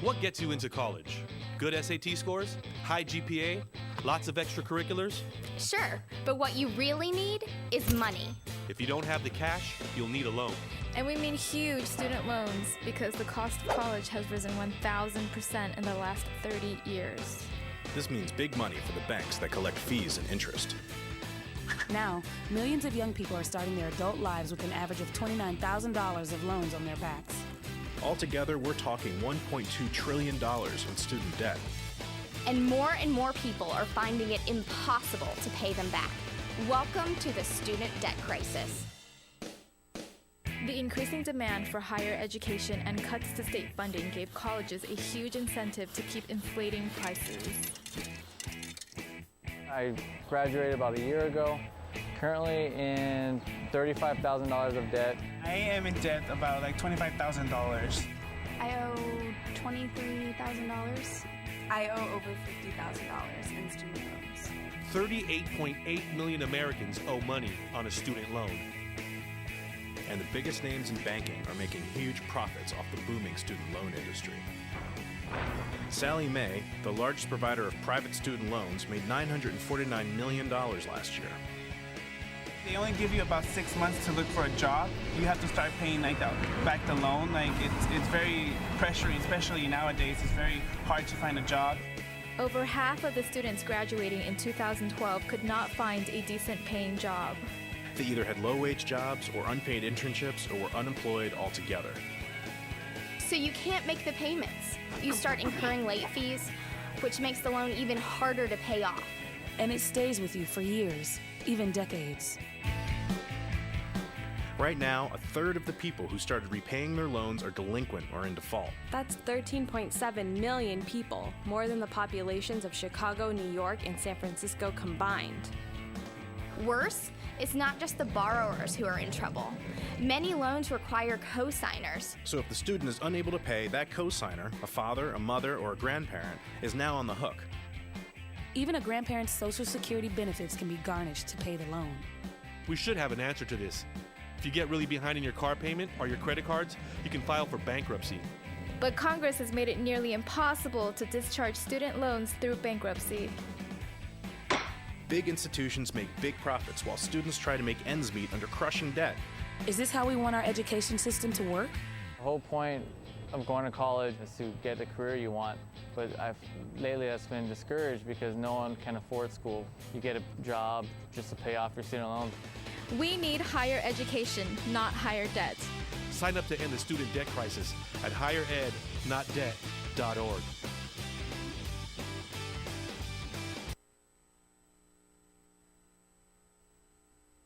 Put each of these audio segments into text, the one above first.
What gets you into college? Good SAT scores? High GPA? Lots of extracurriculars? Sure, but what you really need is money. If you don't have the cash, you'll need a loan. And we mean huge student loans because the cost of college has risen 1,000% in the last 30 years. This means big money for the banks that collect fees and interest. Now, millions of young people are starting their adult lives with an average of $29,000 of loans on their backs. Altogether, we're talking $1.2 trillion in student debt. And more people are finding it impossible to pay them back. Welcome to the student debt crisis. The increasing demand for higher education and cuts to state funding gave colleges a huge incentive to keep inflating prices. I graduated about a year ago, currently in $35,000 of debt. I am in debt about like $25,000. I owe $23,000. I owe over $50,000 in student loans. 38.8 million Americans owe money on a student loan. And the biggest names in banking are making huge profits off the booming student loan industry. Sallie Mae, the largest provider of private student loans, made $949 million last year. They only give you about 6 months to look for a job. You have to start paying back the loan. It's very pressuring, especially nowadays. It's very hard to find a job. Over half of the students graduating in 2012 could not find a decent paying job. They either had low-wage jobs or unpaid internships or were unemployed altogether. So you can't make the payments. You start incurring late fees, which makes the loan even harder to pay off. And it stays with you for years, even decades. Right now, a third of the people who started repaying their loans are delinquent or in default. That's 13.7 million people, more than the populations of Chicago, New York, and San Francisco combined. Worse, it's not just the borrowers who are in trouble. Many loans require co-signers. So if the student is unable to pay, that co-signer, a father, a mother, or a grandparent, is now on the hook. Even a grandparent's Social Security benefits can be garnished to pay the loan. We should have an answer to this. If you get really behind in your car payment or your credit cards, you can file for bankruptcy. But Congress has made it nearly impossible to discharge student loans through bankruptcy. Big institutions make big profits while students try to make ends meet under crushing debt. Is this how we want our education system to work? The whole point of going to college is to get the career you want, but lately that's been discouraged because no one can afford school. You get a job just to pay off your student loans. We need higher education, not higher debt. Sign up to end the student debt crisis at higherednotdebt.org.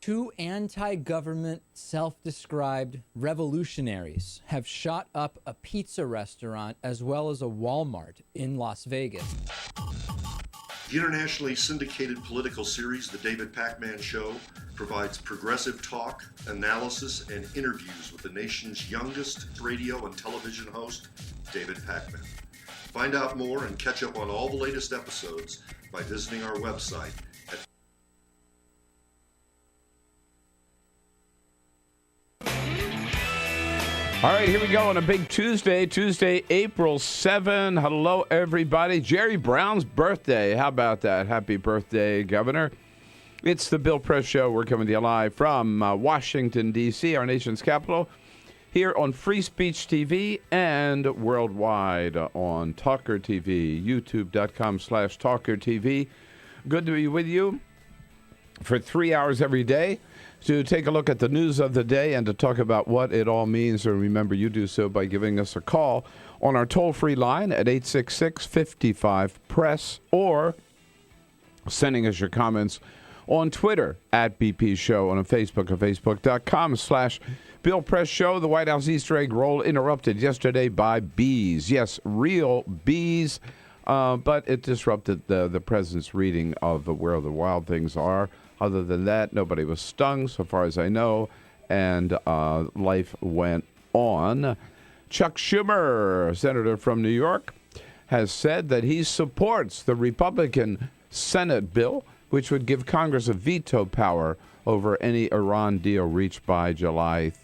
Two anti-government, self-described revolutionaries have shot up a pizza restaurant as well as a Walmart in Las Vegas. The internationally syndicated political series, The David Pakman Show, provides progressive talk, analysis, and interviews with the nation's youngest radio and television host, David Pakman. Find out more and catch up on all the latest episodes by visiting our website at All right, here we go on a big Tuesday, April 7. Hello, everybody. Jerry Brown's birthday. How about that? Happy birthday, Governor. It's the Bill Press Show. We're coming to you live from Washington, D.C., our nation's capital, here on Free Speech TV and worldwide on TawkrTV, youtube.com/TawkrTV. Good to be with you for 3 hours every day to take a look at the news of the day and to talk about what it all means. And remember, you do so by giving us a call on our toll-free line at 866-55-PRESS or sending us your comments on Twitter at BP Show and on Facebook at facebook.com/Bill Press Show. The White House Easter egg roll interrupted yesterday by bees. Yes, real bees, but it disrupted the president's reading of Where the Wild Things Are. Other than that, nobody was stung, so far as I know, and life went on. Chuck Schumer, senator from New York, has said that he supports the Republican Senate bill, which would give Congress a veto power over any Iran deal reached by June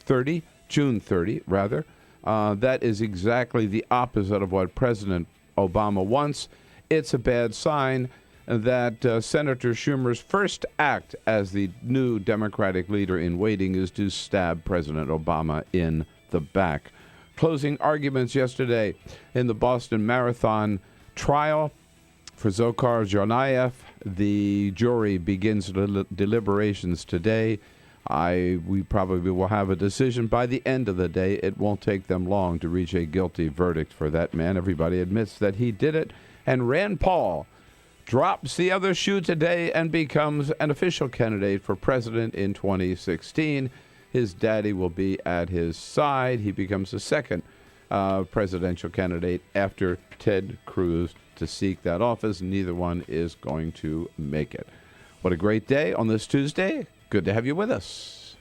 30, That is exactly the opposite of what President Obama wants. It's a bad sign that Senator Schumer's first act as the new Democratic leader in waiting is to stab President Obama in the back. Closing arguments yesterday in the Boston Marathon trial for Dzhokhar Tsarnaev. The jury begins deliberations today. We probably will have a decision by the end of the day. It won't take them long to reach a guilty verdict for that man. Everybody admits that he did it. And Rand Paul drops the other shoe today and becomes an official candidate for president in 2016. His daddy will be at his side. He becomes the second presidential candidate after Ted Cruz to seek that office. Neither one is going to make it. What a great day on this Tuesday. Good to have you with us.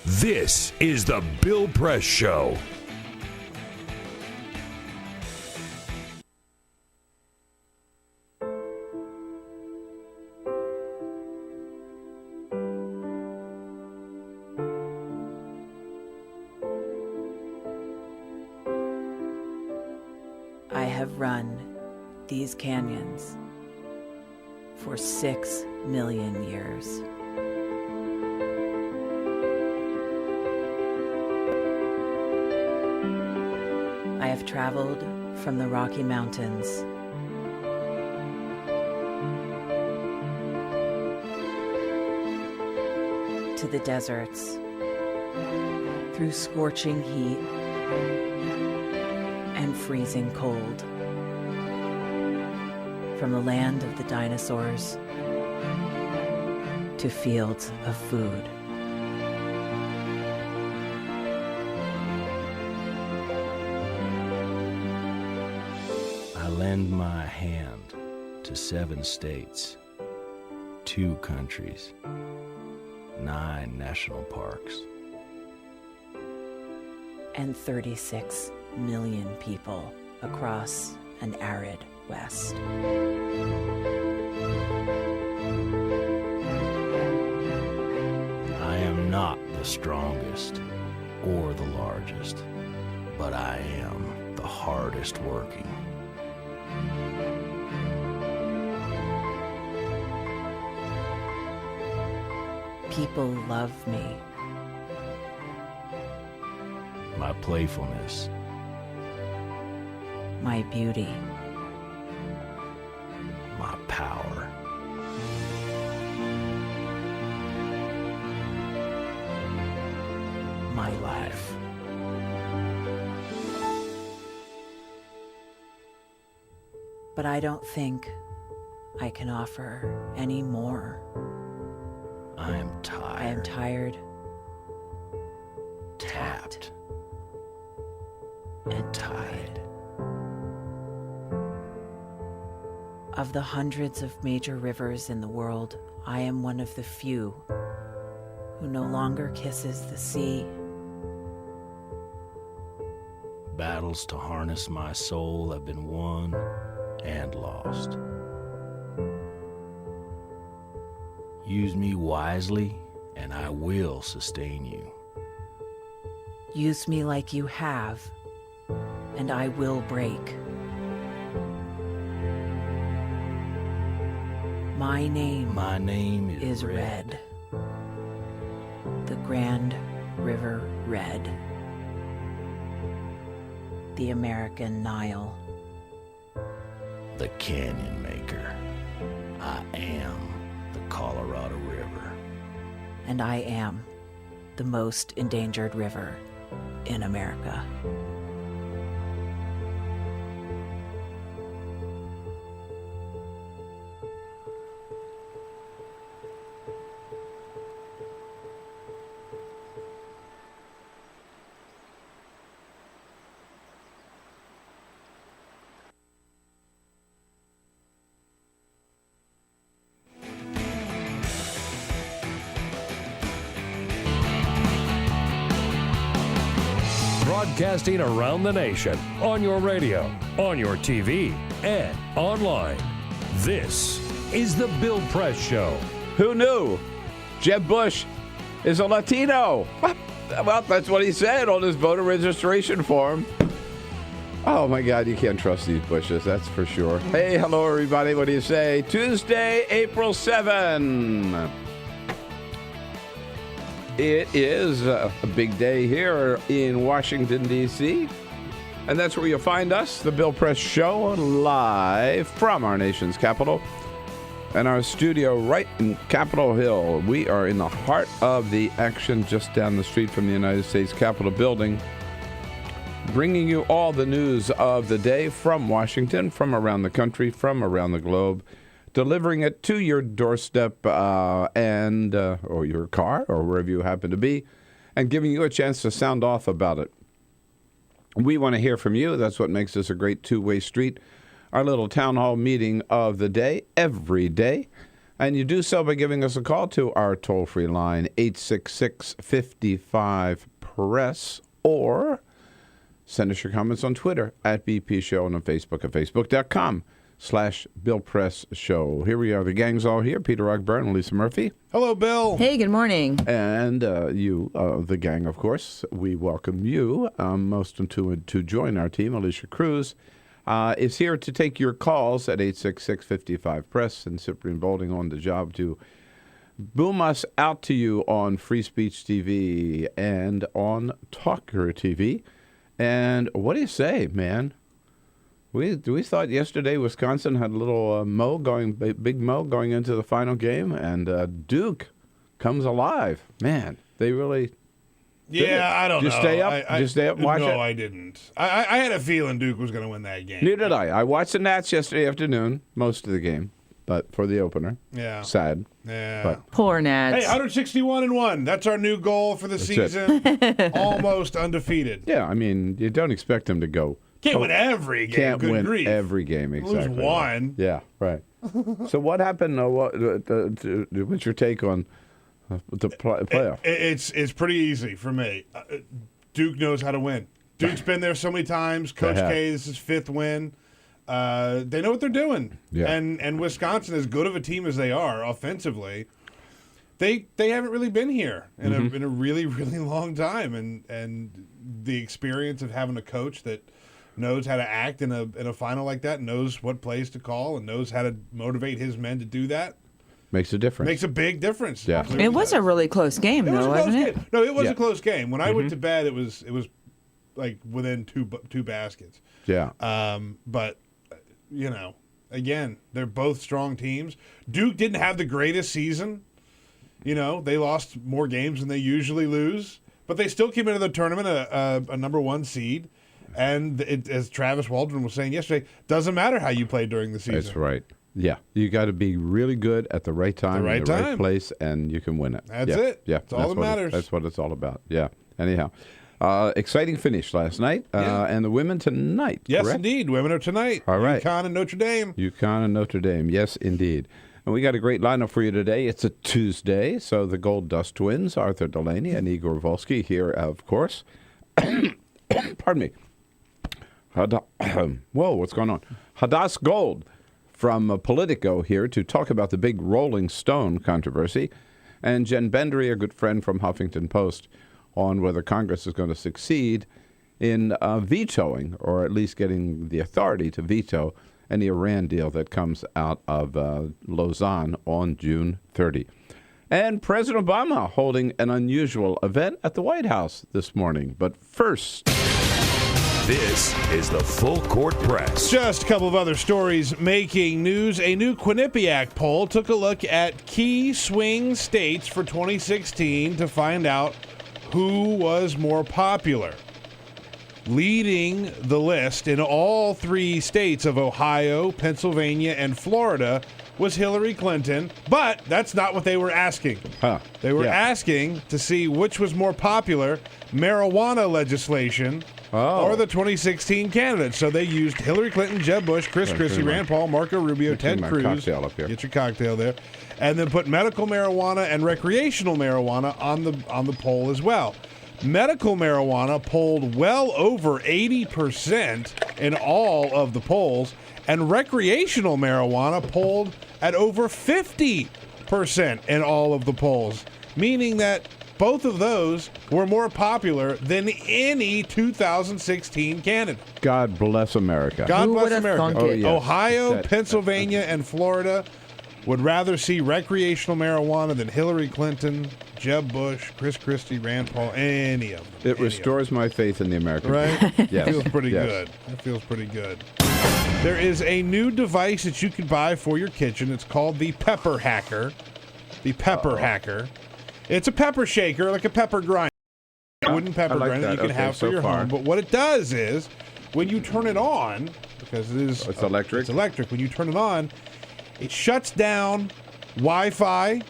This is the Bill Press Show. I have run these canyons for 6 million years. I have traveled from the Rocky Mountains to the deserts, through scorching heat and freezing cold, from the land of the dinosaurs to fields of food. I lend my hand to 7 states, 2 countries, 9 national parks, and 36 million people across an arid West. I am not the strongest or the largest, but I am the hardest working. People love me. My playfulness, my beauty, my power, my life. But I don't think I can offer any more. I am tired. I am tired, tapped, and tied. Of the hundreds of major rivers in the world, I am one of the few who no longer kisses the sea. Battles to harness my soul have been won and lost. Use me wisely, and I will sustain you. Use me like you have, and I will break. My name is Red. The Grand River Red. The American Nile. The Canyon Maker. I am the Colorado River. And I am the most endangered river in America. Broadcasting around the nation, on your radio, on your TV, and online. This is the Bill Press Show. Who knew? Jeb Bush is a Latino. Well, that's what he said on his voter registration form. Oh, my God, you can't trust these Bushes, that's for sure. Hey, hello, everybody. What do you say? Tuesday, April 7. It is a big day here in Washington, D.C., and that's where you'll find us, the Bill Press Show, live from our nation's capital and our studio right in Capitol Hill. We are in the heart of the action just down the street from the United States Capitol building, bringing you all the news of the day from Washington, from around the country, from around the globe, delivering it to your doorstep or your car or wherever you happen to be, and giving you a chance to sound off about it. We want to hear from you. That's what makes this a great two-way street. Our little town hall meeting of the day, every day. And you do so by giving us a call to our toll-free line, 866-55-PRESS, or send us your comments on Twitter at BP Show and on Facebook at facebook.com/Bill Press Show. Here we are. The gang's all here. Peter Ogburn and Lisa Murphy. Hello, Bill. Hey, good morning. And you, the gang, of course. We welcome you most to join our team. Alicia Cruz is here to take your calls at 866-55-PRESS, and Cyprian Bolding on the job to boom us out to you on Free Speech TV and on TawkrTV. And what do you say, man? We thought yesterday Wisconsin had a little big Mo going into the final game, and Duke comes alive. Man, they really. Yeah, I don't know. Did you stay up? Did you stay up and watch it? No, I didn't. I had a feeling Duke was going to win that game. Neither did I. I watched the Nats yesterday afternoon, most of the game, but for the opener. Yeah. Sad. Yeah. But poor Nats. Hey, 161-1. That's our new goal for the season. Almost undefeated. Yeah, I mean, you don't expect them to go. Can't win every game. Can't Good win grief. every game, exactly. Lose one. Yeah, right. So what happened? What's your take on the playoff? It's pretty easy for me. Duke knows how to win. Duke's been there so many times. Coach K, this is fifth win. They know what they're doing. Yeah. And Wisconsin, as good of a team as they are offensively, they haven't really been here in a really, really long time. And the experience of having a coach that knows how to act in a final like that, knows what plays to call, and knows how to motivate his men to do that. Makes a difference. Makes a big difference. Yeah. It was a really close game, though, wasn't it? No, it was a close game. When I went to bed, it was like within two baskets. Yeah. But again, they're both strong teams. Duke didn't have the greatest season. They lost more games than they usually lose, but they still came into the tournament a number one seed. And as Travis Waldron was saying yesterday, doesn't matter how you play during the season. That's right. Yeah, you got to be really good at the right time, in the right place, and you can win it. That's it. Yeah, that's all that matters. That's what it's all about. Yeah. Anyhow, exciting finish last night, and the women tonight. Yes, correct? Indeed. Women are tonight. All right. UConn and Notre Dame. UConn and Notre Dame. Yes, indeed. And we got a great lineup for you today. It's a Tuesday, so the Gold Dust Twins, Arthur Delaney and Igor Volsky here, of course. Pardon me. Whoa, what's going on? Hadas Gold from Politico here to talk about the big Rolling Stone controversy. And Jen Bendery, a good friend from Huffington Post, on whether Congress is going to succeed in vetoing, or at least getting the authority to veto, any Iran deal that comes out of Lausanne on June 30. And President Obama holding an unusual event at the White House this morning. But first... This is the Full Court Press. Just a couple of other stories making news. A new Quinnipiac poll took a look at key swing states for 2016 to find out who was more popular. Leading the list in all three states of Ohio, Pennsylvania, and Florida was Hillary Clinton, but that's not what they were asking. They were asking to see which was more popular, marijuana legislation or the 2016 candidates. So they used Hillary Clinton, Jeb Bush, Chris Christie, Rand Paul, Marco Rubio, Ted Cruz. Cocktail up here. Get your cocktail there. And then put medical marijuana and recreational marijuana on the poll as well. Medical marijuana polled well over 80% in all of the polls, and recreational marijuana polled at over 50% in all of the polls, meaning that both of those were more popular than any 2016 candidate. God bless America. God Who bless would have America. thunk it? Ohio, Pennsylvania, and Florida would rather see recreational marijuana than Hillary Clinton, Jeb Bush, Chris Christie, Rand Paul, any of them. It restores my faith in the American right? people. Yes. Feels pretty Yes. good. It feels pretty good. There is a new device that you can buy for your kitchen. It's called the Pepper Hacker. The Pepper Hacker. It's a pepper shaker, like a pepper grinder. A wooden pepper grinder that you can have for your home. But what it does is, when you turn it on, because it is... It's electric. It's electric. When you turn it on, it shuts down Wi-Fi.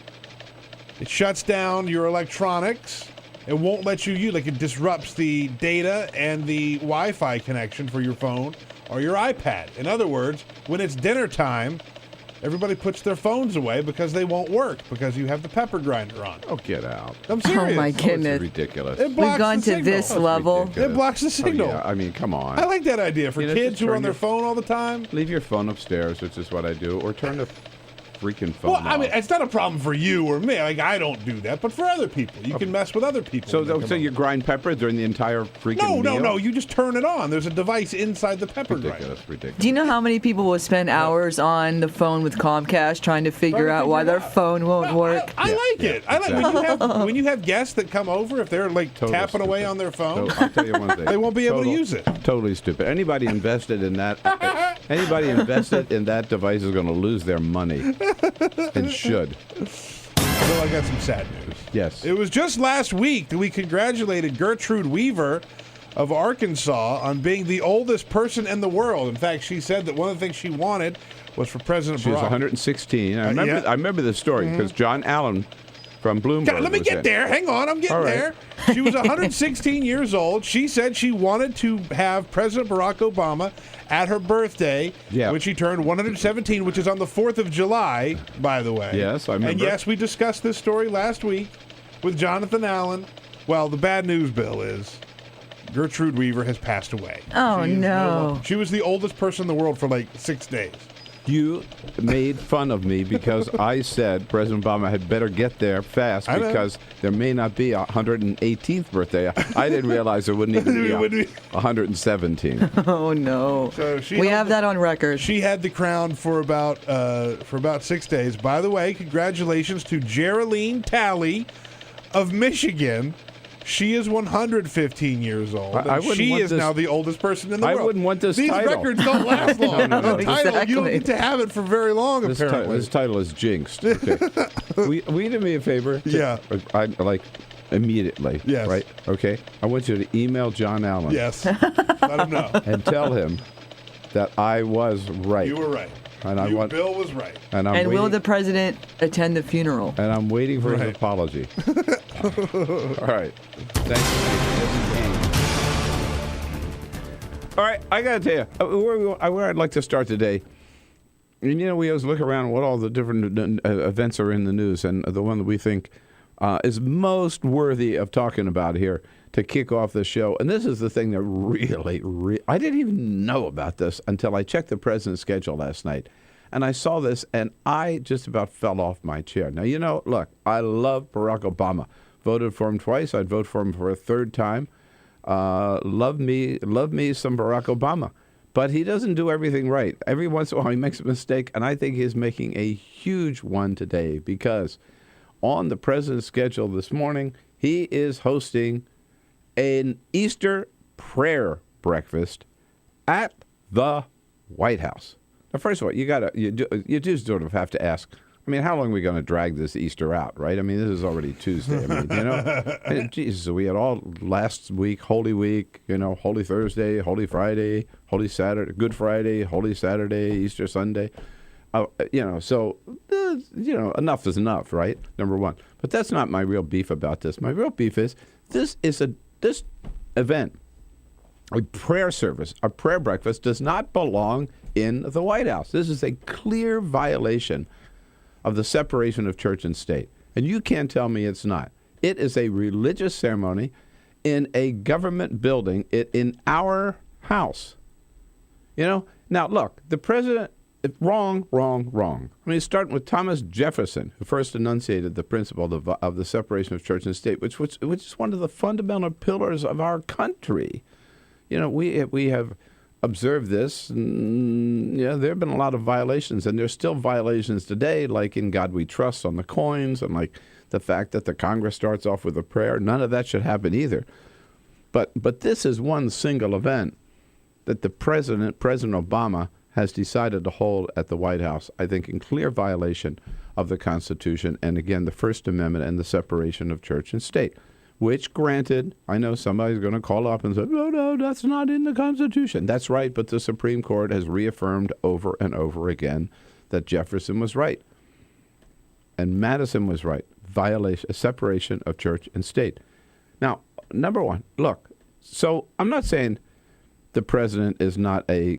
It shuts down your electronics. It won't let you use, like it disrupts the data and the Wi-Fi connection for your phone or your iPad. In other words, when it's dinner time, everybody puts their phones away because they won't work because you have the pepper grinder on. Oh, get out. I'm serious. Oh, my goodness. It's ridiculous. It blocks We've gone the to signal. this level. It blocks the signal. Oh, yeah. I mean, come on. I like that idea for You know, kids just who are turn on their your- phone all the time. Leave your phone upstairs, which is what I do, or turn the freaking phone Well, I mean, off. it's not a problem for you or me. Like, I don't do that. But for other people, you can mess with other people. when they come So you grind pepper during the entire freaking meal? No. You just turn it on. There's a device inside the pepper grinder. Ridiculous. Do you know how many people will spend hours on the phone with Comcast trying to figure out why their phone won't work? I like it. I like when you have guests that come over, if they're like tapping away on their phone, I'll tell you one thing. they won't be able to use it. Totally stupid. Anybody invested in that device is going to lose their money. And should. So I got some sad news. Yes. It was just last week that we congratulated Gertrude Weaver of Arkansas on being the oldest person in the world. In fact, she said that one of the things she wanted was for President She was Barack. 116. I remember. yeah. I remember the story because John Allen from Bloomberg. God, let me was get in. there. Hang on, I'm getting All right. there. She was 116 years old. She said she wanted to have President Barack Obama at her birthday, when she turned 117, which is on the 4th of July, by the way. Yes, I remember. And yes, we discussed this story last week with Jonathan Allen. Well, the bad news, Bill, is Gertrude Weaver has passed away. Oh, She is no. She was the oldest person in the world for like 6 days. You made fun of me because I said President Obama had better get there fast I know. because there may not be a 118th birthday. I didn't realize there wouldn't even be a 117. Oh, no. So We have that on record. She had the crown for about 6 days. By the way, congratulations to Geraldine Talley of Michigan. She is 115 years old. I and wouldn't she want is this- now the oldest person in the I world. wouldn't want this These title. records don't last long. No. The title, you don't Exactly. get to have it for very long, This apparently. title is jinxed. Okay. Will you do me a favor? Yeah. I like immediately. Yes. Right? Okay. I want you to email John Allen. Yes. Let him know. And tell him that I was right. You were right. And I want. Bill was right. And I'm And will waiting, the president attend the funeral? and I'm waiting for his Right. apology. All right. Thank you. All right, I got to tell you, where I'd like to start today, and we always look around at what all the different events are in the news, and the one that we think is most worthy of talking about here to kick off the show, and this is the thing that really, I didn't even know about this until I checked the president's schedule last night, and I saw this, and I just about fell off my chair. Now, look, I love Barack Obama. Voted for him twice. I'd vote for him for a third time. Love me some Barack Obama. But he doesn't do everything right. Every once in a while he makes a mistake, and I think he's making a huge one today because on the president's schedule this morning, he is hosting an Easter prayer breakfast at the White House. Now, first of all, you just sort of have to ask, how long are we going to drag this Easter out, right? This is already Tuesday. Jesus, we had all last week, Holy Week, Holy Thursday, Holy Friday, Holy Saturday, Good Friday, Holy Saturday, Easter Sunday. So enough is enough, right? Number one. But that's not my real beef about this. My real beef is this event, a prayer service, a prayer breakfast, does not belong in the White House. This is a clear violation of the separation of church and state. And you can't tell me it's not. It is a religious ceremony in a government building in our house. Now, look, the president wrong. I mean, starting with Thomas Jefferson, who first enunciated the principle of the separation of church and state, which is one of the fundamental pillars of our country. You know, we have observed this. And, there have been a lot of violations, and there's still violations today, like In God We Trust on the coins, and like the fact that the Congress starts off with a prayer. None of that should happen either. But this is one single event that the President Obama, has decided to hold at the White House, I think in clear violation of the Constitution and, again, the First Amendment and the separation of church and state, which, granted, I know somebody's going to call up and say, no, that's not in the Constitution. That's right, but the Supreme Court has reaffirmed over and over again that Jefferson was right and Madison was right. A separation of church and state. Now, number one, look, so I'm not saying the president is not a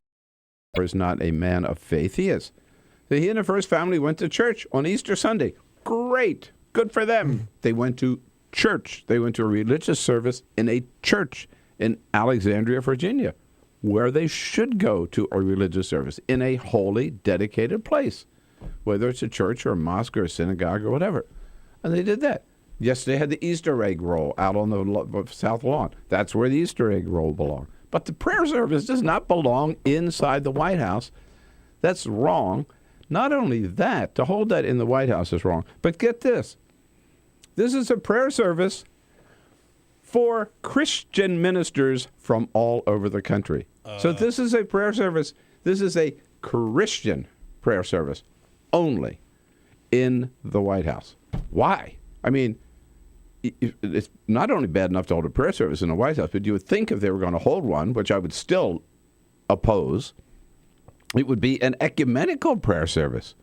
man of faith. He is. He and the first family went to church on Easter Sunday. Great. Good for them. They went to church. They went to a religious service in a church in Alexandria, Virginia, where they should go to a religious service, in a holy, dedicated place, whether it's a church or a mosque or a synagogue or whatever. And they did that. Yes, they had the Easter egg roll out on the South Lawn. That's where the Easter egg roll belonged. But the prayer service does not belong inside the White House. That's wrong. Not only that, to hold that in the White House is wrong. But get this. This is a prayer service for Christian ministers from all over the country. So this is a prayer service. This is a Christian prayer service only in the White House. Why? I mean, it's not only bad enough to hold a prayer service in the White House, but you would think if they were going to hold one, which I would still oppose, it would be an ecumenical prayer service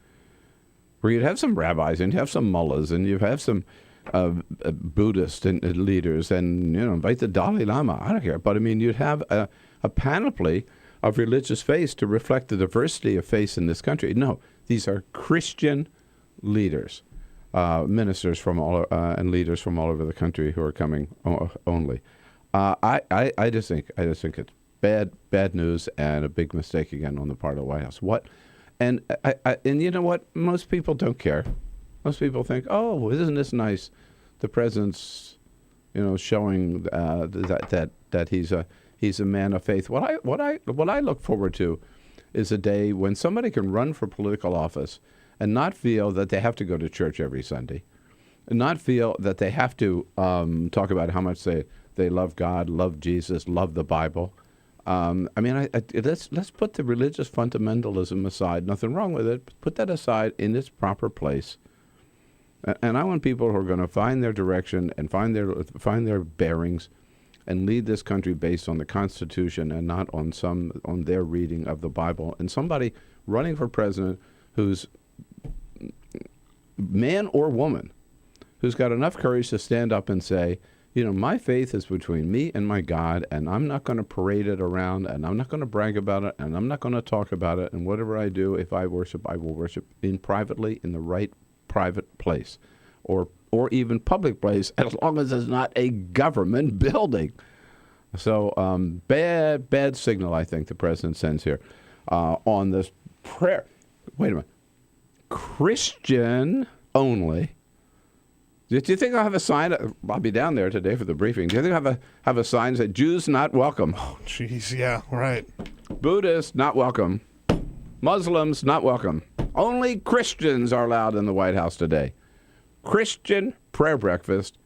where you'd have some rabbis and you'd have some mullahs and you'd have some Buddhist leaders and, invite the Dalai Lama. I don't care. But, I mean, you'd have a panoply of religious faiths to reflect the diversity of faiths in this country. No, these are Christian leaders. Ministers from all and leaders from all over the country who are coming only. I just think it's bad news and a big mistake again on the part of the White House. And you know what? Most people don't care. Most people think, oh, isn't this nice? The president's, showing that he's a man of faith. What I look forward to is a day when somebody can run for political office and not feel that they have to go to church every Sunday, and not feel that they have to talk about how much they love God, love Jesus, love the Bible. Let's put the religious fundamentalism aside. Nothing wrong with it. Put that aside in its proper place. And I want people who are going to find their direction and find their bearings and lead this country based on the Constitution and not on their reading of the Bible. And somebody running for president who's man or woman, who's got enough courage to stand up and say, my faith is between me and my God, and I'm not going to parade it around, and I'm not going to brag about it, and I'm not going to talk about it, and whatever I do, if I worship, I will worship privately in the right private place, or even public place, as long as it's not a government building. So bad signal, I think, the president sends here on this prayer. Wait a minute. Christian only. Do you think I'll have a sign? I'll be down there today for the briefing. Do you think I'll have a sign that says Jews not welcome? Oh, jeez, yeah, right. Buddhists not welcome. Muslims not welcome. Only Christians are allowed in the White House today. Christian prayer breakfast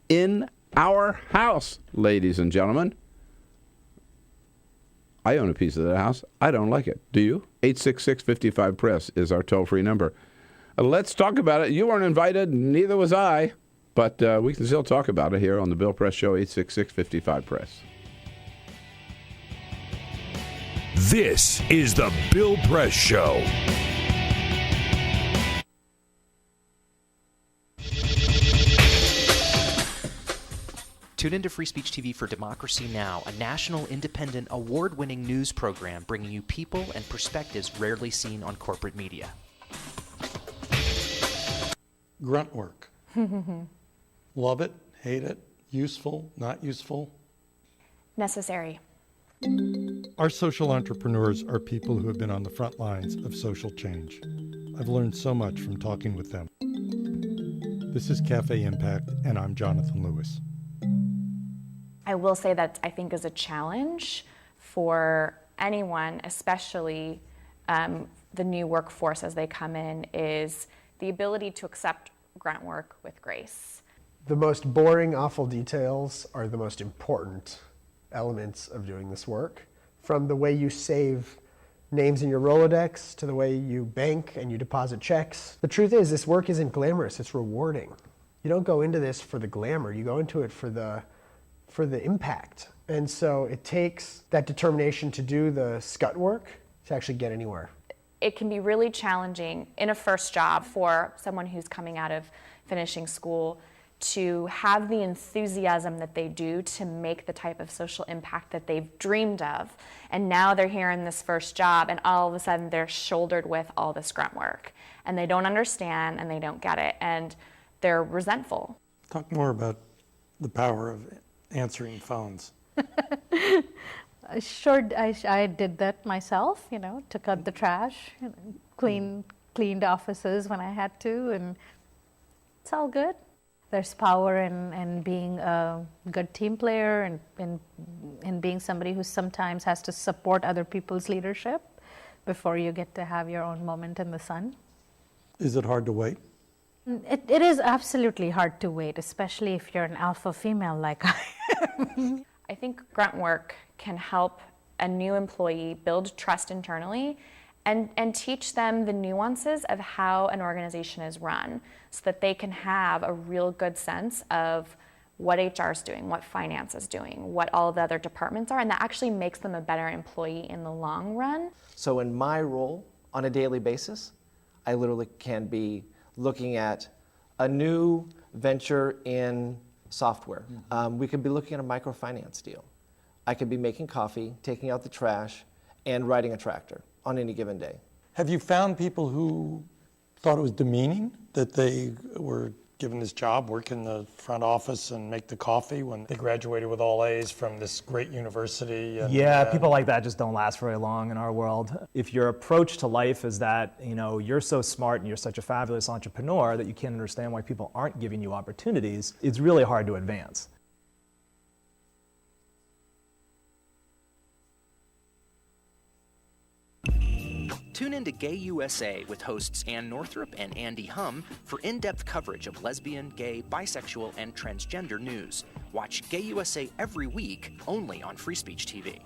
in our house, ladies and gentlemen. I own a piece of that house. I don't like it. Do you? 866-55-PRESS is our toll-free number. Let's talk about it. You weren't invited, neither was I, but we can still talk about it here on the Bill Press Show, 866-55-PRESS. This is the Bill Press Show. Tune into Free Speech TV for Democracy Now!, a national, independent, award-winning news program bringing you people and perspectives rarely seen on corporate media. Grunt work. Love it, hate it, useful, not useful. Necessary. Our social entrepreneurs are people who have been on the front lines of social change. I've learned so much from talking with them. This is Cafe Impact, and I'm Jonathan Lewis. I will say that I think is a challenge for anyone, especially the new workforce as they come in, is the ability to accept grunt work with grace. The most boring, awful details are the most important elements of doing this work. From the way you save names in your Rolodex to the way you bank and you deposit checks. The truth is, this work isn't glamorous, it's rewarding. You don't go into this for the glamour, you go into it for the impact. And so it takes that determination to do the scut work to actually get anywhere. It can be really challenging in a first job for someone who's coming out of finishing school to have the enthusiasm that they do to make the type of social impact that they've dreamed of. And now they're here in this first job, and all of a sudden they're shouldered with all this grunt work. And they don't understand, and they don't get it, and they're resentful. Talk more about the power of answering phones. Sure, I did that myself, took out the trash, cleaned offices when I had to, and it's all good. There's power in being a good team player and in being somebody who sometimes has to support other people's leadership before you get to have your own moment in the sun. Is it hard to wait? It is absolutely hard to wait, especially if you're an alpha female like I am. I think grunt work can help a new employee build trust internally and teach them the nuances of how an organization is run so that they can have a real good sense of what HR is doing, what finance is doing, what all the other departments are, and that actually makes them a better employee in the long run. So in my role on a daily basis, I literally can be looking at a new venture in software. We could be looking at a microfinance deal. I could be making coffee, taking out the trash, and riding a tractor on any given day. Have you found people who thought it was demeaning that they were given this job, work in the front office and make the coffee when they graduated with all A's from this great university? Yeah, people like that just don't last very long in our world. If your approach to life is that, you're so smart and you're such a fabulous entrepreneur that you can't understand why people aren't giving you opportunities, it's really hard to advance. Tune in to Gay USA with hosts Ann Northrup and Andy Hum for in-depth coverage of lesbian, gay, bisexual, and transgender news. Watch Gay USA every week, only on Free Speech TV.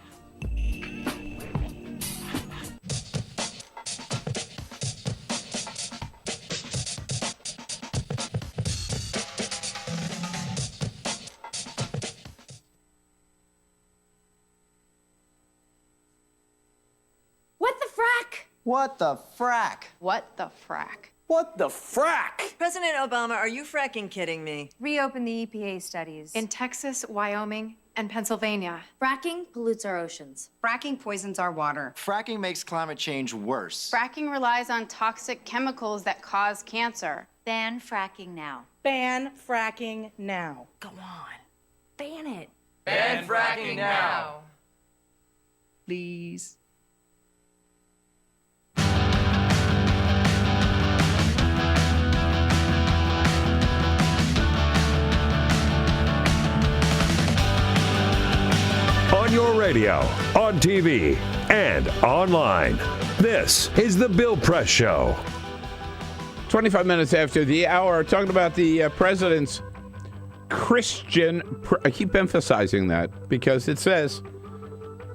What the frack? What the frack? What the frack? President Obama, are you fracking kidding me? Reopen the EPA studies. In Texas, Wyoming, and Pennsylvania. Fracking pollutes our oceans. Fracking poisons our water. Fracking makes climate change worse. Fracking relies on toxic chemicals that cause cancer. Ban fracking now. Ban fracking now. Go on. Ban it. Ban fracking now. Please. On your radio, on TV, and online. This is The Bill Press Show. 25 minutes after the hour, talking about the president's Christian. I keep emphasizing that because it says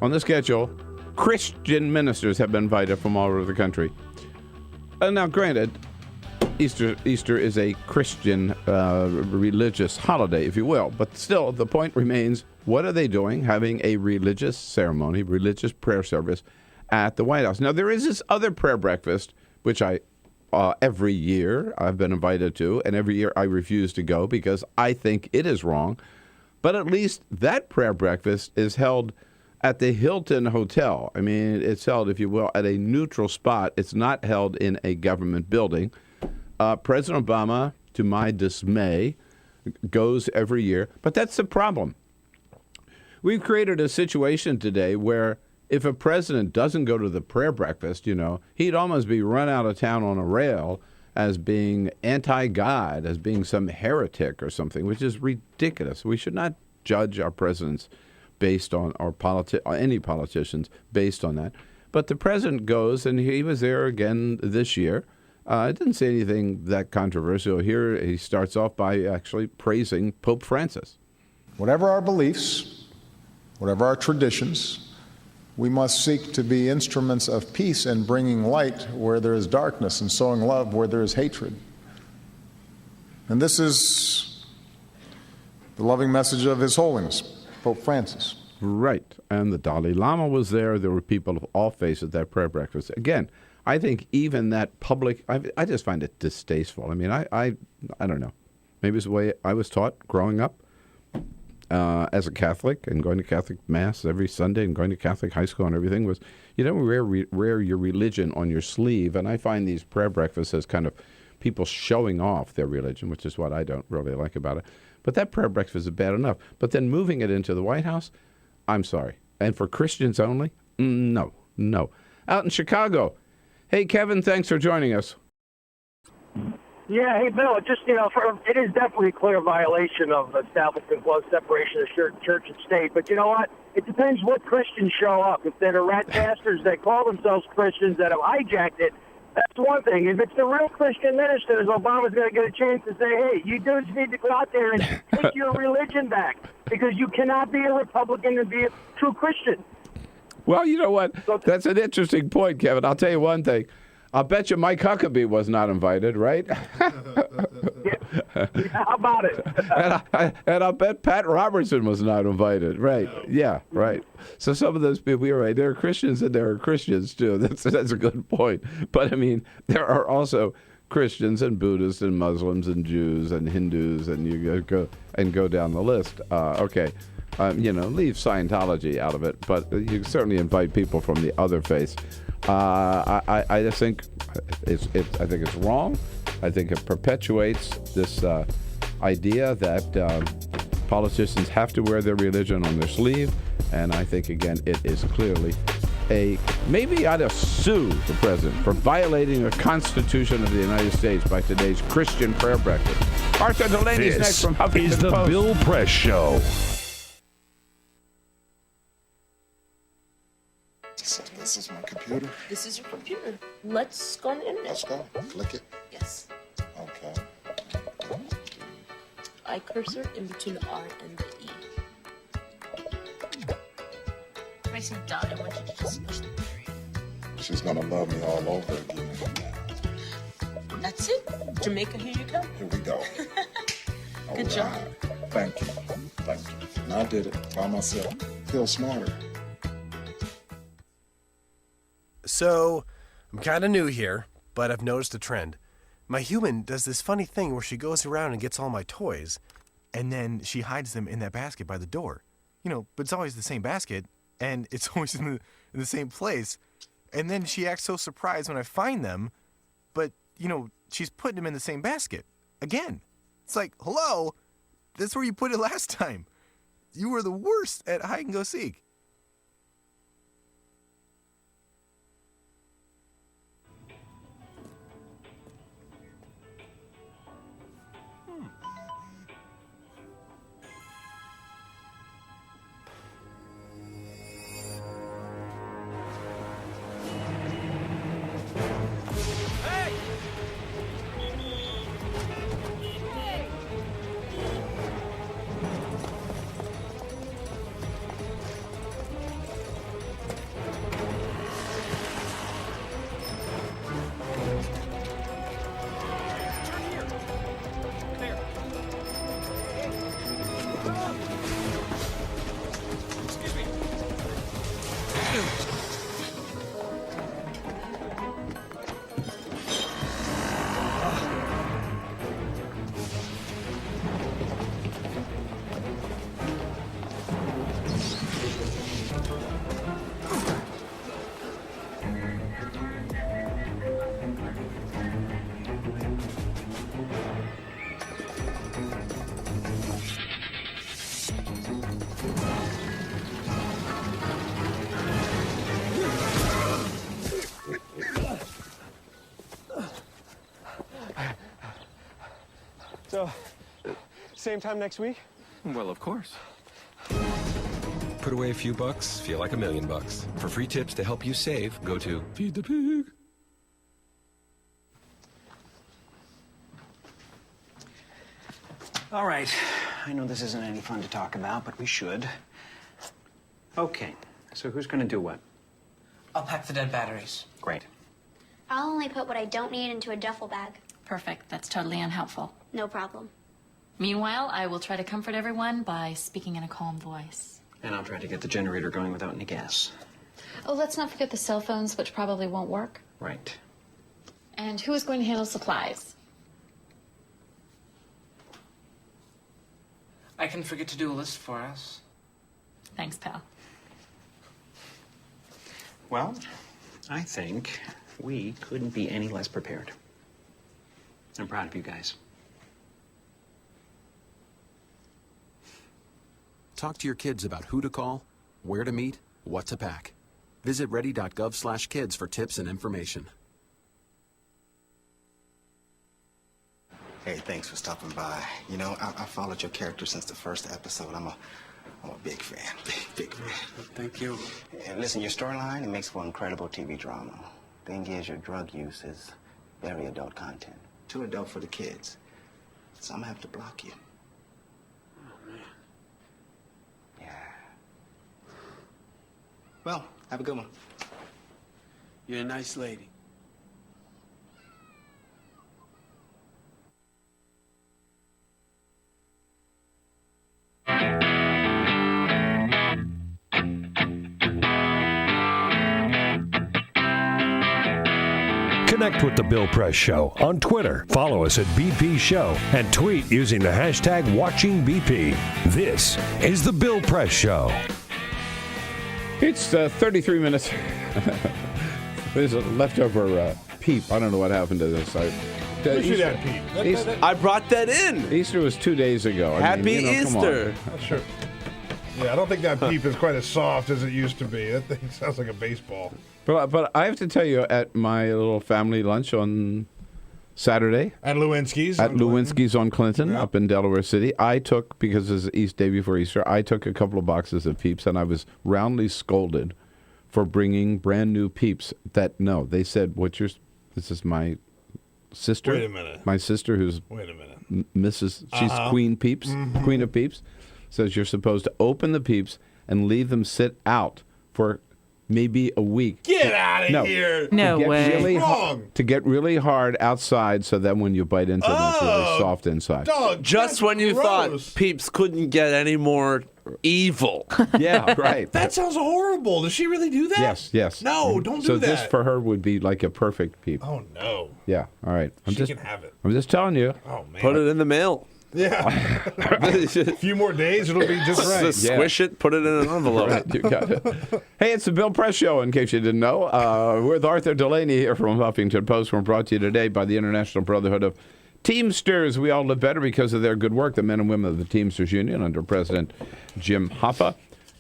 on the schedule, Christian ministers have been invited from all over the country. Now, granted, Easter is a Christian religious holiday, if you will. But still, the point remains, what are they doing? Having a religious ceremony, religious prayer service at the White House. Now, there is this other prayer breakfast, which I every year I've been invited to, and every year I refuse to go because I think it is wrong. But at least that prayer breakfast is held at the Hilton Hotel. I mean, it's held, if you will, at a neutral spot. It's not held in a government building. President Obama, to my dismay, goes every year. But that's the problem. We've created a situation today where if a president doesn't go to the prayer breakfast, he'd almost be run out of town on a rail as being anti-God, as being some heretic or something, which is ridiculous. We should not judge our presidents based on any politicians based on that. But the president goes, and he was there again this year. I didn't say anything that controversial here. He starts off by actually praising Pope Francis. Whatever our beliefs, whatever our traditions, we must seek to be instruments of peace and bringing light where there is darkness and sowing love where there is hatred. And this is the loving message of His Holiness, Pope Francis. Right. And the Dalai Lama was there. There were people of all faiths at that prayer breakfast. Again, I think even that public, I just find it distasteful. I mean, I don't know. Maybe it's the way I was taught growing up. As a Catholic and going to Catholic Mass every Sunday and going to Catholic high school and everything was, you don't wear your religion on your sleeve. And I find these prayer breakfasts as kind of people showing off their religion, which is what I don't really like about it. But that prayer breakfast is bad enough. But then moving it into the White House, I'm sorry. And for Christians only? No. Out in Chicago. Hey, Kevin, thanks for joining us. Yeah, hey, Bill, it is definitely a clear violation of Establishment Clause separation of church and state. But you know what? It depends what Christians show up. If they're the rat bastards that call themselves Christians that have hijacked it, that's one thing. If it's the real Christian ministers, Obama's going to get a chance to say, hey, you dudes need to go out there and take your religion back because you cannot be a Republican and be a true Christian. Well, you know what? That's an interesting point, Kevin. I'll tell you one thing. I'll bet you Mike Huckabee was not invited, right? Yeah, how about it? and I'll bet Pat Robertson was not invited, right? Yeah, right. So some of those people, you're right. There are Christians and there are Christians too. That's a good point. But I mean, there are also Christians and Buddhists and Muslims and Jews and Hindus, and you go down the list. Okay. Leave Scientology out of it, but you certainly invite people from the other faiths. I just think I think it's wrong. I think it perpetuates this idea that politicians have to wear their religion on their sleeve, and I think again it is clearly maybe I'd sue the president for violating the Constitution of the United States by today's Christian prayer breakfast. Arthur Delaney's next from Huffington Post. This is the Bill Press Show. This is my computer. This is your computer. Let's go on the internet. Let's go. Click it. Yes. Okay. I cursor in between the R and the E. If I see dot, I want you to just push the period. She's gonna love me all over again. That's it. Jamaica, here you go. Here we go. Good job. Thank you. And I did it by myself. Feel smarter. So, I'm kind of new here, but I've noticed a trend. My human does this funny thing where she goes around and gets all my toys, and then she hides them in that basket by the door. But it's always the same basket, and it's always in the same place. And then she acts so surprised when I find them, but, she's putting them in the same basket. Again. It's like, hello? That's where you put it last time. You were the worst at hide and go seek. So, same time next week? Well, of course. Put away a few bucks, feel like $1 million. For free tips to help you save, go to Feed the Pig. All right. I know this isn't any fun to talk about, but we should. Okay. So who's going to do what? I'll pack the dead batteries. Great. I'll only put what I don't need into a duffel bag. Perfect. That's totally unhelpful. No problem. Meanwhile, I will try to comfort everyone by speaking in a calm voice. And I'll try to get the generator going without any gas. Oh, let's not forget the cell phones, which probably won't work. Right. And who is going to handle supplies? I can forget to do a list for us. Thanks, pal. Well, I think we couldn't be any less prepared. I'm proud of you guys. Talk to your kids about who to call, where to meet, what to pack. Visit ready.gov/kids for tips and information. Hey, thanks for stopping by. You know, I followed your character since the first episode. I'm a big fan. Big fan. Thank you. And listen, your storyline, it makes for incredible TV drama. Thing is, your drug use is very adult content. Too adult for the kids. So I'm gonna have to block you. Oh, man. Yeah. Well, have a good one. You're a nice lady. Connect with The Bill Press Show on Twitter. Follow us at BP Show and tweet using the hashtag WatchingBP. This is The Bill Press Show. It's 33 minutes. There's a leftover peep. I don't know what happened to this. We should have peep. I brought that in. Easter was 2 days ago. Happy Come on. Easter. Sure. Yeah, I don't think that peep is quite as soft as it used to be. That thing sounds like a baseball. But I have to tell you, at my little family lunch on Saturday At Lewinsky's. at Lewinsky's on Clinton up in Delaware City, I took, because it's the day before Easter, I took a couple of boxes of Peeps, and I was roundly scolded for bringing brand new Peeps. They said, this is my sister. Wait a minute. My sister, who's Wait a minute. Mrs. She's Queen Peeps, Queen of Peeps, says you're supposed to open the Peeps and leave them sit out for maybe a week. Get out of here. No way. Really Wrong. to get really hard outside so that when you bite into them, it's really soft inside. Dog, Just when you thought Peeps couldn't get any more evil. Yeah, right. That sounds horrible. Does she really do that? Yes. No, don't do so that. this for her would be like a perfect Peep. Oh, no. Yeah, all right. She can have it. I'm just telling you. Oh, man. Put it in the mail. Yeah. A few more days, it'll be just right. Just squish it, put it in an envelope. Right, you got it. Hey, it's the Bill Press Show, in case you didn't know. We're with Arthur Delaney here from Huffington Post. We're brought to you today by the International Brotherhood of Teamsters. We all live better because of their good work. The men and women of the Teamsters Union under President Jim Hoffa.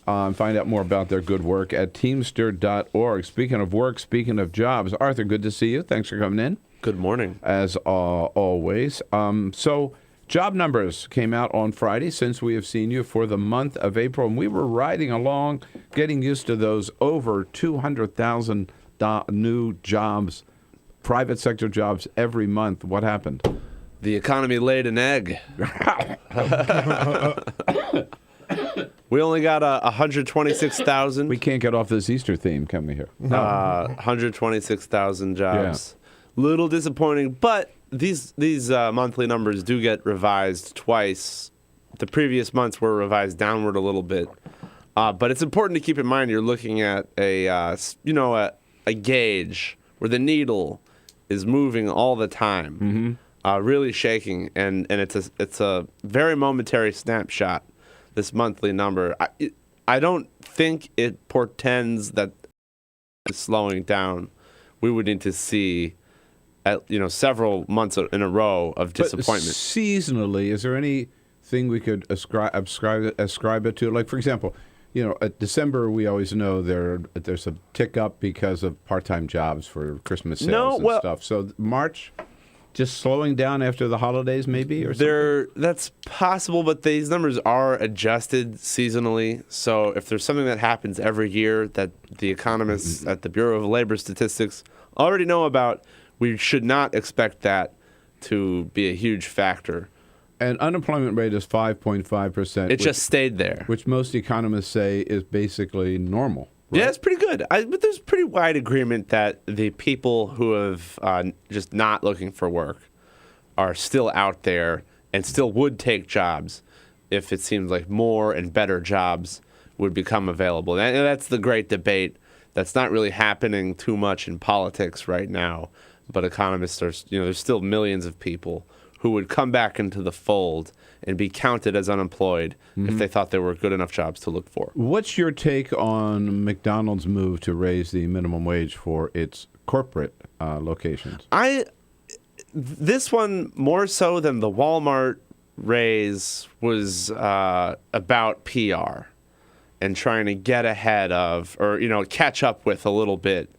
Find out more about their good work at teamster.org. Speaking of work, speaking of jobs, Arthur, good to see you. Thanks for coming in. Good morning. As always. So job numbers came out on Friday since we have seen you for the month of April, and we were riding along, getting used to those over 200,000 new jobs, private sector jobs every month. What happened? The economy laid an egg. We only got 126,000. We can't get off this Easter theme, can we here? 126,000 jobs. Yeah. Little disappointing, but these monthly numbers do get revised twice. The previous months were revised downward a little bit, but it's important to keep in mind you're looking at a gauge where the needle is moving all the time, really shaking, and it's a very momentary snapshot. This monthly number, I don't think it portends that it's slowing down. We would need to see several months in a row of disappointment. But seasonally, is there anything we could ascribe it to? Like, for example, at December, we always know there's a tick up because of part-time jobs for Christmas sales and stuff. So March, just slowing down after the holidays, maybe, or something? That's possible, but these numbers are adjusted seasonally. So if there's something that happens every year that the economists at the Bureau of Labor Statistics already know about, we should not expect that to be a huge factor. And unemployment rate is 5.5%. It just stayed there. Which most economists say is basically normal. Right? Yeah, it's pretty good. But there's pretty wide agreement that the people who have just not looking for work are still out there and still would take jobs if it seems like more and better jobs would become available. And that's the great debate that's not really happening too much in politics right now. But economists are, there's still millions of people who would come back into the fold and be counted as unemployed if they thought there were good enough jobs to look for. What's your take on McDonald's move to raise the minimum wage for its corporate locations? This one, more so than the Walmart raise, was about PR and trying to get ahead of, or catch up with a little bit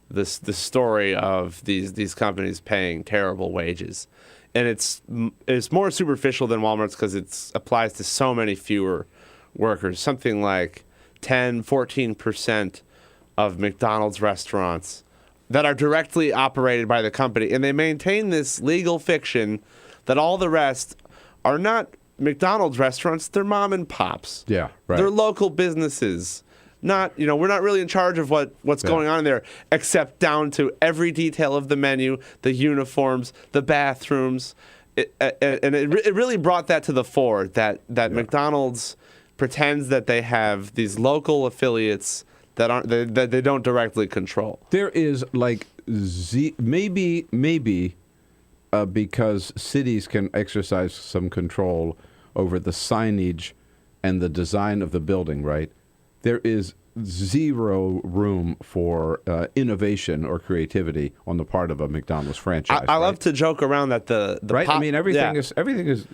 the story of these companies paying terrible wages. And it's more superficial than Walmart's because it applies to so many fewer workers. Something like 10, 14% of McDonald's restaurants that are directly operated by the company. And they maintain this legal fiction that all the rest are not McDonald's restaurants, they're mom and pops. Yeah, right. They're local businesses. We're not really in charge of what's going on in there, except down to every detail of the menu, the uniforms, the bathrooms. It really brought that to the fore, that McDonald's pretends that they have these local affiliates that they don't directly control. There is maybe because cities can exercise some control over the signage and the design of the building, right? There is zero room for innovation or creativity on the part of a McDonald's franchise. I love to joke around that the right. Pot, I mean, everything is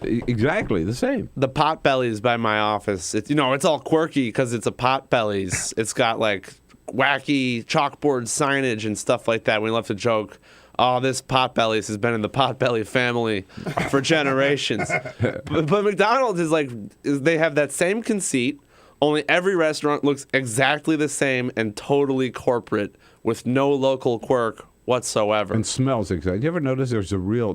exactly the same. The Potbellies by my office. It's all quirky because it's a Potbellies. It's got like wacky chalkboard signage and stuff like that. We love to joke. Oh, this Potbellies has been in the Potbelly family for generations. but McDonald's they have that same conceit. Only every restaurant looks exactly the same and totally corporate with no local quirk whatsoever. And smells exactly. You ever notice there is a real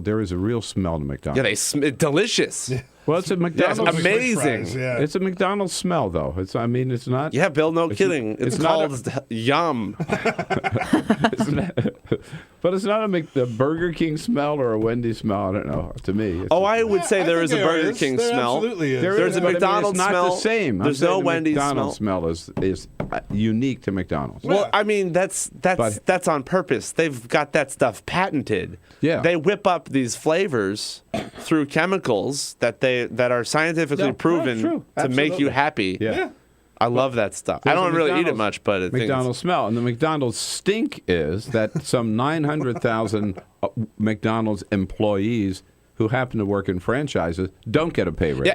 smell to McDonald's? Yeah, delicious. Well, it's a McDonald's. Yeah, it's amazing. Fries, yeah. It's a McDonald's smell, though. It's not. Yeah, Bill, no kidding. It's called yum. But it's not a Burger King smell or a Wendy's smell. I don't know. To me. I would say there is a Burger King smell. Absolutely is. There's a McDonald's smell. It's not the same. There's no Wendy's McDonald's smell is unique to McDonald's. Well, I mean, that's on purpose. They've got that stuff patented. Yeah. They whip up these flavors through chemicals that are scientifically proven to make you happy. Yeah. I love that stuff. I don't really eat it much, but I think McDonald's smell. And the McDonald's stink is that some 900,000 McDonald's employees who happen to work in franchises don't get a pay raise. Yeah,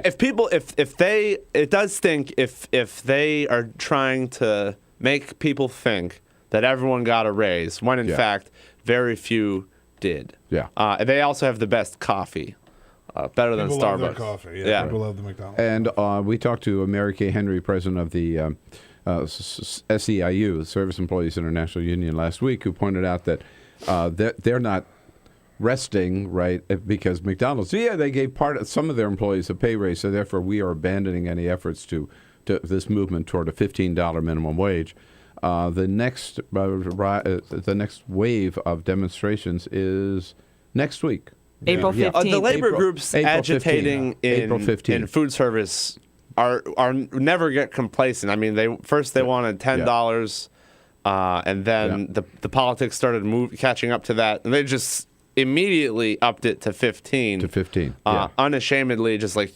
it does stink if they are trying to make people think that everyone got a raise, when in fact very few did. Yeah. They also have the best coffee. Better than People Starbucks. love their coffee. Yeah, people love the McDonald's. And we talked to Mary Kay Henry, president of the SEIU, the Service Employees International Union, last week, who pointed out that they're not resting, right, because McDonald's, they gave some of their employees a pay raise, so therefore we are abandoning any efforts to this movement toward a $15 minimum wage. The next wave of demonstrations is next week. April 15th. The labor groups April agitating 15th. April 15th. in food service are never get complacent. I mean, they wanted $10, and then the politics started catching up to that, and they just immediately upped it to 15. To 15. Unashamedly, just like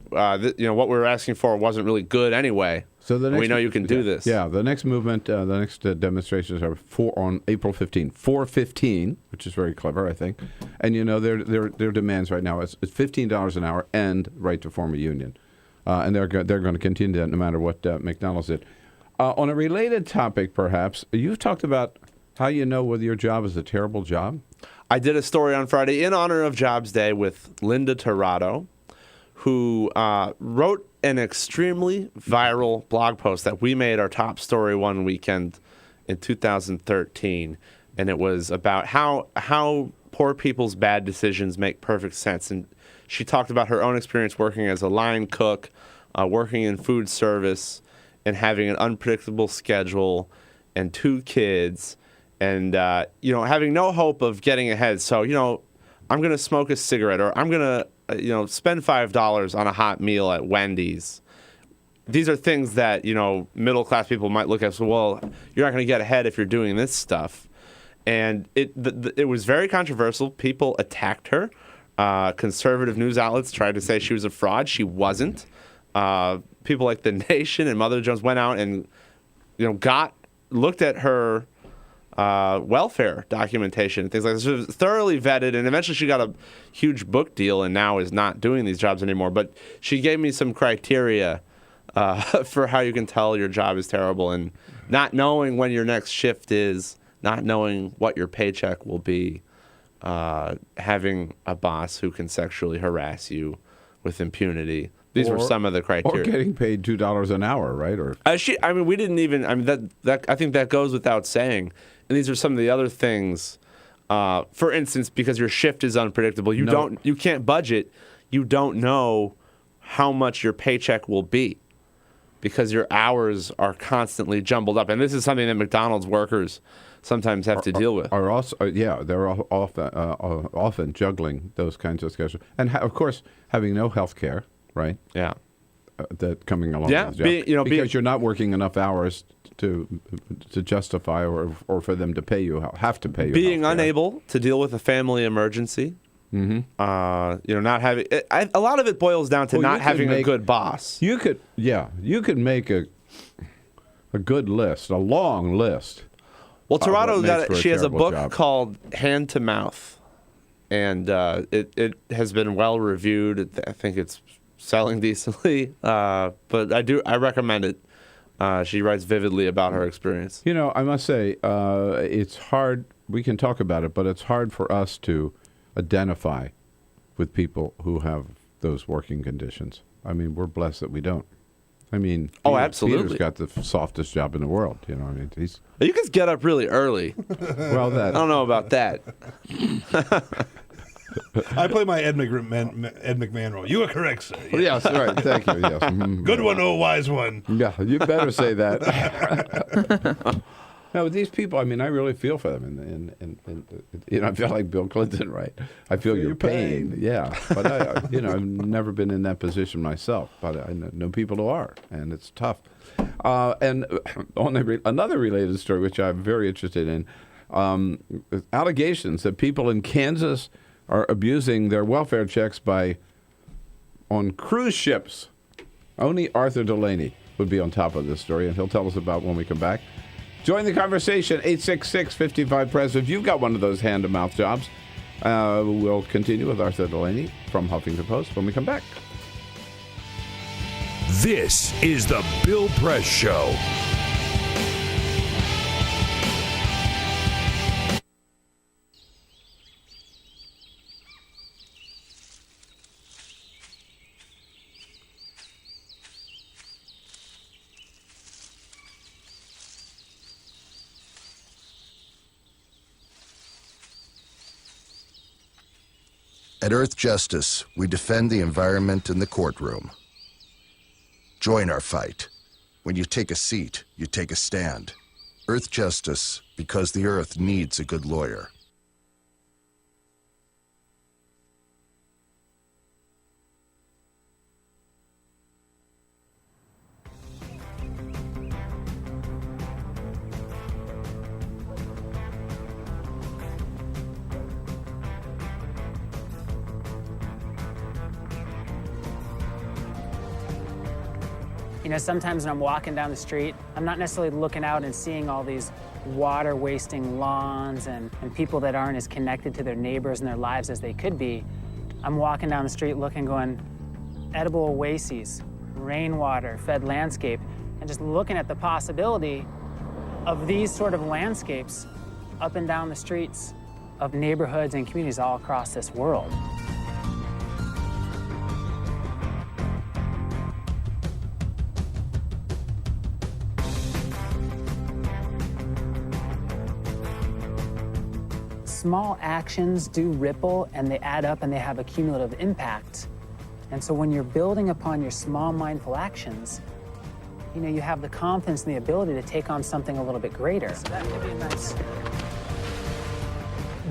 what we were asking for wasn't really good anyway. So we know you can do this. Yeah, the next movement, the next demonstrations are on April 15th. 4:15, which is very clever, I think. And their demands right now is $15 an hour and right to form a union, and they're going to continue that no matter what McDonald's did. On a related topic, perhaps you've talked about how you know whether your job is a terrible job. I did a story on Friday in honor of Jobs Day with Linda Tirado, who wrote an extremely viral blog post that we made our top story one weekend in 2013. And it was about how poor people's bad decisions make perfect sense. And she talked about her own experience working as a line cook, working in food service, and having an unpredictable schedule and 2 kids and, having no hope of getting ahead. So, I'm going to smoke a cigarette or I'm going to, spend $5 on a hot meal at Wendy's. These are things that, middle-class people might look at. So, well, you're not going to get ahead if you're doing this stuff. And it was very controversial. People attacked her. Conservative news outlets tried to say she was a fraud. She wasn't. People like The Nation and Mother Jones went out and, looked at her welfare documentation and things like this. She was thoroughly vetted, and eventually she got a huge book deal and now is not doing these jobs anymore. But she gave me some criteria for how you can tell your job is terrible, and not knowing when your next shift is, not knowing what your paycheck will be, having a boss who can sexually harass you with impunity. These were some of the criteria. Or getting paid $2 an hour, right? Or we didn't even. That I think that goes without saying. And these are some of the other things. For instance, because your shift is unpredictable, you can't budget. You don't know how much your paycheck will be, because your hours are constantly jumbled up. And this is something that McDonald's workers sometimes have to deal with. Are also, they're often juggling those kinds of schedules, and of course having no health care, right? Yeah, that coming along. Yeah, with the job. Because you're not working enough hours to justify or for them to pay you, have to pay you. Being unable to deal with a family emergency. Mm-hmm. Not having a lot of it boils down to not having a good boss. You could make a good list, a long list. Well, Tirado she has a book called Hand to Mouth, and it has been well reviewed. I think it's selling decently, but I recommend it. She writes vividly about her experience. I must say, it's hard. We can talk about it, but it's hard for us to identify with people who have those working conditions. I mean, we're blessed that we don't. I mean, absolutely. Peter's got the softest job in the world. You guys get up really early. Well, I don't know about that. I play my Ed McMahon role. You are correct, sir. Yes, right. Thank you. Yes. Good one, oh wise one. Yeah, you better say that. No, but these people, I really feel for them, and I feel like Bill Clinton, right? I feel your pain. Yeah, but I've never been in that position myself, but I know people who are, and it's tough. And on another related story, which I'm very interested in, allegations that people in Kansas are abusing their welfare checks on cruise ships. Only Arthur Delaney would be on top of this story, and he'll tell us about when we come back. Join the conversation, 866-55-PRES. If you've got one of those hand-to-mouth jobs, we'll continue with Arthur Delaney from Huffington Post when we come back. This is the Bill Press Show. At Earth Justice, we defend the environment in the courtroom. Join our fight. When you take a seat, you take a stand. Earth Justice, because the Earth needs a good lawyer. Sometimes when I'm walking down the street, I'm not necessarily looking out and seeing all these water-wasting lawns and people that aren't as connected to their neighbors and their lives as they could be. I'm walking down the street looking, going, edible oases, rainwater, fed landscape, and just looking at the possibility of these sort of landscapes up and down the streets of neighborhoods and communities all across this world. Small actions do ripple, and they add up, and they have a cumulative impact. And so when you're building upon your small mindful actions, you have the confidence and the ability to take on something a little bit greater. So that could be nice.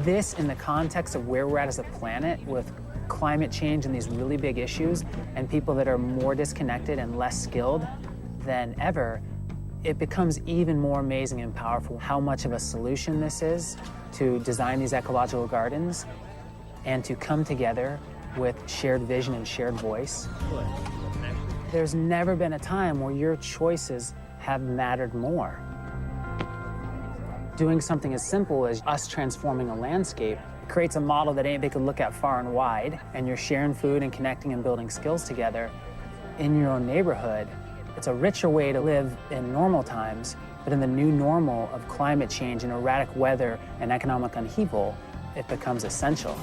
This, in the context of where we're at as a planet with climate change and these really big issues, and people that are more disconnected and less skilled than ever, it becomes even more amazing and powerful how much of a solution this is to design these ecological gardens and to come together with shared vision and shared voice. There's never been a time where your choices have mattered more. Doing something as simple as us transforming a landscape creates a model that anybody could look at far and wide, and you're sharing food and connecting and building skills together in your own neighborhood. It's a richer way to live in normal times, but in the new normal of climate change and erratic weather and economic upheaval, it becomes essential.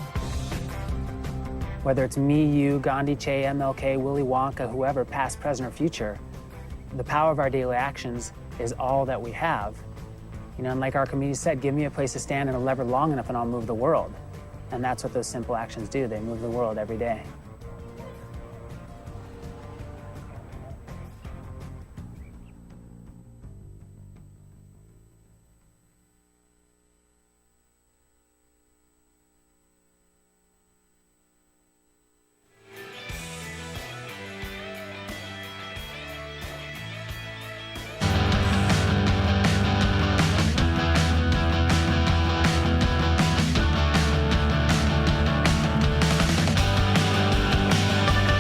Whether it's me, you, Gandhi, Che, MLK, Willy Wonka, whoever, past, present, or future, the power of our daily actions is all that we have. And like our community said, give me a place to stand and a lever long enough and I'll move the world. And that's what those simple actions do. They move the world every day.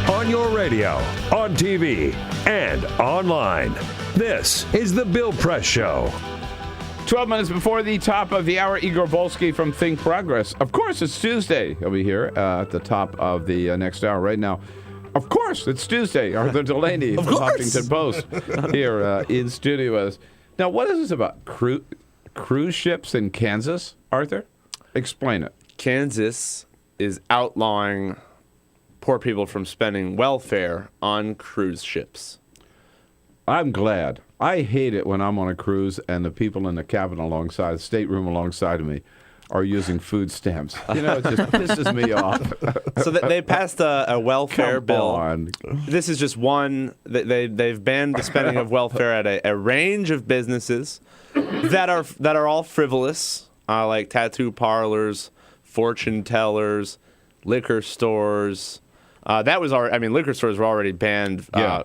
On your radio, on TV, and online. This is The Bill Press Show. 12 minutes before the top of the hour, Igor Volsky from Think Progress. Of course, it's Tuesday. He'll be here at the top of the next hour right now. Of course, it's Tuesday. Arthur Delaney from Huffington Post here in studio with us. Now, what is this about? Cruise ships in Kansas, Arthur? Explain it. Kansas is outlawing poor people from spending welfare on cruise ships. I'm glad. I hate it when I'm on a cruise and the people in the cabin alongside, the stateroom alongside of me, are using food stamps. It just pisses me off. So they passed a welfare Come bill. on. This is just one. They've banned the spending of welfare at a range of businesses that are all frivolous, like tattoo parlors, fortune tellers, liquor stores. Liquor stores were already banned. Yeah.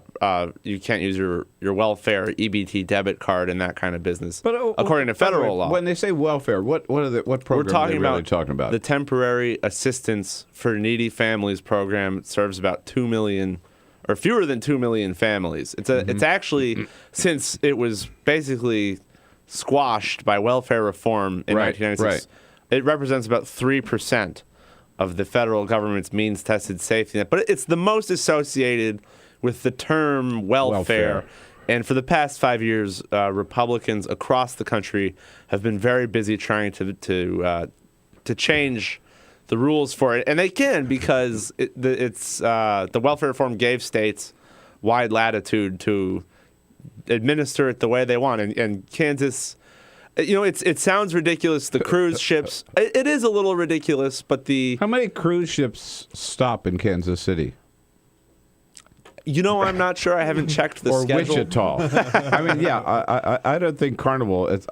You can't use your welfare EBT debit card in that kind of business, But according to federal law. When they say welfare, what program We're talking are they really talking about? The Temporary Assistance for Needy Families program. It serves about 2 million, or fewer than 2 million families. It's actually, since it was basically squashed by welfare reform in 1996, it represents about 3% of the federal government's means-tested safety net. But it's the most associated with the term welfare. And for the past 5 years, Republicans across the country have been very busy trying to change the rules for it. And they can, because the welfare reform gave states wide latitude to administer it the way they want. And Kansas... it sounds ridiculous, the cruise ships. It is a little ridiculous, but How many cruise ships stop in Kansas City? I'm not sure. I haven't checked the schedule. Or Wichita. I don't think Carnival, it's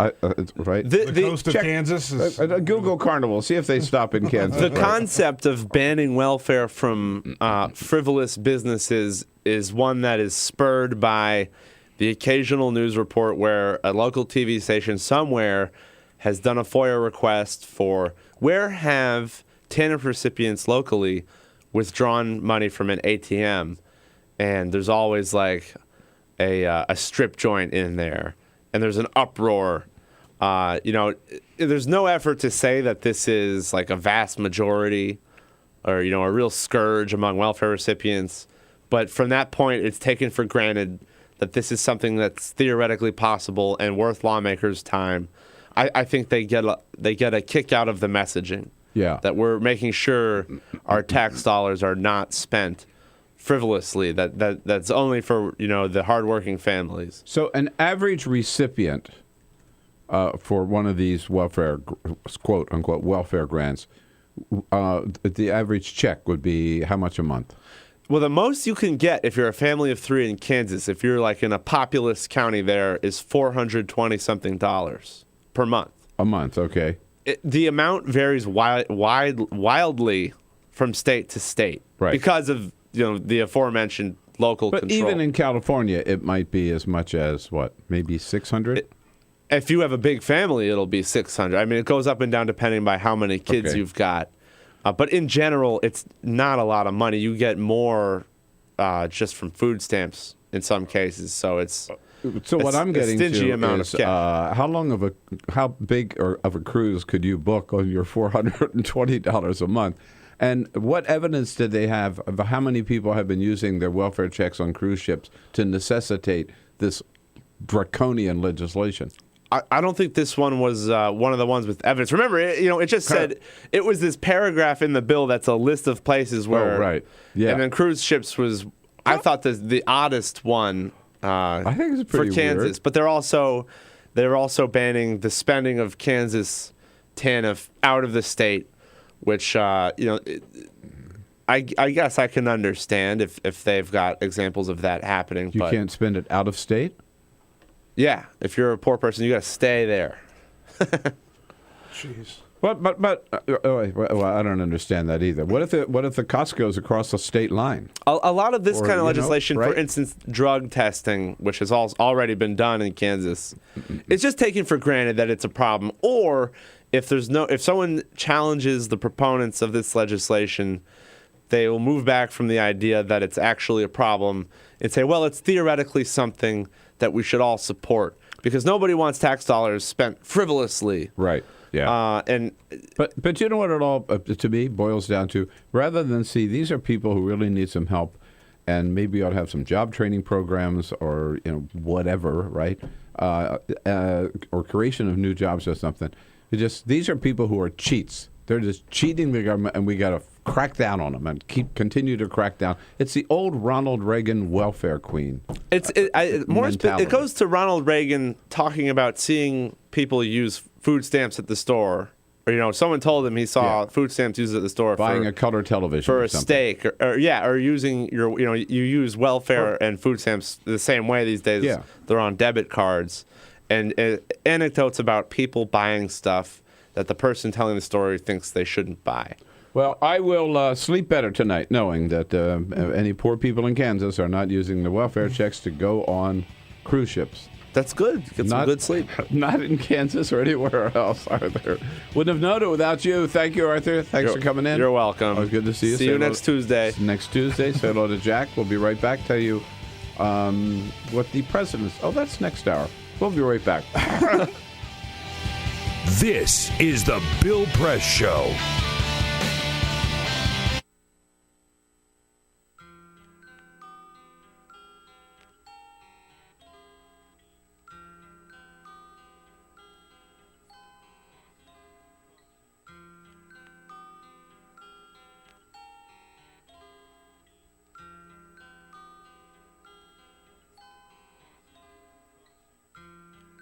right? The coast of Kansas is... Google Carnival. See if they stop in Kansas. The concept of banning welfare from frivolous businesses is one that is spurred by the occasional news report where a local TV station somewhere has done a FOIA request for where have TANF recipients locally withdrawn money from an ATM, and there's always like a strip joint in there, and there's an uproar. There's no effort to say that this is like a vast majority or a real scourge among welfare recipients, but from that point, it's taken for granted that this is something that's theoretically possible and worth lawmakers' time. I think they get a kick out of the messaging. Yeah. That we're making sure our tax dollars are not spent frivolously. That's only for the hardworking families. So an average recipient for one of these welfare, quote unquote, welfare grants, the average check would be how much a month? Well, the most you can get if you're a family of 3 in Kansas, if you're like in a populous county there, is $420-something per month. A month, okay. The amount varies wildly from state to state, right? Because of the aforementioned local but control. Even in California, it might be as much as what, maybe 600. If you have a big family, it'll be 600. I mean, it goes up and down depending by how many kids you've got. But in general, it's not a lot of money. You get more just from food stamps in some cases. So it's what I'm getting stingy to amount is of cash. how big of a cruise could you book on your $420 a month? And what evidence did they have of how many people have been using their welfare checks on cruise ships to necessitate this draconian legislation? I don't think this one was one of the ones with evidence. Remember, it just said it was this paragraph in the bill that's a list of places where. Oh, right. Yeah. And then cruise ships was, I thought, the oddest one. I think it's pretty for Kansas, weird. But they're also banning the spending of Kansas TANF out of the state, which I guess I can understand if they've got examples of that happening. You can't spend it out of state? Yeah, if you're a poor person, you got to stay there. Jeez. But I don't understand that either. What if the Costco's across the state line? A lot of this kind of legislation, right? For instance, drug testing, which has already been done in Kansas, it's just taken for granted that it's a problem. Or if someone challenges the proponents of this legislation, they will move back from the idea that it's actually a problem and say, well, it's theoretically something that we should all support, because nobody wants tax dollars spent frivolously. Right. Yeah. But you know what it all to me boils down to? Rather than see these are people who really need some help, and maybe ought to have some job training programs or whatever, right? Or creation of new jobs or something. These are people who are cheats. They're just cheating the government, and we got to crack down on them and continue to crack down. It's the old Ronald Reagan welfare queen. It goes to Ronald Reagan talking about seeing people use food stamps at the store, or someone told him he saw food stamps used at the store, buying a color television for or a something. steak, or using you use welfare and food stamps the same way these days. Yeah. They're on debit cards, and anecdotes about people buying stuff that the person telling the story thinks they shouldn't buy. Well, I will sleep better tonight knowing that any poor people in Kansas are not using the welfare checks to go on cruise ships. That's good. Get some good sleep. Not in Kansas or anywhere else, Arthur. Wouldn't have known it without you. Thank you, Arthur. Thanks for coming in. You're welcome. Always good to see you. See you next Tuesday. Next Tuesday. Say hello to Jack. We'll be right back. Tell you what the president's... Oh, that's next hour. We'll be right back. This is the Bill Press Show.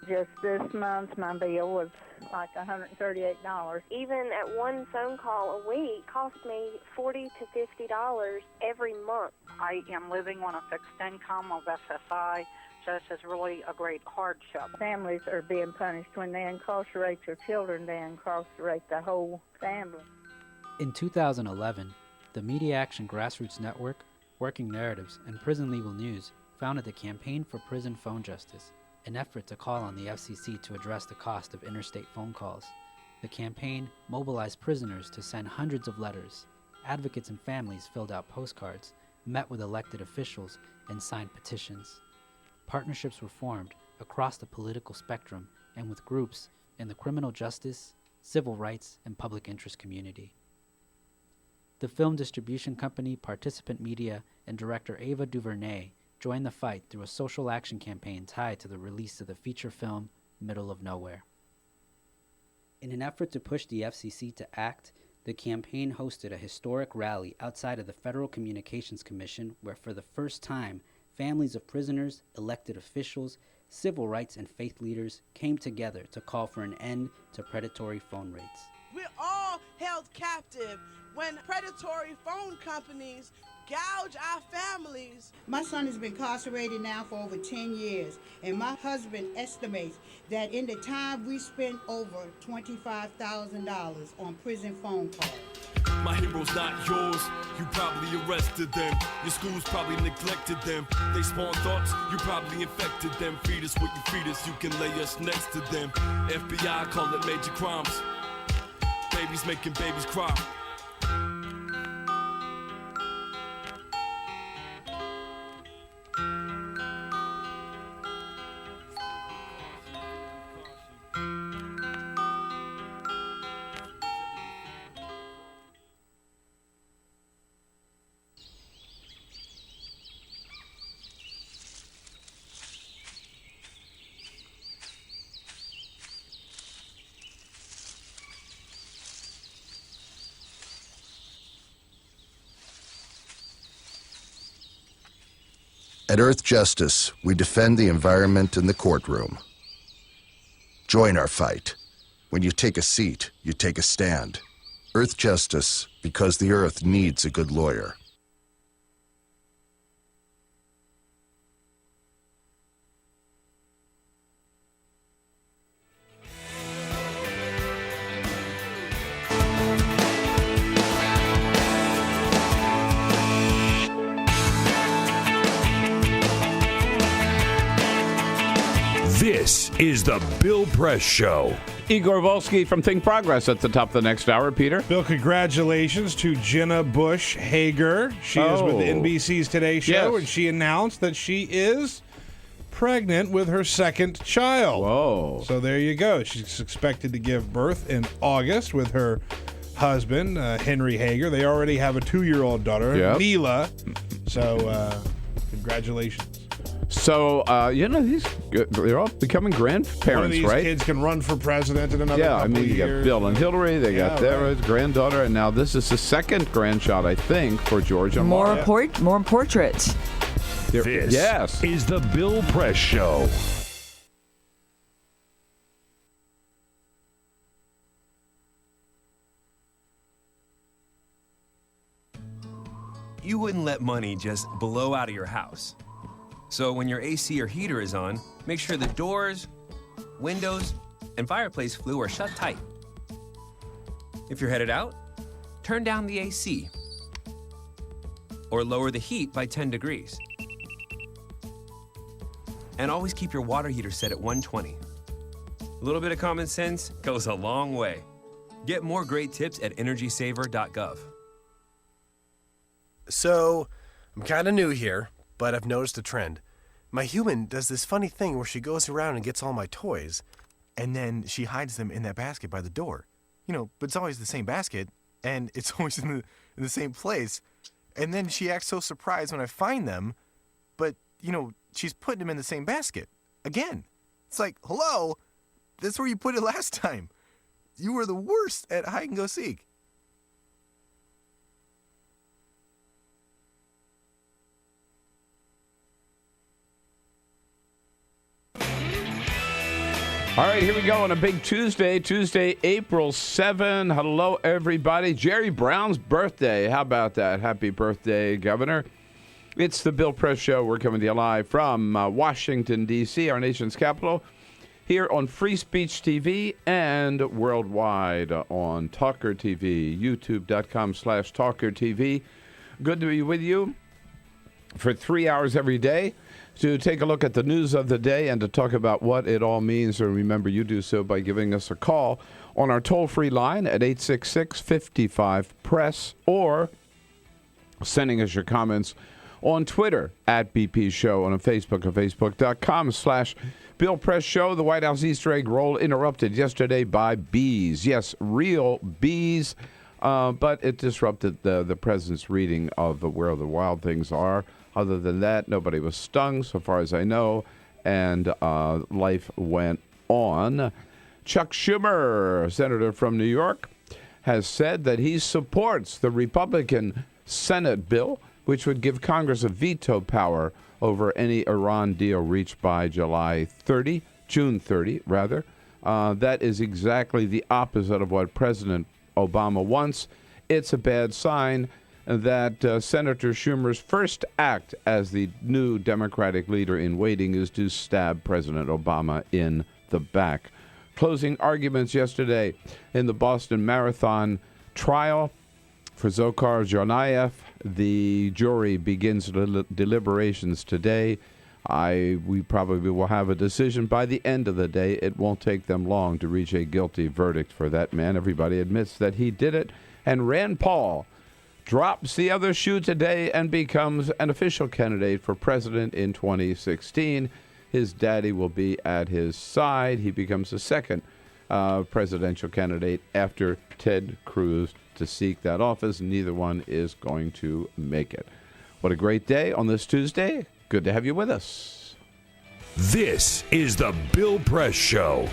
Just this month, my bill was like $138. Even at one phone call a week cost me $40 to $50 every month. I am living on a fixed income of SSI, so this is really a great hardship. Families are being punished when they incarcerate their children, they incarcerate the whole family. In 2011, the Media Action Grassroots Network, Working Narratives, and Prison Legal News founded the Campaign for Prison Phone Justice, an effort to call on the FCC to address the cost of interstate phone calls. The campaign mobilized prisoners to send hundreds of letters. Advocates and families filled out postcards, met with elected officials, and signed petitions. Partnerships were formed across the political spectrum and with groups in the criminal justice, civil rights, and public interest community. The film distribution company Participant Media and director Ava DuVernay joined the fight through a social action campaign tied to the release of the feature film Middle of Nowhere. In an effort to push the FCC to act, the campaign hosted a historic rally outside of the Federal Communications Commission where for the first time, families of prisoners, elected officials, civil rights and faith leaders came together to call for an end to predatory phone rates. We're all held captive when predatory phone companies gouge our families. My son has been incarcerated now for over 10 years, and my husband estimates that in the time we spent over $25,000 on prison phone calls. My hero's not yours, you probably arrested them. Your schools probably neglected them. They spawn thoughts, you probably infected them. Feed us what you feed us, you can lay us next to them. FBI call it major crimes. Babies making babies cry. At Earth Justice, we defend the environment in the courtroom. Join our fight. When you take a seat, you take a stand. Earth Justice, because the Earth needs a good lawyer. This is the Bill Press Show. Igor Volsky from Think Progress at the top of the next hour. Peter? Bill, congratulations to Jenna Bush Hager. She is with NBC's Today Show, and she announced that she is pregnant with her second child. Whoa. So there you go. She's expected to give birth in August with her husband, Henry Hager. They already have a 2-year-old daughter, Mila. So congratulations. So, they're all becoming grandparents, right? One of these kids can run for president in another couple of you years. got Bill and Hillary, they got their granddaughter, and now this is the second grandchild, I think, for George and More Laura. more portraits. This is the Bill Press Show. You wouldn't let money just blow out of your house. So when your AC or heater is on, make sure the doors, windows, and fireplace flue are shut tight. If you're headed out, turn down the AC or lower the heat by 10 degrees. And always keep your water heater set at 120. A little bit of common sense goes a long way. Get more great tips at energysaver.gov. So, I'm kind of new here, but I've noticed a trend. My human does this funny thing where she goes around and gets all my toys, and then she hides them in that basket by the door. But it's always the same basket, and it's always in the same place. And then she acts so surprised when I find them, but, she's putting them in the same basket. Again. It's like, hello, that's where you put it last time. You were the worst at hide and go seek. All right, here we go on a big Tuesday, April 7. Hello, everybody. Jerry Brown's birthday. How about that? Happy birthday, Governor. It's the Bill Press Show. We're coming to you live from Washington, D.C., our nation's capital, here on Free Speech TV and worldwide on TawkrTV, youtube.com/TawkrTV. Good to be with you for 3 hours every day, to take a look at the news of the day and to talk about what it all means. And remember, you do so by giving us a call on our toll-free line at 866-55-PRESS or sending us your comments on Twitter at BP Show, on Facebook at facebook.com/Bill Press Show. The White House Easter egg roll interrupted yesterday by bees. Yes, real bees, but it disrupted the president's reading of where the wild things are. Other than that, nobody was stung, so far as I know, and life went on. Chuck Schumer, senator from New York, has said that he supports the Republican Senate bill, which would give Congress a veto power over any Iran deal reached by June 30, rather. That is exactly the opposite of what President Obama wants. It's a bad sign that Senator Schumer's first act as the new Democratic leader in waiting is to stab President Obama in the back. Closing arguments yesterday in the Boston Marathon trial for Dzhokhar Tsarnaev. The jury begins deliberations today. We probably will have a decision by the end of the day. It won't take them long to reach a guilty verdict for that man. Everybody admits that he did it. And Rand Paul drops the other shoe today and becomes an official candidate for president in 2016. His daddy will be at his side. He becomes the second presidential candidate after Ted Cruz to seek that office. Neither one is going to make it. What a great day on this Tuesday. Good to have you with us. This is the Bill Press Show.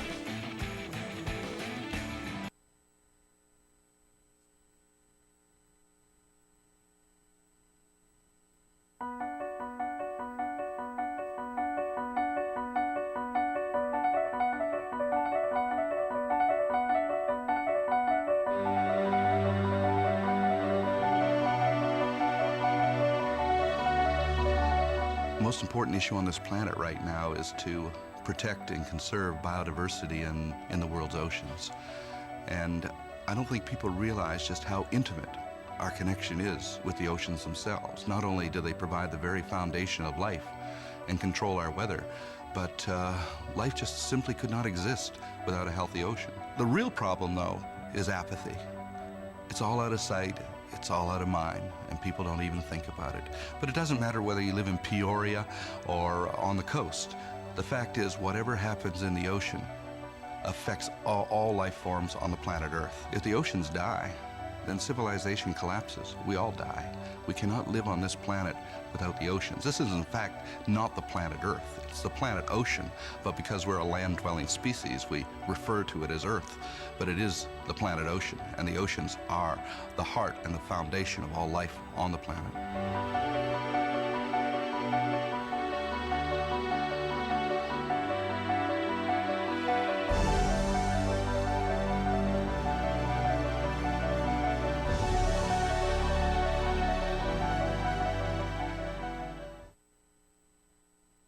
The most important issue on this planet right now is to protect and conserve biodiversity in the world's oceans. And I don't think people realize just how intimate our connection is with the oceans themselves. Not only do they provide the very foundation of life and control our weather, but life just simply could not exist without a healthy ocean. The real problem, though, is apathy. It's all out of sight. It's all out of mind, and people don't even think about it. But it doesn't matter whether you live in Peoria or on the coast. The fact is, whatever happens in the ocean affects all life forms on the planet Earth. If the oceans die, then civilization collapses. We all die. We cannot live on this planet without the oceans. This is, in fact, not the planet Earth. It's the planet ocean, but because we're a land-dwelling species, we refer to it as Earth. But it is the planet ocean, and the oceans are the heart and the foundation of all life on the planet.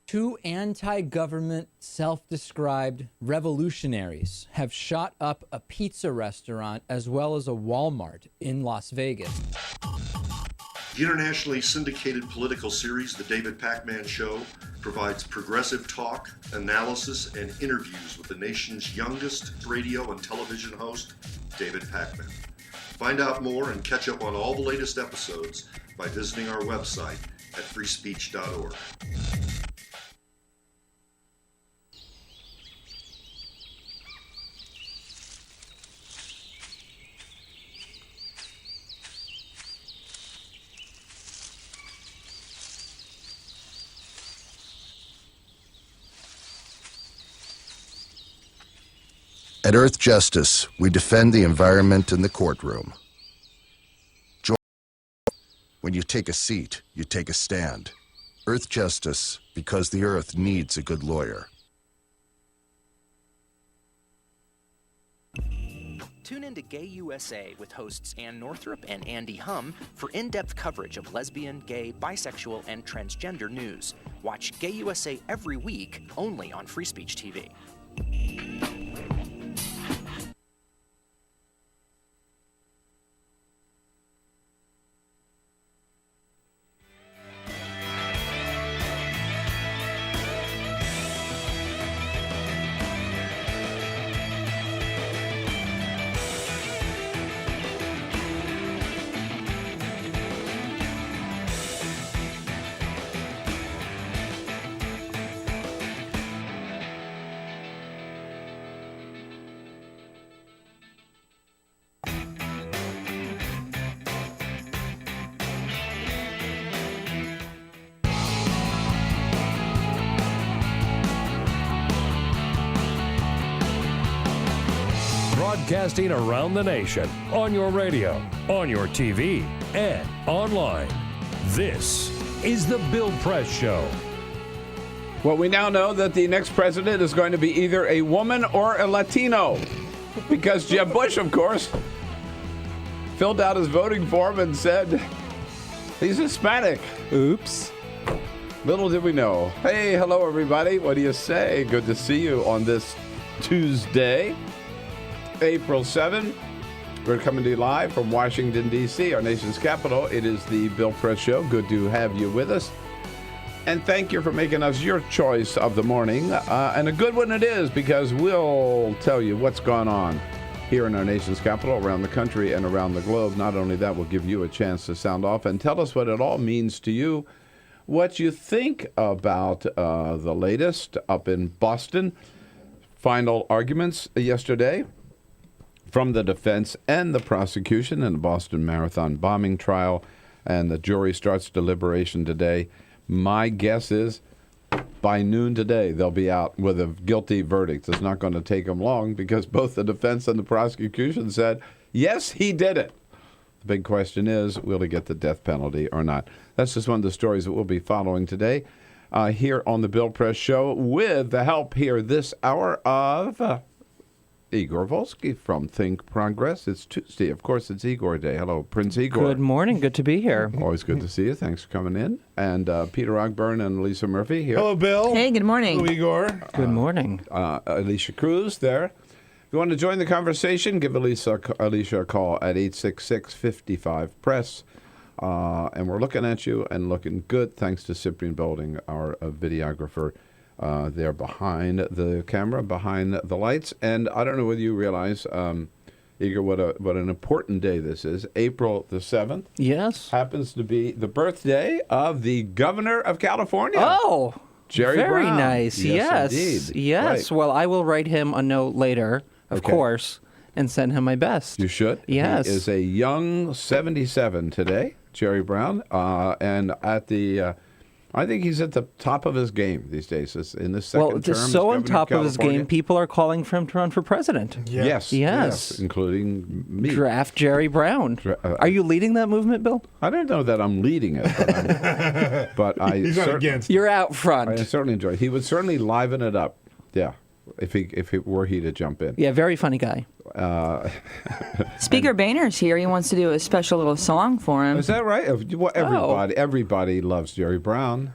Two anti-government, self-described revolutionaries have shot up a pizza restaurant as well as a Walmart in Las Vegas. The internationally syndicated political series, The David Pakman Show, provides progressive talk, analysis, and interviews with the nation's youngest radio and television host, David Pakman. Find out more and catch up on all the latest episodes by visiting our website at freespeech.org. At Earth Justice, we defend the environment in the courtroom. When you take a seat, you take a stand. Earth Justice, because the Earth needs a good lawyer. Tune into Gay USA with hosts Ann Northrup and Andy Hum for in-depth coverage of lesbian, gay, bisexual, and transgender news. Watch Gay USA every week, only on Free Speech TV. broadcasting around the nation, on your radio, on your TV, and online. This is The Bill Press Show. Well, we now know that the next president is going to be either a woman or a Latino. Because Jeb Bush, of course, filled out his voting form and said he's Hispanic. Oops. Little did we know. Hey, hello, everybody. What do you say? Good to see you on this Tuesday, April 7. We're coming to you live from Washington, D.C., our nation's capital. It is the Bill Press Show. Good to have you with us. And thank you for making us your choice of the morning. And a good one it is, because we'll tell you what's going on here in our nation's capital, around the country, and around the globe. Not only that, we'll give you a chance to sound off and tell us what it all means to you, what you think about the latest up in Boston. Final arguments yesterday from the defense and the prosecution in the Boston Marathon bombing trial, and the jury starts deliberation today. My guess is by noon today, they'll be out with a guilty verdict. It's not going to take them long, because both the defense and the prosecution said, yes, he did it. The big question is, will he get the death penalty or not? That's just one of the stories that we'll be following today here on the Bill Press Show, with the help here this hour of Igor Volsky from Think Progress. It's Tuesday. Of course, it's Igor Day. Hello, Prince Igor. Good morning. Good to be here. Always good to see you. Thanks for coming in. And Peter Ogburn and Lisa Murphy here. Hello, Bill. Hey, good morning. Hello, Igor. Good morning. Alicia Cruz there. If you want to join the conversation, give Alicia a call at 866-55-PRESS. And we're looking at you and looking good, thanks to Cyprian Bolding, our videographer. There behind the camera, behind the lights. And I don't know whether you realize, Igor, what an important day this is. April the 7th. Yes. Happens to be the birthday of the governor of California. Oh, Jerry very Brown. nice. Yes. Indeed. Yes. Right. Well, I will write him a note later, of course, and send him my best. You should. Yes. He is a young 77 today, Jerry Brown. And at the... I think he's at the top of his game these days. In this second term, so on top of his game, people are calling for him to run for president. Yes, including me. Draft Jerry Brown. Are you leading that movement, Bill? I don't know that I'm leading it, but He's not against it. You're out front. I certainly enjoy it. He would certainly liven it up. Yeah, if it were he to jump in. Yeah, very funny guy. Speaker Boehner's here. He wants to do a special little song for him. Is that right? Well, everybody loves Jerry Brown.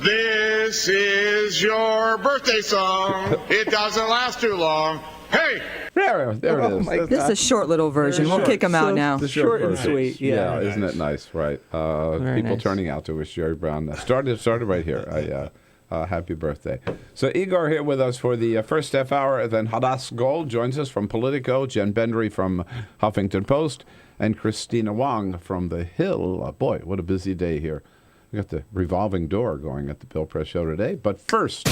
This is your birthday song. It doesn't last too long. Hey! There it is. This is a short little version. We'll kick him out now. The short and sweet. Yeah, isn't it nice? Right. People nice. Turning out to wish Jerry Brown started right here. Happy birthday. So Igor here with us for the first half hour. Then Hadas Gold joins us from Politico, Jen Bendery from Huffington Post, and Kristina Wong from The Hill. Boy, what a busy day here. We got the revolving door going at the Bill Press Show today. But first,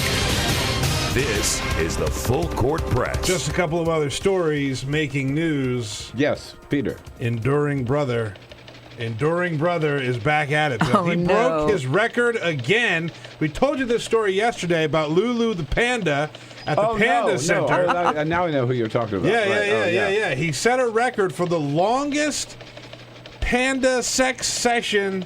this is the Full Court Press. Just a couple of other stories making news. Yes, Peter. Enduring Brother is back at it. He broke his record again. We told you this story yesterday about Lulu the panda at the Panda Center. No. Now I know who you're talking about. Yeah. He set a record for the longest panda sex session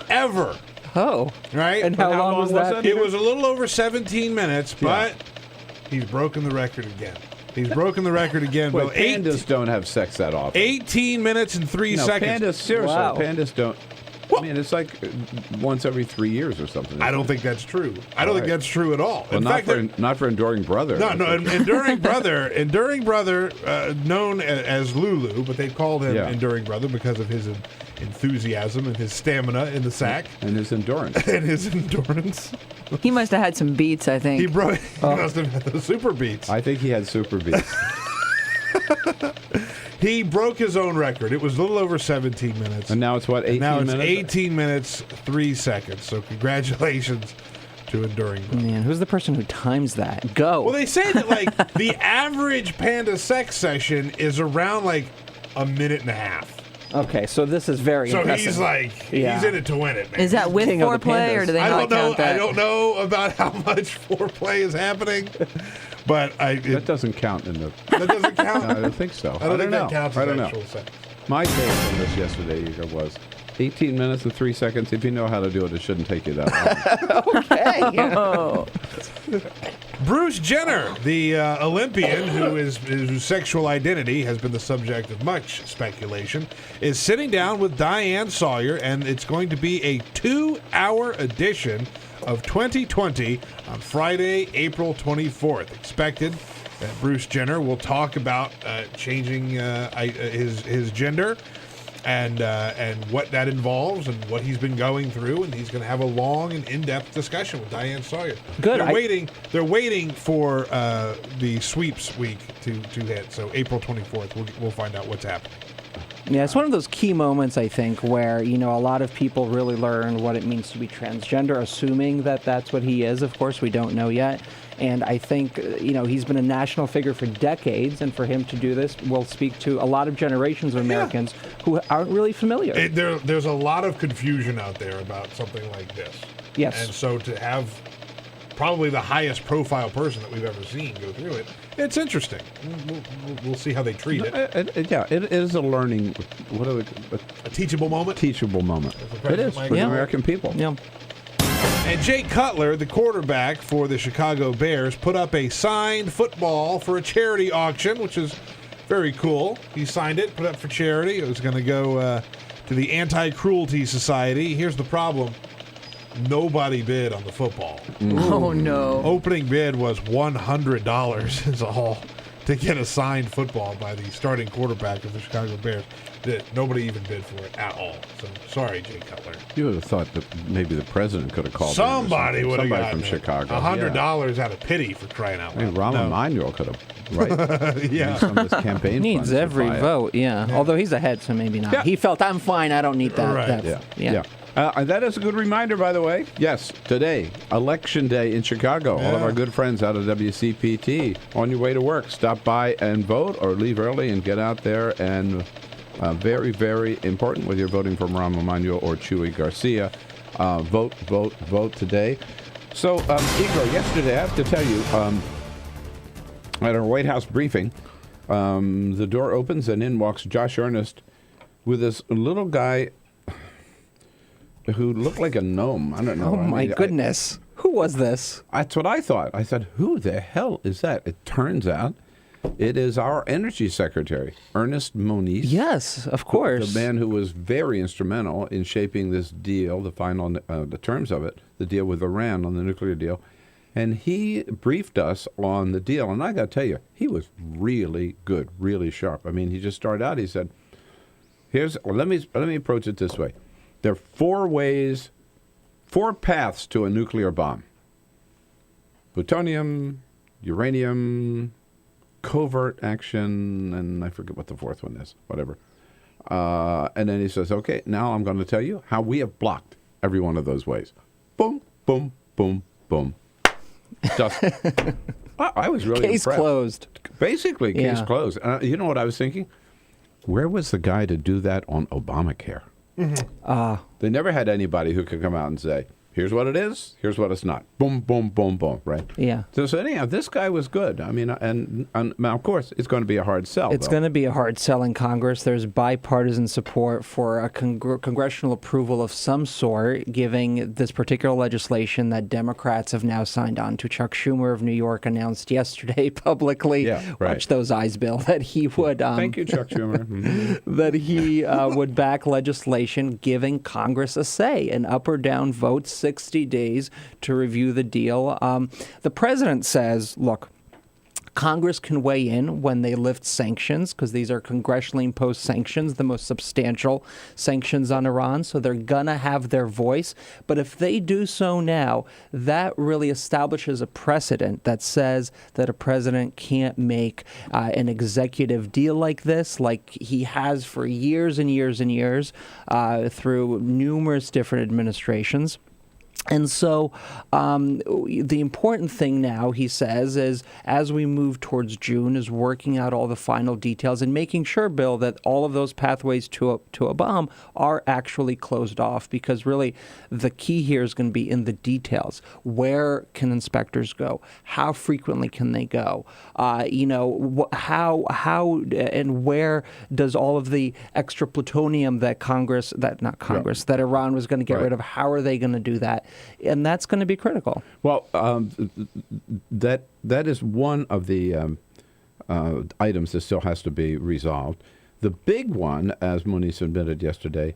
ever. Oh. Right? And how long was that? It was a little over 17 minutes, but he's broken the record again. He's broken the record again. Wait, pandas don't have sex that often. 18 minutes and 3 seconds. Pandas, seriously, pandas don't. I mean, it's like once every 3 years or something. I don't think that's true. I don't think that's true at all. Well, not for Enduring Brother. No, Enduring Brother, known as Lulu, but they called him Enduring Brother because of his enthusiasm and his stamina in the sack. And his endurance. He must have had some beats, I think. He must have had the super beats. I think he had super beats. He broke his own record. It was a little over 17 minutes. And now it's what, 18 minutes? Now it's 18 minutes, 3 seconds. So congratulations to Enduring Brother. Man, who's the person who times that? Go. Well, they say that, like, the average panda sex session is around, like, a minute and a half. Okay, so this is very impressive. He's like, he's in it to win it, man. Is that with foreplay, or do they not count that? I don't know about how much foreplay is happening, But that doesn't count in the. That doesn't count. No, I don't think so. I don't think know. that counts I as don't know. actual sex. My take on this yesterday, Igor, was 18 minutes and 3 seconds. If you know how to do it, it shouldn't take you that long. Okay. Bruce Jenner, the Olympian whose sexual identity has been the subject of much speculation, is sitting down with Diane Sawyer, and it's going to be a 2-hour edition of 2020 on Friday, April 24th. Expected that Bruce Jenner will talk about changing his gender and what that involves and what he's been going through, and he's going to have a long and in-depth discussion with Diane Sawyer. Good. They're waiting for the sweeps week to hit. So April 24th, we'll find out what's happening. Yeah, it's one of those key moments, I think, where, a lot of people really learn what it means to be transgender, assuming that that's what he is. Of course, we don't know yet. And I think, he's been a national figure for decades, and for him to do this will speak to a lot of generations of Americans who aren't really familiar. There's a lot of confusion out there about something like this. Yes. And so to have probably the highest profile person that we've ever seen go through it, it's interesting. We'll see how they treat it. It is a learning. A teachable moment? Teachable moment. It is for the American people. Yeah. And Jay Cutler, the quarterback for the Chicago Bears, put up a signed football for a charity auction, which is very cool. He signed it, put it up for charity. It was going to go to the Anti-Cruelty Society. Here's the problem. Nobody bid on the football. Oh, no. Opening bid was $100 is all to get a signed football by the starting quarterback of the Chicago Bears. Nobody even bid for it at all. So sorry, Jay Cutler. You would have thought that maybe the president could have called somebody would have somebody gotten from Chicago. $100 out of pity for crying out loud. Rahm Emanuel could have, right? Yeah. Some of his campaign Needs funds to every buy it. vote, yeah. Although he's ahead, so maybe not. Yeah. He felt, I'm fine, I don't need that. Right. Yeah. That is a good reminder, by the way. Yes, today, Election Day in Chicago. All of our good friends out of WCPT, on your way to work, stop by and vote or leave early and get out there. And very, very important, whether you're voting for Rahm Emanuel or Chuy Garcia. Vote today. So, Igor, yesterday, I have to tell you, at our White House briefing, the door opens and in walks Josh Earnest with this little guy who looked like a gnome. I don't know. Oh, my goodness. Who was this? That's what I thought. I said, who the hell is that? It turns out it is our Energy Secretary, Ernest Moniz. Yes, of course. The man who was very instrumental in shaping this deal, the final the terms of it, the deal with Iran on the nuclear deal. And he briefed us on the deal. And I got to tell you, he was really good, really sharp. I mean, he just started out, he said, let me approach it this way. There are 4 paths to a nuclear bomb. Plutonium, uranium, covert action, and I forget what the 4th one is, whatever. And then he says, okay, now I'm going to tell you how we have blocked every one of those ways. Boom, boom, boom, boom. Just, I was really Case impressed. closed. Basically, case closed. You know what I was thinking? Where was the guy to do that on Obamacare? They never had anybody who could come out and say, here's what it is, here's what it's not. Boom, boom, boom, boom, right? Yeah. So anyhow, this guy was good. I mean, and of course, it's going to be a hard sell. It's going to be a hard sell in Congress. There's bipartisan support for a congressional approval of some sort, giving this particular legislation that Democrats have now signed on to. Chuck Schumer of New York announced yesterday publicly, watch those eyes, Bill, that he would... Thank you, Chuck Schumer. that he would back legislation giving Congress a say, an up or down vote, 60 days to review the deal. The president says, look, Congress can weigh in when they lift sanctions, because these are congressionally imposed sanctions, the most substantial sanctions on Iran, so they're going to have their voice. But if they do so now, that really establishes a precedent that says that a president can't make an executive deal like this, like he has for years and years and years through numerous different administrations. And so the important thing now, he says, is as we move towards June, is working out all the final details and making sure, Bill, that all of those pathways to a bomb are actually closed off, because really the key here is going to be in the details. Where can inspectors go? How frequently can they go? How and where does all of the extra plutonium that that Iran was going to get rid of, how are they going to do that? And that's going to be critical. Well, that is one of the items that still has to be resolved. The big one, as Moniz admitted yesterday,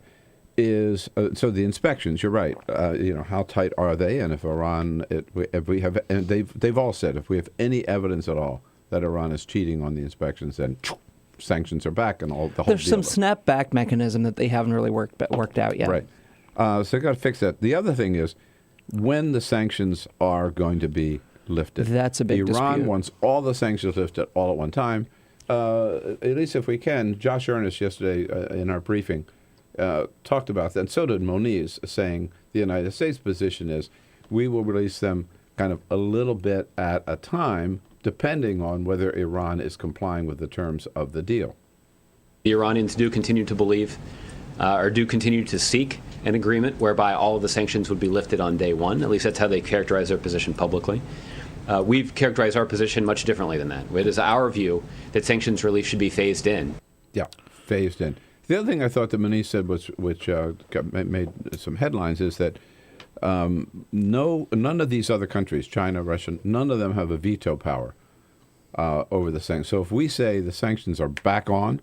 is so the inspections. You're right. How tight are they? And if Iran, if we have, and they've all said, if we have any evidence at all that Iran is cheating on the inspections, then sanctions are back and the whole. There's some snapback mechanism that they haven't really worked out yet. Right. So they've got to fix that. The other thing is when the sanctions are going to be lifted. That's a big Iran dispute. wants all the sanctions lifted all at one time. At least if we can. Josh Earnest yesterday in our briefing talked about that, and so did Moniz, saying the United States position is we will release them kind of a little bit at a time, depending on whether Iran is complying with the terms of the deal. The Iranians do continue to believe or do continue to seek an agreement whereby all of the sanctions would be lifted on day one. At least that's how they characterize their position publicly. We've characterized our position much differently than that. It is our view that sanctions relief should be phased in. Yeah, phased in. The other thing I thought that Moniz said, which made some headlines, is that none of these other countries, China, Russia, none of them have a veto power over the sanctions. So if we say the sanctions are back on,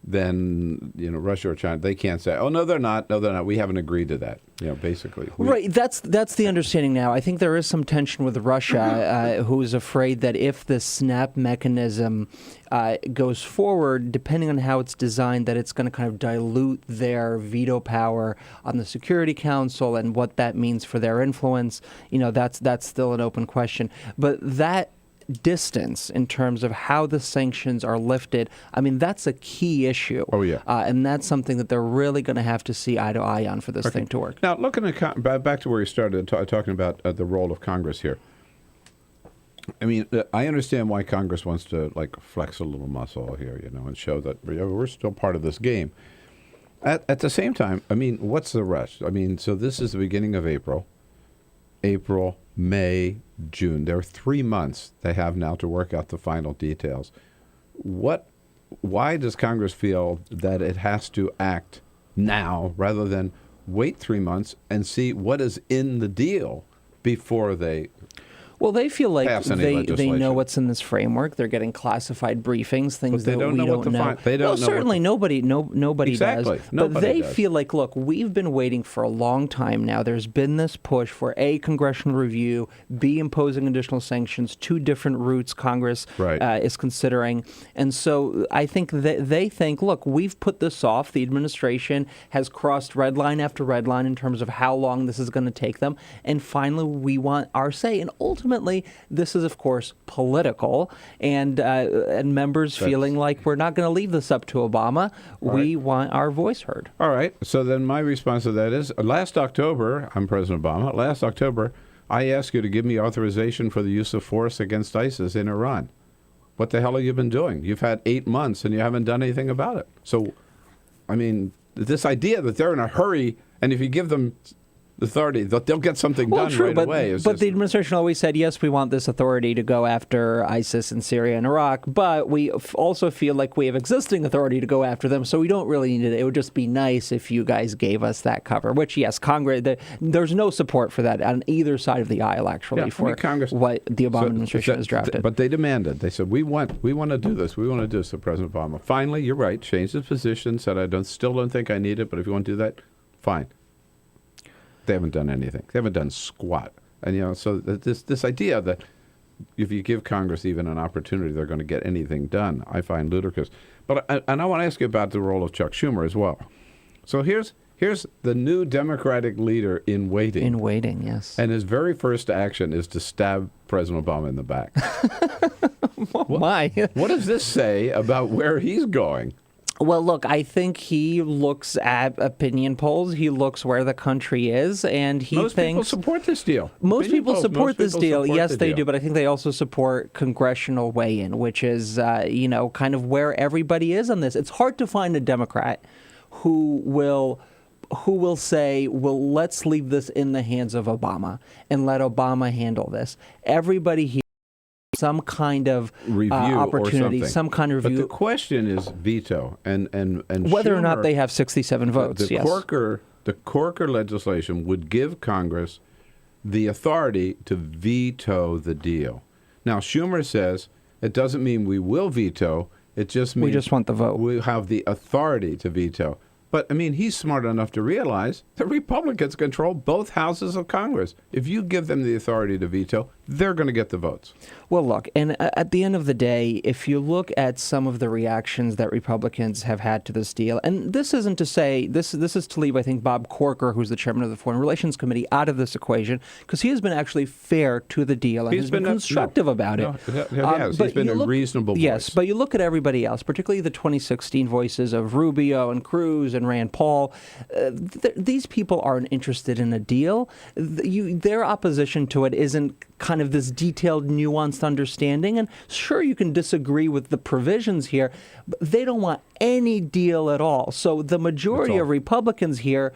then Russia or China, they can't say, "Oh no, they're not. No, they're not. We haven't agreed to that." Basically. Right. That's the understanding now. I think there is some tension with Russia, who is afraid that if the snap mechanism goes forward, depending on how it's designed, that it's going to kind of dilute their veto power on the Security Council and what that means for their influence. That's still an open question. But that distance in terms of how the sanctions are lifted, I mean, that's a key issue. Oh, yeah. And that's something that they're really going to have to see eye to eye on for this thing to work. Now, looking at back to where you started talking about the role of Congress here. I mean, I understand why Congress wants to flex a little muscle here, and show that we're still part of this game. At the same time, I mean, what's the rush? I mean, so this is the beginning of April, May, June. There are 3 months they have now to work out the final details. Why does Congress feel that it has to act now rather than wait 3 months and see what is in the deal before they Well, they feel like they know legislation? what's in this framework. They're getting classified briefings, things But they that don't we know don't what the know. they don't well, know certainly nobody Exactly. does. Nobody but they does. feel like, look, we've been waiting for a long time now. There's been this push for A, congressional review, B, imposing additional sanctions, 2 different routes Congress is considering. And so I think that they think, look, we've put this off. The administration has crossed red line after red line in terms of how long this is going to take them. And finally, we want our say. And ultimately, this is, of course, political, and members feeling like we're not going to leave this up to Obama. We want our voice heard. All right. So then my response to that is, last October, I'm President Obama, last October, I asked you to give me authorization for the use of force against ISIS in Iran. What the hell have you been doing? You've had 8 months and you haven't done anything about it. So, I mean, this idea that they're in a hurry, and if you give them authority, they'll get something done right away. But the administration always said, yes, we want this authority to go after ISIS in Syria and Iraq, but we also feel like we have existing authority to go after them, so we don't really need it. It would just be nice if you guys gave us that cover, which, yes, Congress, there's no support for that on either side of the aisle, actually, for Congress, what the Obama administration has drafted. But they demanded. They said, we want to do this. We want to do this. So President Obama, finally, you're right, changed his position, said, still don't think I need it, but if you want to do that, fine. They haven't done anything. They haven't done squat. And, so this idea that if you give Congress even an opportunity, they're going to get anything done, I find ludicrous. But I want to ask you about the role of Chuck Schumer as well. So here's the new Democratic leader in waiting. In waiting, yes. And his very first action is to stab President Obama in the back. Why? What does this say about where he's going? Well, look, I think he looks at opinion polls. He looks where the country is, and he Most thinks... people support this deal. Most Opinion people polls, support most this people deal. support Yes, the they deal. do, but I think they also support congressional weigh-in, which is, kind of where everybody is on this. It's hard to find a Democrat who will say, well, let's leave this in the hands of Obama and let Obama handle this. Everybody here some kind of review opportunity, or some kind of review. But the question is veto and whether Schumer, or not they have 67 votes. The yes. Corker legislation would give Congress the authority to veto the deal. Now Schumer says it doesn't mean we will veto. It just means we just want the vote. We have the authority to veto. But, I mean, he's smart enough to realize the Republicans control both houses of Congress. If you give them the authority to veto, they're going to get the votes. Well, look, and at the end of the day, if you look at some of the reactions that Republicans have had to this deal, and this isn't to say, this is to leave, I think, Bob Corker, who's the chairman of the Foreign Relations Committee, out of this equation, because he has been actually fair to the deal and has been constructive about it. He has. He's been a reasonable voice. Yes, but you look at everybody else, particularly the 2016 voices of Rubio and Cruz and Rand Paul. These people aren't interested in a deal. Their opposition to it isn't kind of this detailed, nuanced understanding. And sure, you can disagree with the provisions here, but they don't want any deal at all. So the majority of Republicans here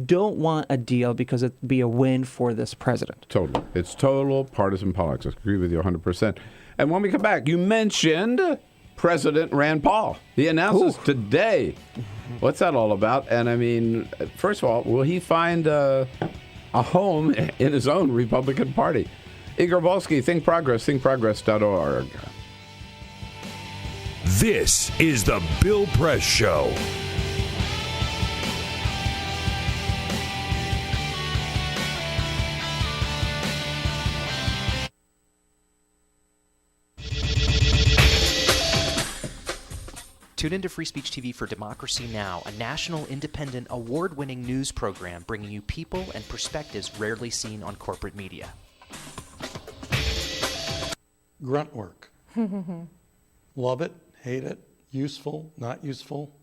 don't want a deal because it'd be a win for this president. Totally. It's total partisan politics. I agree with you 100%. And when we come back, you mentioned President Rand Paul. He announces today. What's that all about? And I mean, first of all, will he find a home in his own Republican Party? Igor Volsky, Think Progress, thinkprogress.org. This is the Bill Press Show. Tune into Free Speech TV for Democracy Now!, a national, independent, award-winning news program bringing you people and perspectives rarely seen on corporate media. Grunt work. Love it, hate it, useful, not useful.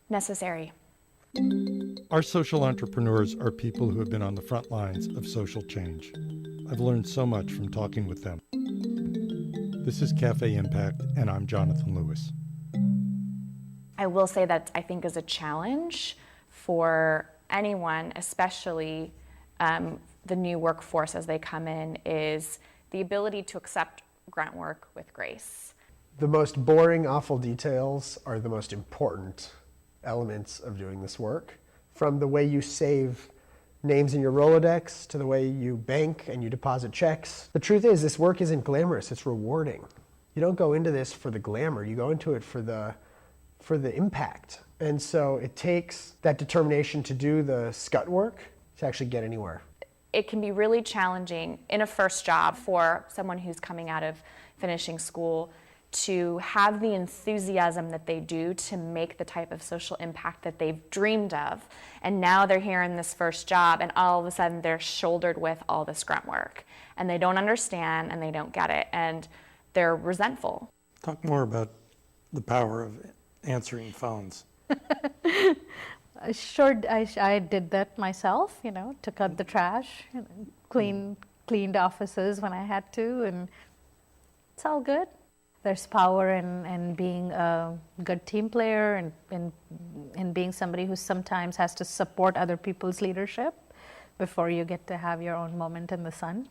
Necessary. Our social entrepreneurs are people who have been on the front lines of social change. I've learned so much from talking with them. This is Cafe Impact, and I'm Jonathan Lewis. I will say that I think is a challenge for anyone, especially the new workforce as they come in, is the ability to accept grunt work with grace. The most boring, awful details are the most important elements of doing this work. From the way you save names in your Rolodex to the way you bank and you deposit checks. The truth is, this work isn't glamorous, it's rewarding. You don't go into this for the glamour, you go into it for the impact. And so it takes that determination to do the scut work to actually get anywhere. It can be really challenging in a first job for someone who's coming out of finishing school to have the enthusiasm that they do to make the type of social impact that they've dreamed of. And now they're here in this first job and all of a sudden they're shouldered with all this grunt work. And they don't understand and they don't get it and they're resentful. Talk more about the power of answering phones. Sure, I did that myself, took out the trash, cleaned offices when I had to, and it's all good. There's power in being a good team player and in being somebody who sometimes has to support other people's leadership before you get to have your own moment in the sun.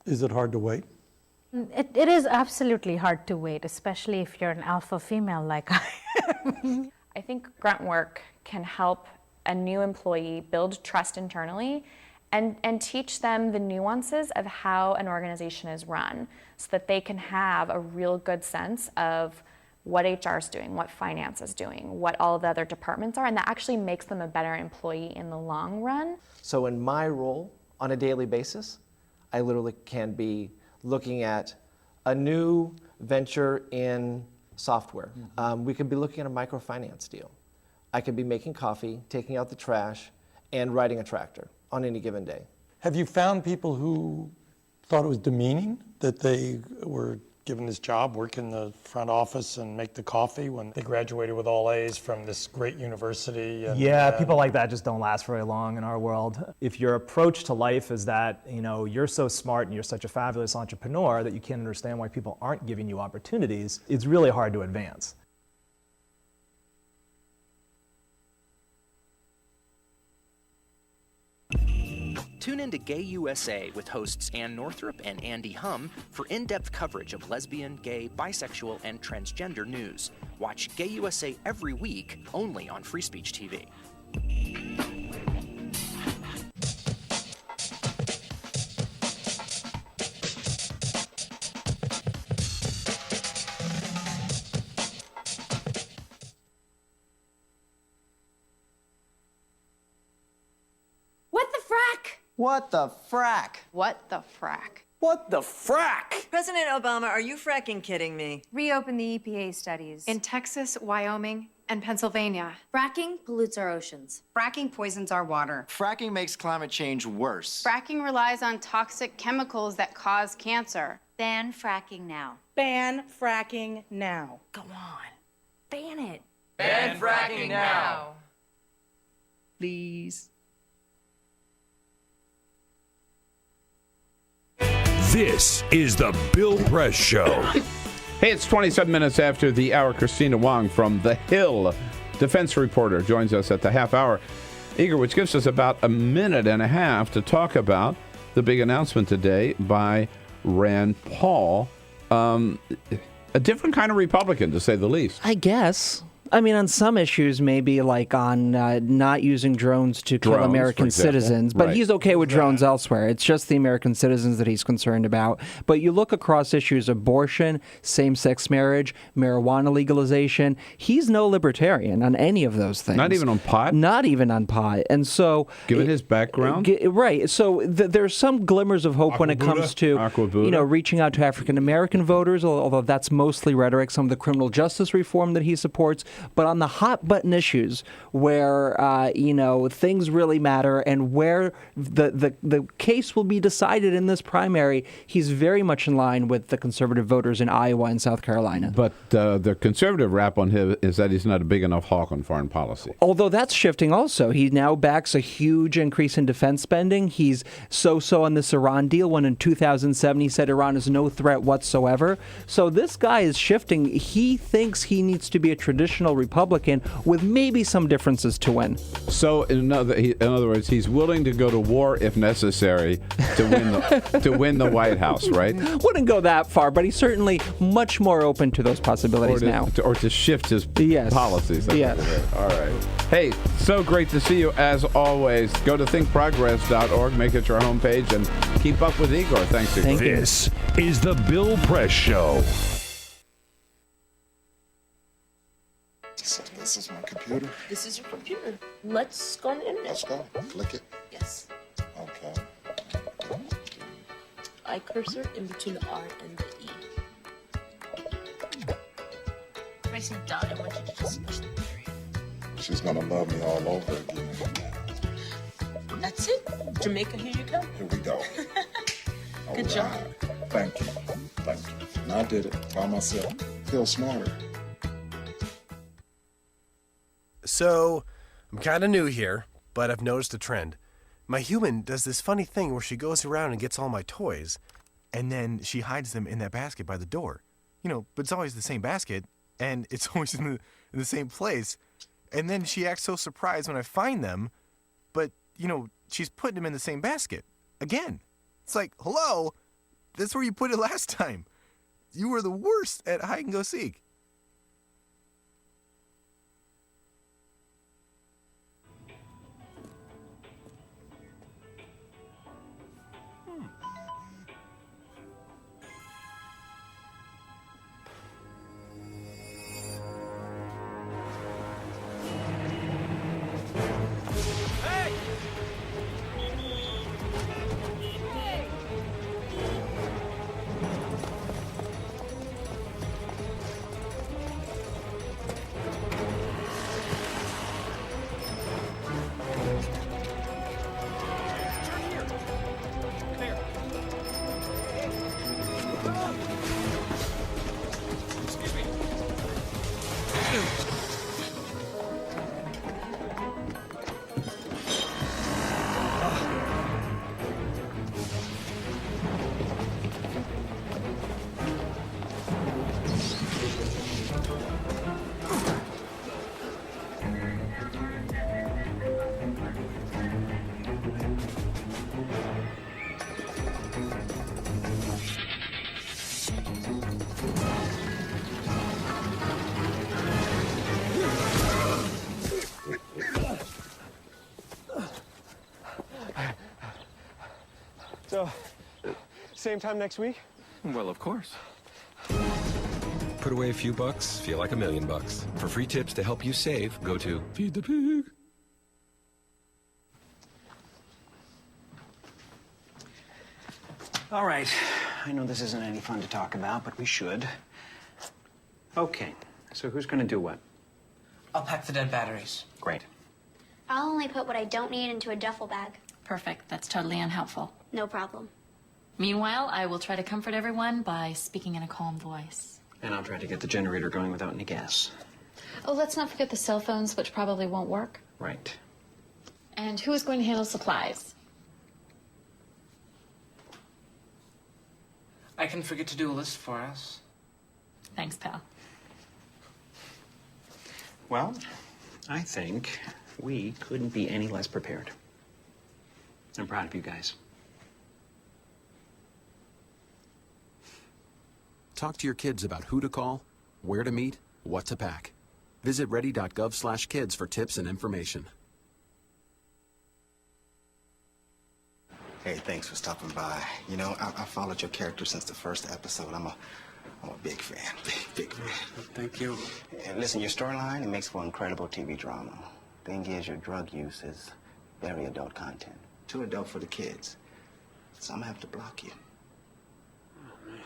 Is it hard to wait? It is absolutely hard to wait, especially if you're an alpha female like I am. I think grunt work can help a new employee build trust internally and teach them the nuances of how an organization is run so that they can have a real good sense of what HR is doing, what finance is doing, what all the other departments are, and that actually makes them a better employee in the long run. So in my role on a daily basis, I literally can be looking at a new venture in software. We could be looking at a microfinance deal. I could be making coffee, taking out the trash, and riding a tractor on any given day. Have you found people who thought it was demeaning that they were given this job, work in the front office and make the coffee when they graduated with all A's from this great university. And, yeah, people like that just don't last very long in our world. If your approach to life is that, you're so smart and you're such a fabulous entrepreneur that you can't understand why people aren't giving you opportunities, it's really hard to advance. Tune in to Gay USA with hosts Ann Northrup and Andy Hum for in-depth coverage of lesbian, gay, bisexual, and transgender news. Watch Gay USA every week, only on Free Speech TV. What the frack? What the frack? What the frack? President Obama, are you fracking kidding me? Reopen the EPA studies. In Texas, Wyoming, and Pennsylvania. Fracking pollutes our oceans. Fracking poisons our water. Fracking makes climate change worse. Fracking relies on toxic chemicals that cause cancer. Ban fracking now. Ban fracking now. Go on. Ban it. Ban fracking now. Please. This is the Bill Press Show. Hey, it's 27 minutes after the hour. Kristina Wong from The Hill, defense reporter, joins us at the half hour. Igor, which gives us about a minute and a half to talk about the big announcement today by Rand Paul. A different kind of Republican, to say the least. I guess. I mean, on some issues, maybe like on not using drones to kill American citizens, but he's okay with drones elsewhere. It's just the American citizens that he's concerned about. But you look across issues: abortion, same-sex marriage, marijuana legalization. He's no libertarian on any of those things. Not even on pot? Not even on pot. And so, given his background, right? So there's some glimmers of hope when it comes to reaching out to African American voters, although that's mostly rhetoric. Some of the criminal justice reform that he supports. But on the hot button issues where, things really matter and where the case will be decided in this primary, he's very much in line with the conservative voters in Iowa and South Carolina. But the conservative rap on him is that he's not a big enough hawk on foreign policy. Although that's shifting also. He now backs a huge increase in defense spending. He's so-so on this Iran deal when in 2007 he said Iran is no threat whatsoever. So this guy is shifting. He thinks he needs to be a traditional Republican with maybe some differences to win. So in other words, he's willing to go to war if necessary to win the White House, right? Wouldn't go that far, but he's certainly much more open to those possibilities now. Or to shift his policies. Yes. All right. Hey, so great to see you as always. Go to thinkprogress.org, make it your homepage, and keep up with Igor. Thanks, Igor. This is the Bill Press Show. This is my computer. This is your computer. Let's go on the internet. Let's go. Click it. Yes. Okay. I cursor in between the R and the E. Pressing down, I want you to just push the period. She's gonna love me all over again. That's it. Jamaica, here you go. Here we go. Good job. Thank you. Thank you. And I did it by myself. Feel smarter. So, I'm kind of new here, but I've noticed a trend. My human does this funny thing where she goes around and gets all my toys, and then she hides them in that basket by the door. But it's always the same basket, and it's always in the same place. And then she acts so surprised when I find them, but, she's putting them in the same basket. Again. It's like, hello? That's where you put it last time. You were the worst at hide and go seek. So, same time next week? Well, of course. Put away a few bucks, feel like $1 million. For free tips to help you save, go to Feed the Pig. All right. I know this isn't any fun to talk about, but we should. Okay. So who's going to do what? I'll pack the dead batteries. Great. I'll only put what I don't need into a duffel bag. Perfect. That's totally unhelpful. No problem. Meanwhile, I will try to comfort everyone by speaking in a calm voice. And I'll try to get the generator going without any gas. Oh, let's not forget the cell phones, which probably won't work. Right. And who is going to handle supplies? I can forget to do a list for us. Thanks, pal. Well, I think we couldn't be any less prepared. I'm proud of you guys. Talk to your kids about who to call, where to meet, what to pack. Visit ready.gov/kids for tips and information. Hey, thanks for stopping by. You know, I followed your character since the first episode. I'm a big fan, big fan. Thank you. And listen, your storyline, it makes for incredible TV drama. Thing is, your drug use is very adult content. Too adult for the kids. So I'm gonna have to block you. Oh, man.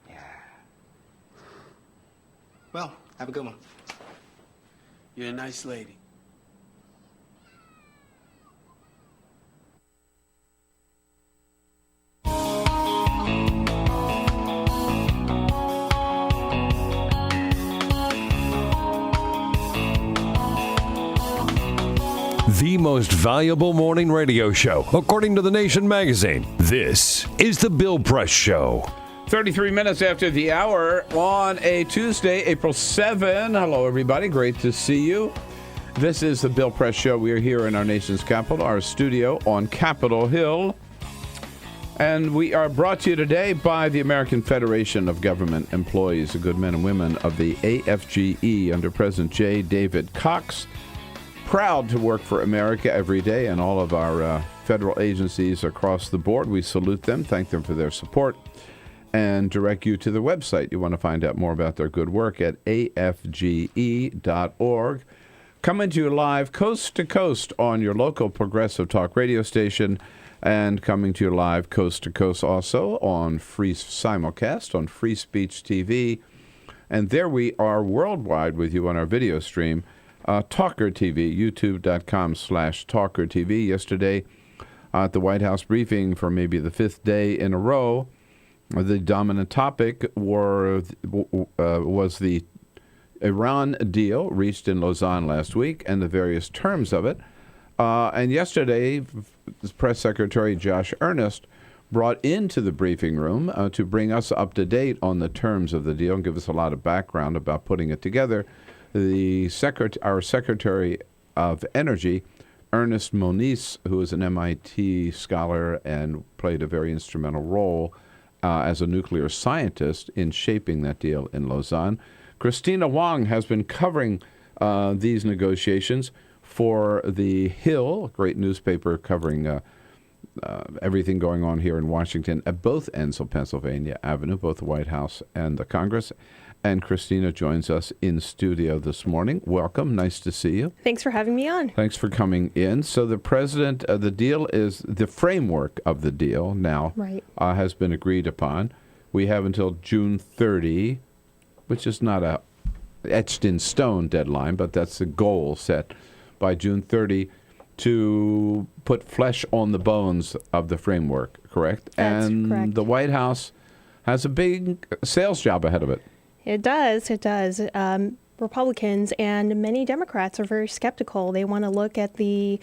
Yeah. Well, have a good one. You're a nice lady. The most valuable morning radio show, according to The Nation magazine. This is The Bill Press Show. 33 minutes after the hour on a Tuesday, April 7. Hello, everybody. Great to see you. This is The Bill Press Show. We are here in our nation's capital, our studio on Capitol Hill. And we are brought to you today by the American Federation of Government Employees, the good men and women of the AFGE under President J. David Cox. Proud to work for America every day and all of our federal agencies across the board. We salute them, thank them for their support, and direct you to the website. You want to find out more about their good work at afge.org. Coming to you live coast to coast on your local progressive talk radio station, and coming to you live coast to coast also on free simulcast on Free Speech TV. And there we are worldwide with you on our video stream. TawkrTV, youtube.com/TawkrTV. Yesterday at the White House briefing for maybe the fifth day in a row, the dominant topic was the Iran deal reached in Lausanne last week and the various terms of it. And yesterday, Press Secretary Josh Earnest brought into the briefing room to bring us up to date on the terms of the deal and give us a lot of background about putting it together. Our Secretary of Energy, Ernest Moniz, who is an MIT scholar and played a very instrumental role as a nuclear scientist in shaping that deal in Lausanne. Kristina Wong has been covering these negotiations for The Hill, a great newspaper covering everything going on here in Washington at both ends of Pennsylvania Avenue, both the White House and the Congress. And Kristina joins us in studio this morning. Welcome. Nice to see you. Thanks for having me on. Thanks for coming in. So the president, the deal is, the framework of the deal now has been agreed upon. We have until June 30, which is not a etched in stone deadline, but that's the goal set by June 30 to put flesh on the bones of the framework, correct? That's correct. The White House has a big sales job ahead of it. It does. It does. Republicans and many Democrats are very skeptical. They want to look at the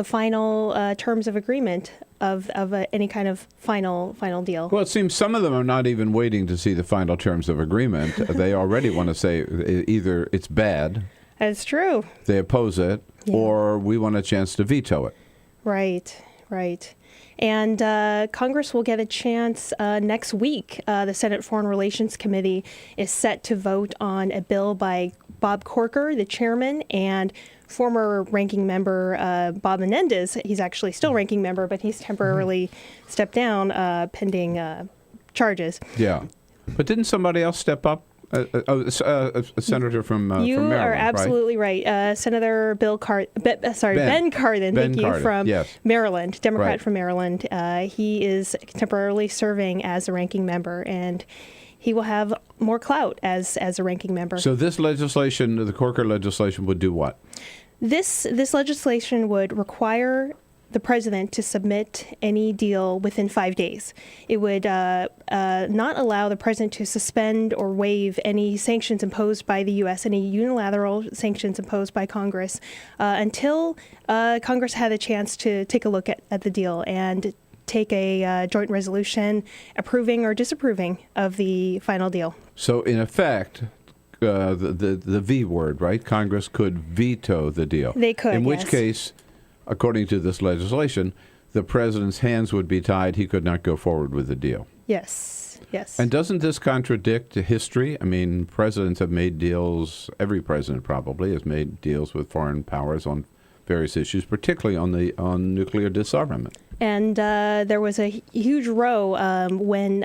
final terms of agreement of any kind of final deal. Well, it seems some of them are not even waiting to see the final terms of agreement. They already want to say either it's bad. That's true. They oppose it, or we want a chance to veto it. Right. And Congress will get a chance next week. The Senate Foreign Relations Committee is set to vote on a bill by Bob Corker, the chairman, and former ranking member Bob Menendez. He's actually still ranking member, but he's temporarily stepped down pending charges. Yeah. But didn't somebody else step up? A senator from Maryland, You are absolutely right. Senator Ben Cardin, Ben Cardin, from yes. Maryland, Democrat Right. from Maryland. He is temporarily serving as a ranking member, and he will have more clout as a ranking member. So this legislation, the Corker legislation, would do what? This legislation would require the president to submit any deal within 5 days. It would not allow the president to suspend or waive any sanctions imposed by the U.S., any unilateral sanctions imposed by Congress, until Congress had a chance to take a look at the deal and take a joint resolution approving or disapproving of the final deal. So in effect, the V word, right? Congress could veto the deal. They could, In which yes. case, according to this legislation, the president's hands would be tied. He could not go forward with the deal. Yes. And doesn't this contradict history? I mean, presidents have made deals, every president probably has made deals with foreign powers on various issues, particularly on nuclear disarmament. And there was a huge row when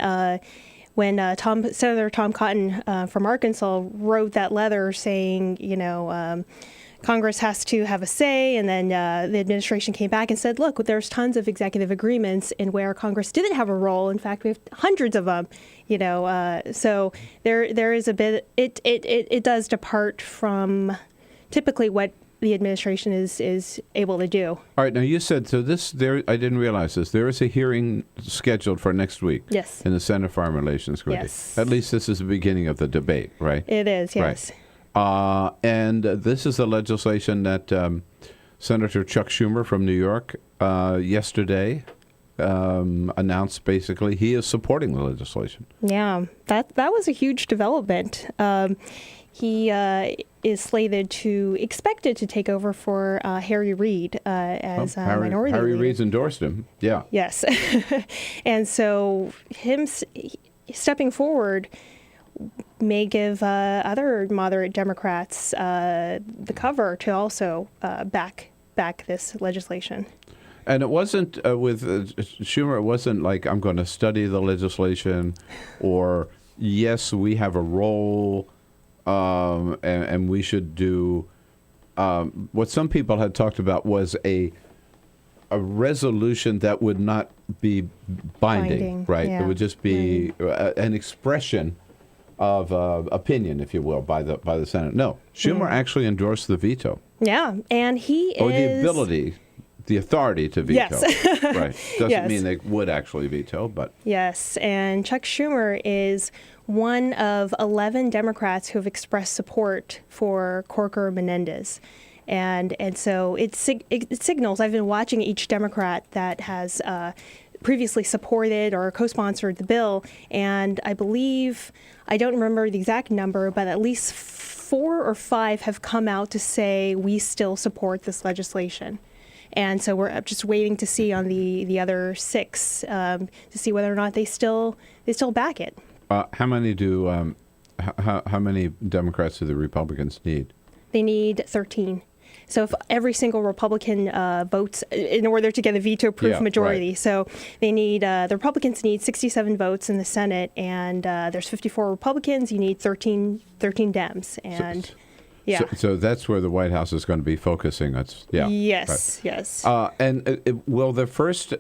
Senator Tom Cotton from Arkansas wrote that letter saying, Congress has to have a say, and then the administration came back and said, look, there's tons of executive agreements in where Congress didn't have a role. In fact, we have hundreds of them, so there is a bit, it does depart from typically what the administration is able to do. All right, now you said, I didn't realize this, there is a hearing scheduled for next week. Yes. In the Senate Foreign Relations Committee. Yes. At least this is the beginning of the debate, right? It is, yes. Right. And this is the legislation that Senator Chuck Schumer from New York yesterday announced basically he is supporting the legislation. Yeah, that was a huge development. He is expected to take over for Harry Reid as minority Harry leader. Reid's endorsed him, yeah. Yes. And so him stepping forward may give other moderate Democrats the cover to also back this legislation. And it wasn't with Schumer, it wasn't like, I'm going to study the legislation, or, yes, we have a role, and we should do what some people had talked about was a resolution that would not be binding. Right? Yeah, it would just be an expression of opinion, if you will, by the Senate. No, Schumer actually endorsed the veto. Yeah, and he or is... the authority to veto. Yes. Right. Doesn't Yes. mean they would actually veto, but... Yes, and Chuck Schumer is one of 11 Democrats who have expressed support for Corker Menendez. And so it signals, I've been watching each Democrat that has previously supported or co-sponsored the bill, and I believe, I don't remember the exact number, but at least 4 or 5 have come out to say we still support this legislation. And so we're just waiting to see on the other 6 to see whether or not they still back it. How many how many Democrats do the Republicans need? They need 13. So if every single Republican votes in order to get a veto-proof majority. Right. So they need the Republicans need 67 votes in the Senate, and there's 54 Republicans. You need 13 Dems, and So that's where the White House is going to be focusing. Yes. And will the first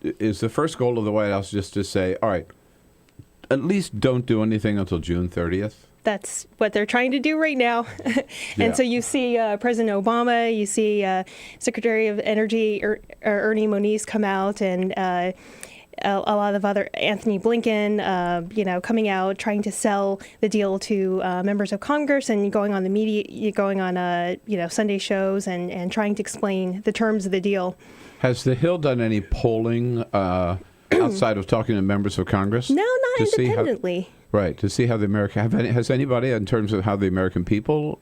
is the first goal of the White House just to say, all right, at least don't do anything until June 30th? That's what they're trying to do right now. And so you see President Obama, you see Secretary of Energy Ernie Moniz come out, and a lot of other, Anthony Blinken, coming out trying to sell the deal to members of Congress, and going on the media, going on Sunday shows and trying to explain the terms of the deal. Has the Hill done any polling outside of talking to members of Congress? No, not independently. Right, to see how the American has anybody in terms of how the American people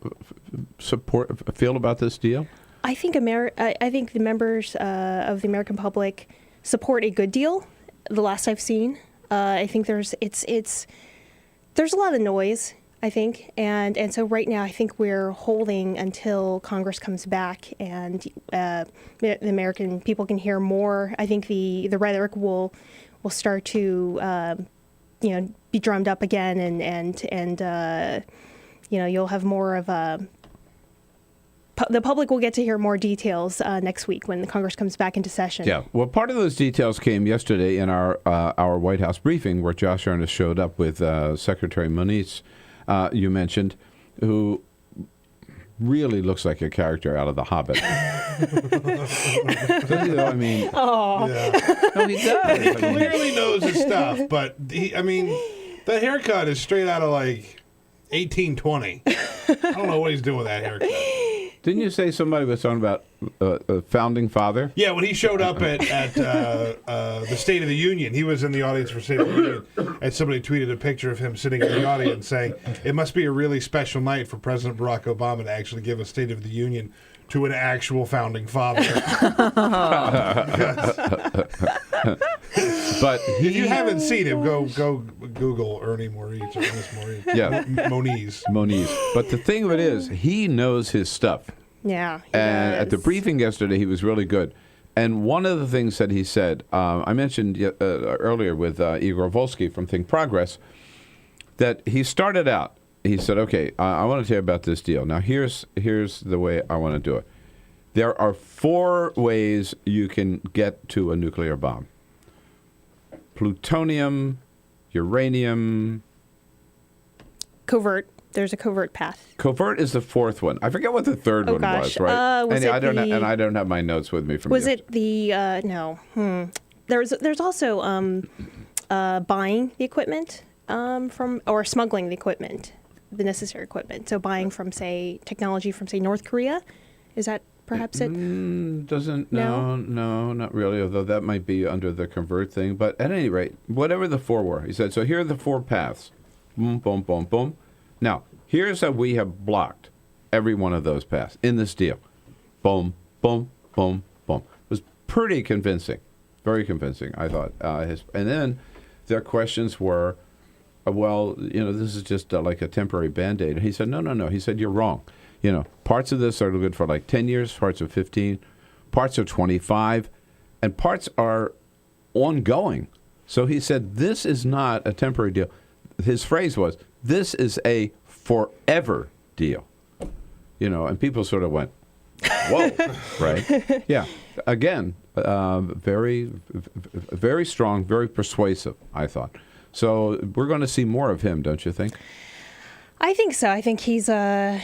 feel about this deal? I think the members of the American public support a good deal. The last I've seen, I think there's a lot of noise. I think. And so right now, I think we're holding until Congress comes back and the American people can hear more. I think the rhetoric will start to, be drummed up again, and you'll have more of a. The public will get to hear more details next week when the Congress comes back into session. Yeah, well, part of those details came yesterday in our White House briefing, where Josh Earnest showed up with Secretary Moniz, you mentioned, who really looks like a character out of The Hobbit. I mean, oh, no, he does. He clearly knows his stuff, but the haircut is straight out of like 1820. I don't know what he's doing with that haircut. Didn't you say somebody was talking about a founding father? Yeah, when he showed up at the State of the Union, he was in the audience for State of the Union, and somebody tweeted a picture of him sitting in the audience saying, it must be a really special night for President Barack Obama to actually give a State of the Union to an actual founding father. But if you haven't seen him, go Google Ernie Moniz or Ernest Moniz. Yeah, Moniz. But the thing of it is, he knows his stuff. Yeah. And at the briefing yesterday, he was really good. And one of the things that he said, I mentioned earlier with Igor Volsky from Think Progress, that he started out. He said, "Okay, I want to tell you about this deal. Now, here's the way I want to do it. There are 4 ways you can get to a nuclear bomb: plutonium, uranium." Covert. There's a covert path. Covert is the 4th one. I forget what the 3rd one was. Right? I don't have my notes with me from. Was it the no? There's also buying the equipment from, or smuggling the equipment, the necessary equipment. So buying from, say, technology from, say, North Korea. Is that perhaps it? No, not really, although that might be under the convert thing. But at any rate, whatever the 4 were, he said, so here are the 4 paths. Boom, boom, boom, boom. Now, here's how we have blocked every one of those paths in this deal. Boom, boom, boom, boom. It was pretty convincing, very convincing, I thought. And then their questions were, this is just like a temporary Band-Aid. And he said, no. He said, you're wrong. Parts of this are good for like 10 years, parts are 15, parts are 25, and parts are ongoing. So he said, this is not a temporary deal. His phrase was, this is a forever deal. And people sort of went, whoa, right? Yeah. Again, very, very strong, very persuasive, I thought. So we're going to see more of him, don't you think? I think so. I think he's a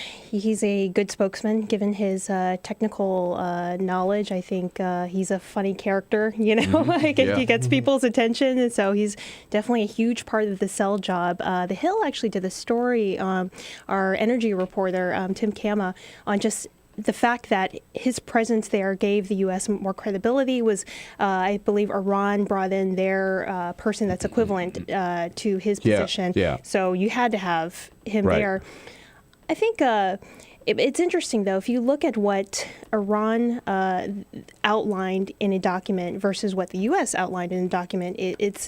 good spokesman, given his technical knowledge. I think he's a funny character, He gets people's attention, and so he's definitely a huge part of the sell job. The Hill actually did a story, our energy reporter, Tim Kama, on just the fact that his presence there gave the U.S. more credibility. Was, I believe, Iran brought in their person that's equivalent to his position. Yeah. So you had to have him there. I think it's interesting, though, if you look at what Iran outlined in a document versus what the U.S. outlined in a document,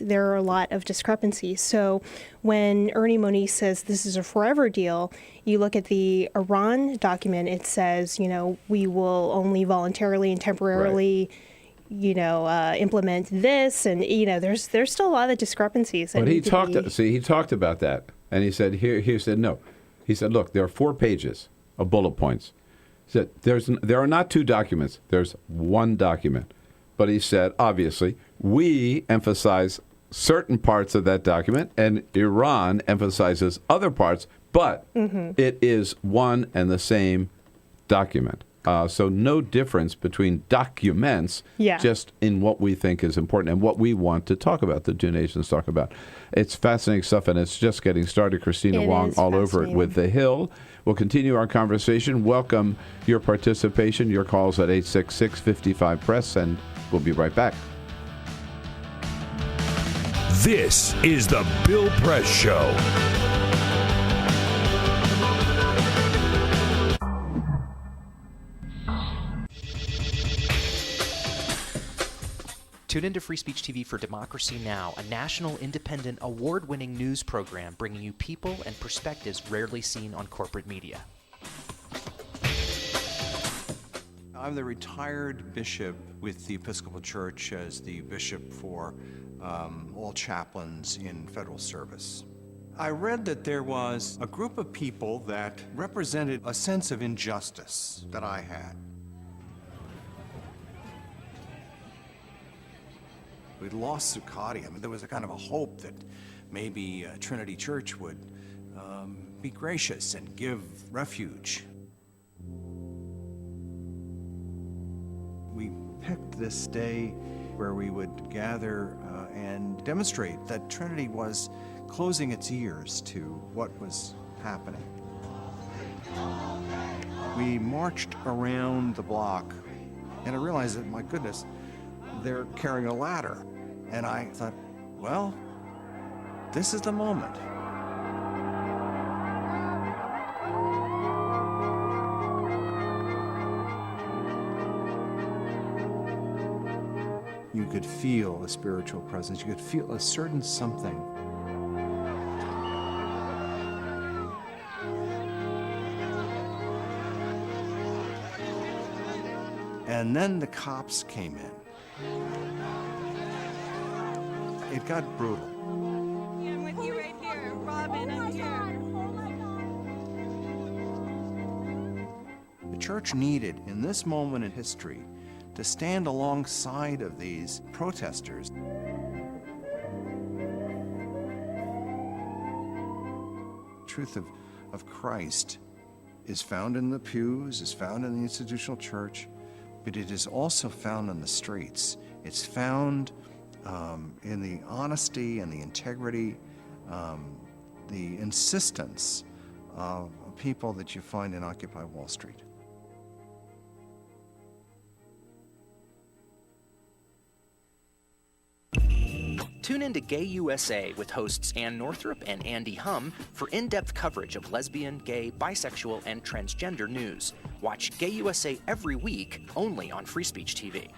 there are a lot of discrepancies. So when Ernie Moniz says this is a forever deal, you look at the Iran document, it says, we will only voluntarily and temporarily implement this, and there's still a lot of discrepancies. But he talked about that, and he said he said no. He said, look, there are 4 pages of bullet points. He said there are not 2 documents. There's 1 document. But he said, obviously, we emphasize certain parts of that document, and Iran emphasizes other parts, but it is one and the same document. So no difference between documents, just in what we think is important and what we want to talk about, the 2 nations talk about. It's fascinating stuff, and it's just getting started. Kristina Wong all over it with The Hill. We'll continue our conversation. Welcome your participation, your calls at 866-55-PRESS, and we'll be right back. This is the Bill Press Show. Tune into Free Speech TV for Democracy Now!, a national, independent, award-winning news program bringing you people and perspectives rarely seen on corporate media. I'm the retired bishop with the Episcopal Church as the bishop for all chaplains in federal service. I read that there was a group of people that represented a sense of injustice that I had. We'd lost Zuccotti. I mean, there was a kind of a hope that maybe Trinity Church would be gracious and give refuge. We picked this day where we would gather and demonstrate that Trinity was closing its ears to what was happening. We marched around the block, and I realized that, my goodness, they're carrying a ladder. And I thought, well, this is the moment. You could feel a spiritual presence. You could feel a certain something. And then the cops came in. It got brutal. Yeah, I'm with you right here. Robin, I'm here. The church needed, in this moment in history, to stand alongside of these protesters. The truth of Christ is found in the pews, is found in the institutional church, but it is also found in the streets. It's found in the honesty and the integrity, the insistence of people that you find in Occupy Wall Street. Tune into Gay USA with hosts Ann Northrup and Andy Hum for in-depth coverage of lesbian, gay, bisexual, and transgender news. Watch Gay USA every week, only on Free Speech TV.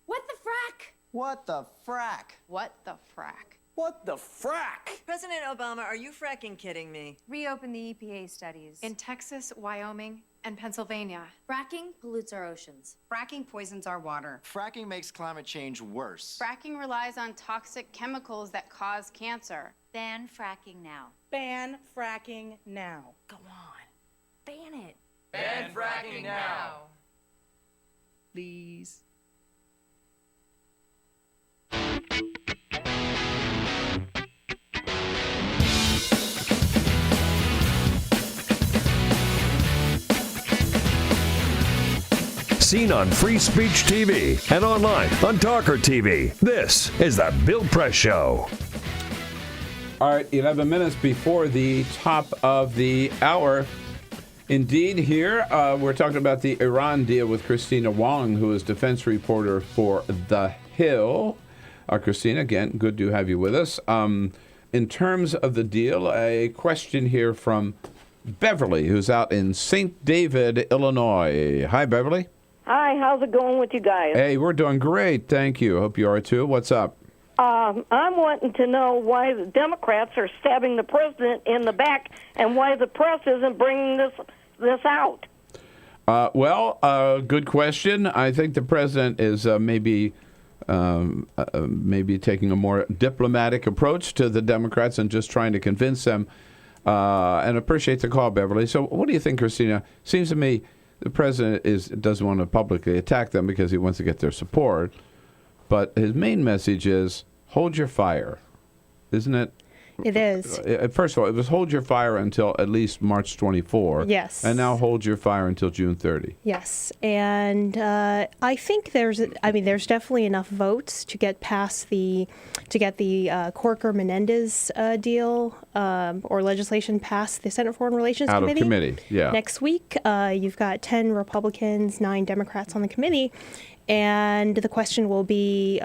What the frack? What the frack? What the frack? What the frack? President Obama, are you fracking kidding me? Reopen the EPA studies in Texas, Wyoming, and Pennsylvania. Fracking pollutes our oceans. Fracking poisons our water. Fracking makes climate change worse. Fracking relies on toxic chemicals that cause cancer. Ban fracking now. Ban fracking now. Go on. Ban it. Ban fracking now. Please. Seen on Free Speech TV and online on TawkrTV. This is the Bill Press Show. All right, 11 minutes before the top of the hour. Indeed, here we're talking about the Iran deal with Kristina Wong, who is defense reporter for The Hill. Kristina, again, good to have you with us. In terms of the deal, a question here from Beverly, who's out in St. David, Illinois. Hi, Beverly. Hi, how's it going with you guys? Hey, we're doing great, thank you. Hope you are too. What's up? I'm wanting to know why the Democrats are stabbing the president in the back and why the press isn't bringing this out. Good question. I think the president is maybe taking a more diplomatic approach to the Democrats and just trying to convince them. And appreciate the call, Beverly. So what do you think, Kristina? Seems to me the president doesn't want to publicly attack them because he wants to get their support. But his main message is hold your fire, isn't it? It is. First of all, it was hold your fire until at least March 24. Yes. And now hold your fire until June 30. Yes. And I think there's definitely enough votes to get past the Corker-Menendez deal or legislation past the Senate Foreign Relations Out Committee. of committee, yeah. Next week, you've got 10 Republicans, 9 Democrats on the committee. And the question will be,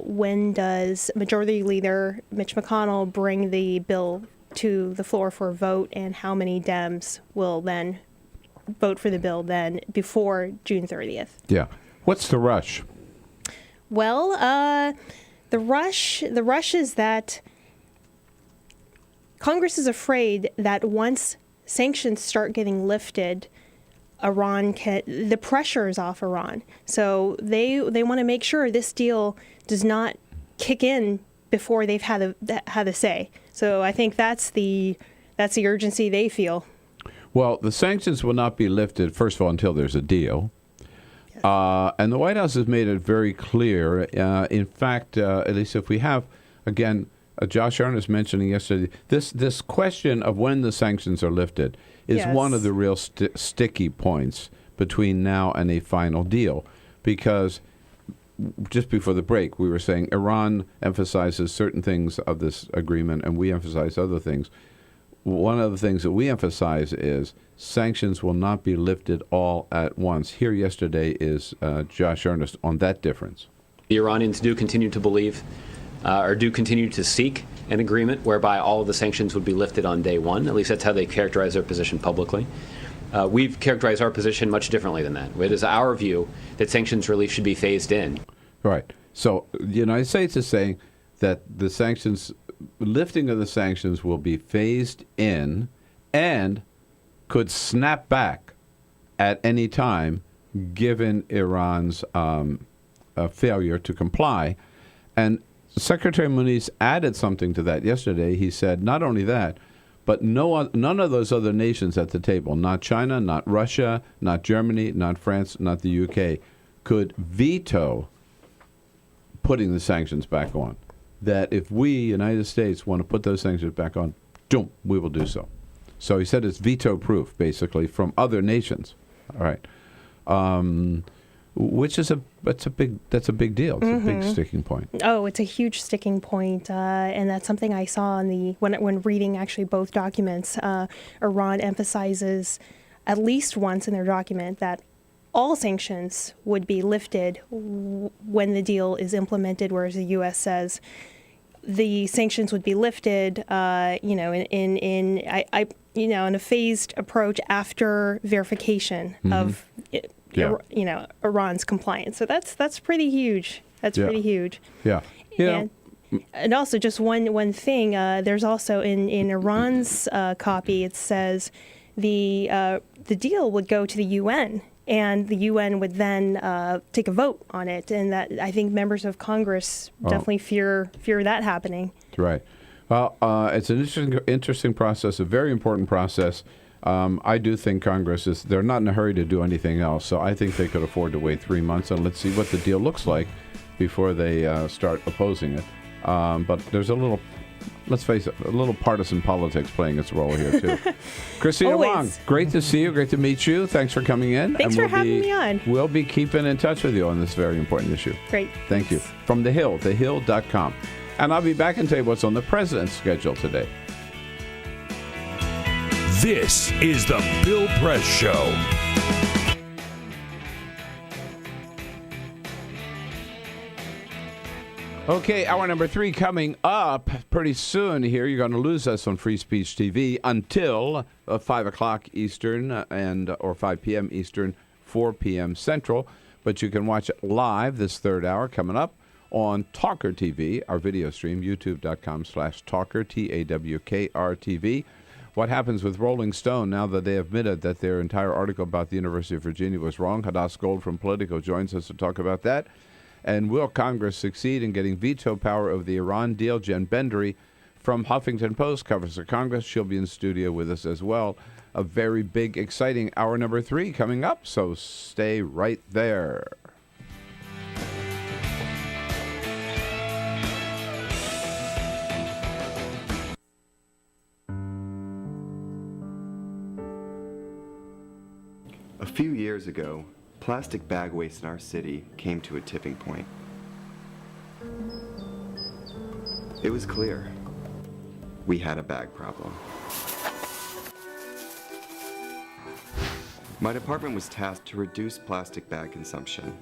when does Majority Leader Mitch McConnell bring the bill to the floor for a vote, and how many Dems will then vote for the bill then before June 30th. Yeah. What's the rush? Well, the rush is that Congress is afraid that once sanctions start getting lifted, the pressure is off Iran. So they want to make sure this deal does not kick in before they've had a say. So I think that's the urgency they feel. Well, the sanctions will not be lifted, first of all, until there's a deal. Yes. And the White House has made it very clear. In fact, at least if we have, again, Josh Earnest mentioning yesterday, this question of when the sanctions are lifted is Yes. one of the real sticky points between now and a final deal. Because just before the break, we were saying Iran emphasizes certain things of this agreement, and we emphasize other things. One of the things that we emphasize is sanctions will not be lifted all at once. Here yesterday is Josh Earnest on that difference. The Iranians do continue to believe or do continue to seek an agreement whereby all of the sanctions would be lifted on day one. At least that's how they characterize their position publicly. We've characterized our position much differently than that. It is our view that sanctions relief should be phased in. Right. So the United States is saying that the lifting of the sanctions will be phased in and could snap back at any time given Iran's failure to comply. And Secretary Muniz added something to that yesterday. He said not only that, but none of those other nations at the table, not China, not Russia, not Germany, not France, not the UK, could veto putting the sanctions back on. That if we, United States, want to put those sanctions back on, we will do so. So he said it's veto-proof, basically, from other nations. All right. Which is that's a big deal. It's a big sticking point. Oh, it's a huge sticking point, and that's something I saw when reading actually both documents. Iran emphasizes at least once in their document that all sanctions would be lifted when the deal is implemented, whereas the U.S. says the sanctions would be lifted, in a phased approach after verification of Iran's compliance. So that's pretty huge. That's pretty huge. Yeah. And also, just one thing. There's also in Iran's copy, it says the deal would go to the UN, and the UN would then take a vote on it. And that, I think, members of Congress definitely fear that happening. Right. Well, it's an interesting process, a very important process. I do think Congress they're not in a hurry to do anything else, so I think they could afford to wait 3 months, and let's see what the deal looks like before they start opposing it. But there's let's face it, a little partisan politics playing its role here, too. Kristina Wong, great to see you, great to meet you. Thanks for coming in. Thanks for having me on. We'll be keeping in touch with you on this very important issue. Great. Thank you. From The Hill, thehill.com. And I'll be back and tell you what's on the president's schedule today. This is the Bill Press Show. Okay, hour number 3 coming up pretty soon here. You're going to lose us on Free Speech TV until 5 o'clock Eastern or 5 p.m. Eastern, 4 p.m. Central. But you can watch it live this third hour coming up on TawkrTV, our video stream, youtube.com/Tawker, TAWKR-TV. What happens with Rolling Stone now that they admitted that their entire article about the University of Virginia was wrong? Hadas from Politico joins us to talk about that. And will Congress succeed in getting veto power over the Iran deal? Jen Bendery from Huffington Post covers the Congress. She'll be in studio with us as well. A very big, exciting hour number 3 coming up, so stay right there. A few years ago, plastic bag waste in our city came to a tipping point. It was clear. We had a bag problem. My department was tasked to reduce plastic bag consumption.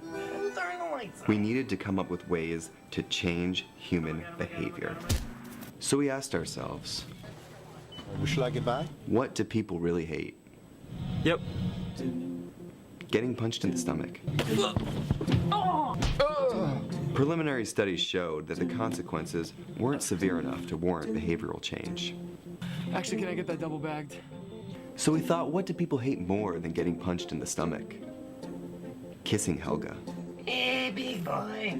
We needed to come up with ways to change human behavior. So we asked ourselves, what do people really hate? Yep. Getting punched in the stomach. Preliminary studies showed that the consequences weren't severe enough to warrant behavioral change. Actually, can I get that double bagged? So we thought, what do people hate more than getting punched in the stomach? Kissing Helga. Hey, big boy.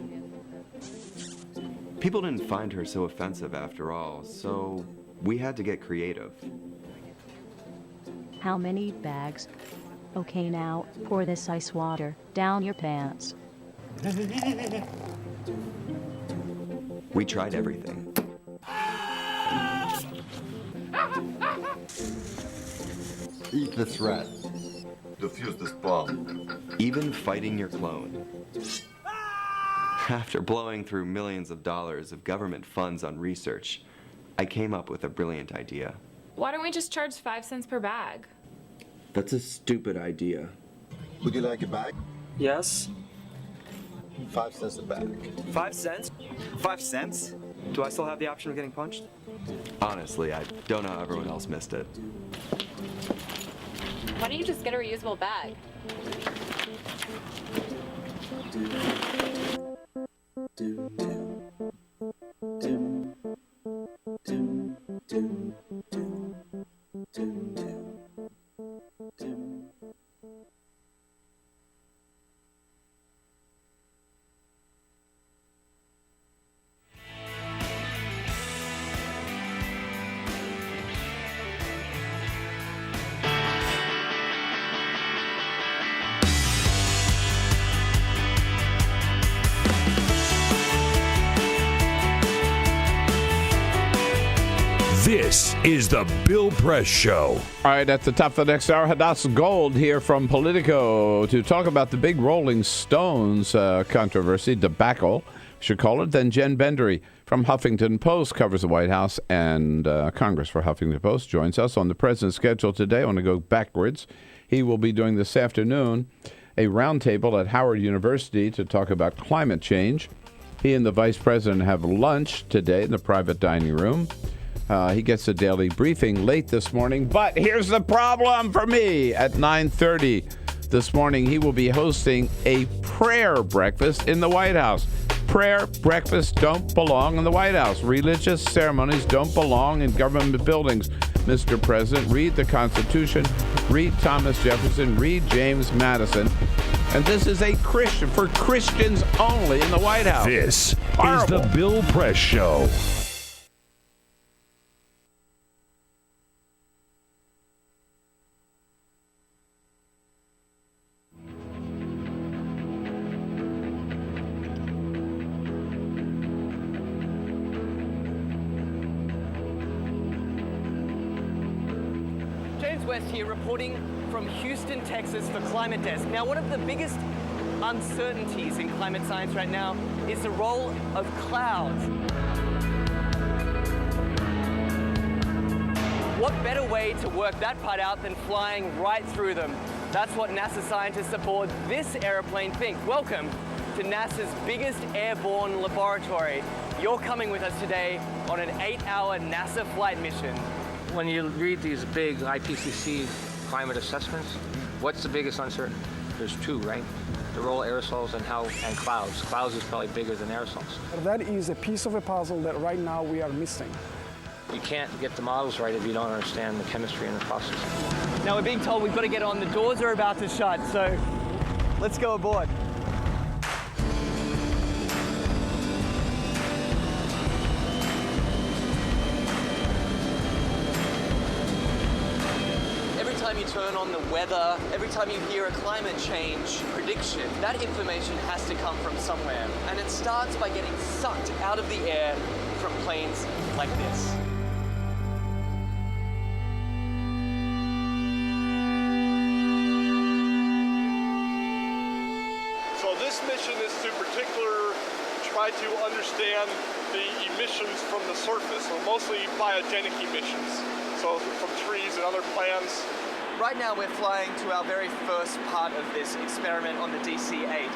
People didn't find her so offensive after all, so we had to get creative. How many bags? Okay, now, pour this ice water down your pants. We tried everything. Eat this rat. Defuse this bomb. Even fighting your clone. After blowing through millions of dollars of government funds on research, I came up with a brilliant idea. Why don't we just charge 5 cents per bag? That's a stupid idea. Would you like a bag? Yes. 5 cents a bag. 5 cents? 5 cents? Do I still have the option of getting punched? Honestly, I don't know how everyone else missed it. Why don't you just get a reusable bag? This is the Bill Press Show. All right, at the top of the next hour, Hadas Gold here from Politico to talk about the big Rolling Stones controversy, debacle, should call it. Then Jen Bendery from Huffington Post covers the White House and Congress for Huffington Post, joins us on the president's schedule today. I want to go backwards. He will be doing this afternoon a roundtable at Howard University to talk about climate change. He and the vice president have lunch today in the private dining room. He gets a daily briefing late this morning, but here's the problem for me. At 9:30 this morning, he will be hosting a prayer breakfast in the White House. Prayer breakfasts don't belong in the White House. Religious ceremonies don't belong in government buildings. Mr. President, read the Constitution, read Thomas Jefferson, read James Madison. And this is a Christian, for Christians only in the White House. This Horrible. is the Bill Press Show. West here reporting from Houston, Texas for Climate Desk. Now, one of the biggest uncertainties in climate science right now is the role of clouds. What better way to work that part out than flying right through them? That's what NASA scientists aboard this airplane think. Welcome to NASA's biggest airborne laboratory. You're coming with us today on an 8-hour NASA flight mission. When you read these big IPCC climate assessments, what's the biggest uncertainty? There's two, right? The role of aerosols and clouds. Clouds is probably bigger than aerosols. That is a piece of a puzzle that right now we are missing. You can't get the models right if you don't understand the chemistry and the process. Now we're being told we've got to get on. The doors are about to shut, so let's go aboard. Every time you turn on the weather, every time you hear a climate change prediction, that information has to come from somewhere. And it starts by getting sucked out of the air from planes like this. So this mission is to particularly try to understand the emissions from the surface, so mostly biogenic emissions, so from trees and other plants. Right now we're flying to our very first part of this experiment on the DC-8.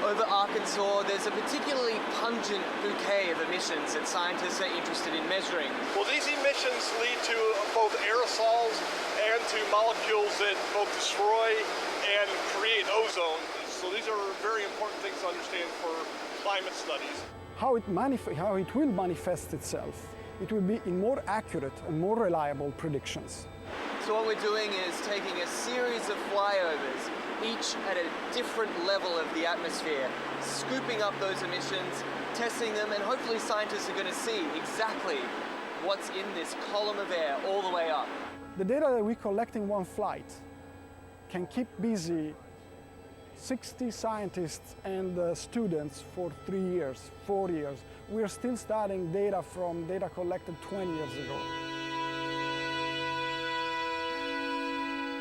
Over Arkansas, there's a particularly pungent bouquet of emissions that scientists are interested in measuring. Well, these emissions lead to both aerosols and to molecules that both destroy and create ozone. So these are very important things to understand for climate studies. How it will manifest itself, it will be in more accurate and more reliable predictions. So what we're doing is taking a series of flyovers, each at a different level of the atmosphere, scooping up those emissions, testing them, and hopefully scientists are going to see exactly what's in this column of air all the way up. The data that we collect in one flight can keep busy 60 scientists and students for 3 years, 4 years. We're still studying data from data collected 20 years ago.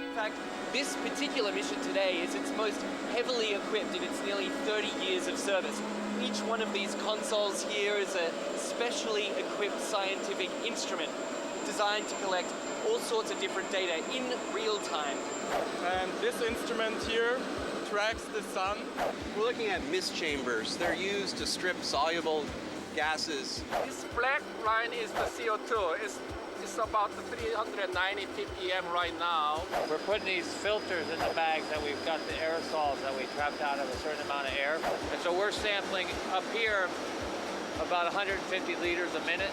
In fact, this particular mission today is its most heavily equipped in its nearly 30 years of service. Each one of these consoles here is a specially equipped scientific instrument designed to collect all sorts of different data in real time. And this instrument here tracks the sun. We're looking at mist chambers. They're used to strip soluble gases. This black line is the CO2. It's about 390 ppm right now. We're putting these filters in the bags that we've got the aerosols that we trapped out of a certain amount of air. And so we're sampling up here about 150 liters a minute.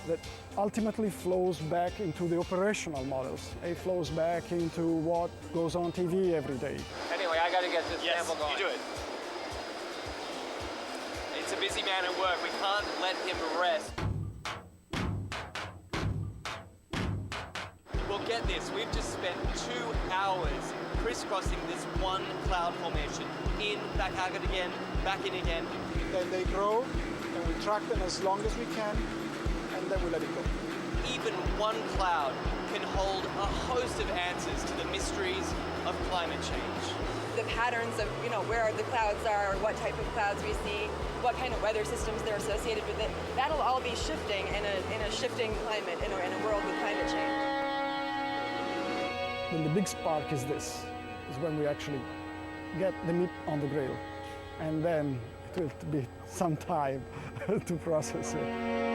That ultimately flows back into the operational models. It flows back into what goes on TV every day. Anyway, I got to get this sample going. You do it. It's a busy man at work. We can't let him rest. Well, get this. We've just spent 2 hours crisscrossing this one cloud formation. In, back out again, back in again. Then they grow, and we track them as long as we can, and then we let it go. Even one cloud can hold a host of answers to the mysteries of climate change. The patterns of, where the clouds are, what type of clouds we see, what kind of weather systems they're associated with it, that'll all be shifting in a shifting climate, in a world with climate change. Then the big spark is this, is when we actually get the meat on the grill. And then it will be some time to process it.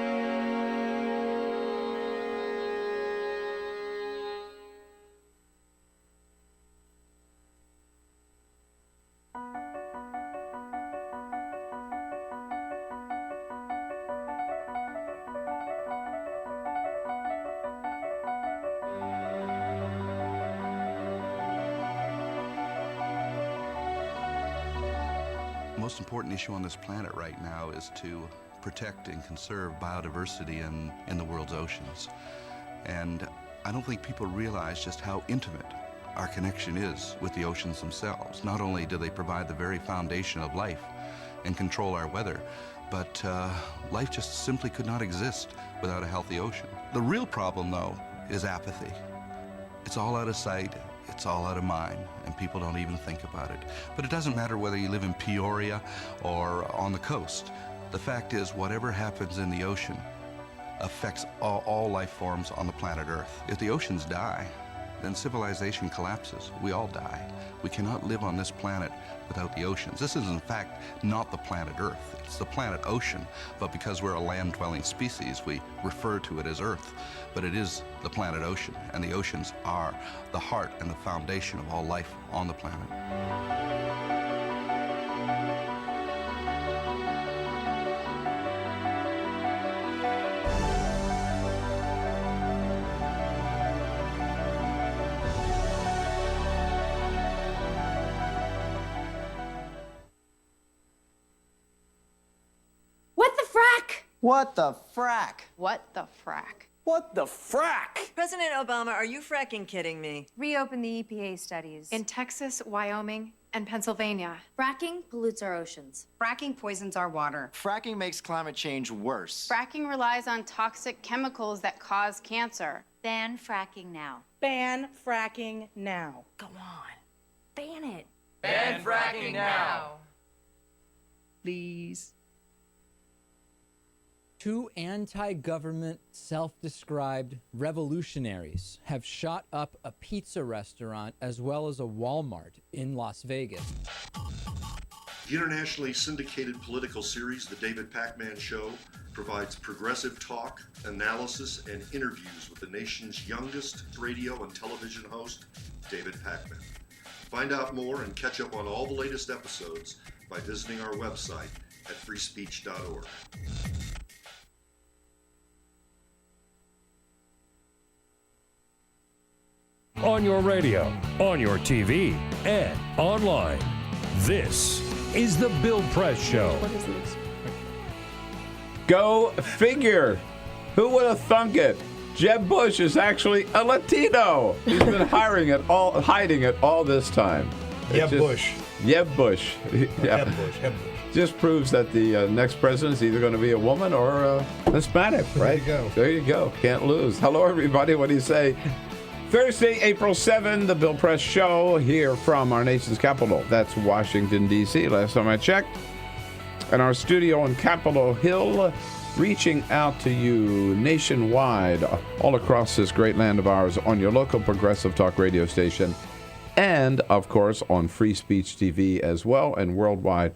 The most important issue on this planet right now is to protect and conserve biodiversity in the world's oceans. And I don't think people realize just how intimate our connection is with the oceans themselves. Not only do they provide the very foundation of life and control our weather, but life just simply could not exist without a healthy ocean. The real problem, though, is apathy. It's all out of sight. It's all out of mind, and people don't even think about it. But it doesn't matter whether you live in Peoria or on the coast. The fact is, whatever happens in the ocean affects all life forms on the planet Earth. If the oceans die, then civilization collapses. We all die. We cannot live on this planet without the oceans. This is, in fact, not the planet Earth. It's the planet ocean, but because we're a land-dwelling species, we refer to it as Earth. But it is the planet ocean, and the oceans are the heart and the foundation of all life on the planet. What the frack? What the frack? What the frack? What the frack? President Obama, are you fracking kidding me? Reopen the EPA studies. In Texas, Wyoming, and Pennsylvania. Fracking pollutes our oceans. Fracking poisons our water. Fracking makes climate change worse. Fracking relies on toxic chemicals that cause cancer. Ban fracking now. Ban fracking now. Go on. Ban it. Ban fracking now. Please. 2 anti-government, self-described revolutionaries have shot up a pizza restaurant as well as a Walmart in Las Vegas. The internationally syndicated political series, The David Pakman Show, provides progressive talk, analysis, and interviews with the nation's youngest radio and television host, David Pakman. Find out more and catch up on all the latest episodes by visiting our website at freespeech.org. On your radio, on your TV, and online. This is the Bill Press Show. Go figure. Who would have thunk it? Jeb Bush is actually a Latino. He's been hiding it all this time. Jeb Bush. Yeah. Jeb Bush. Just proves that the next president is either going to be a woman or Hispanic, right? There you go. Can't lose. Hello, everybody. What do you say? Thursday, April 7, the Bill Press Show here from our nation's capital. That's Washington, D.C. Last time I checked. And our studio on Capitol Hill, reaching out to you nationwide, all across this great land of ours, on your local progressive talk radio station, and, of course, on Free Speech TV as well, and worldwide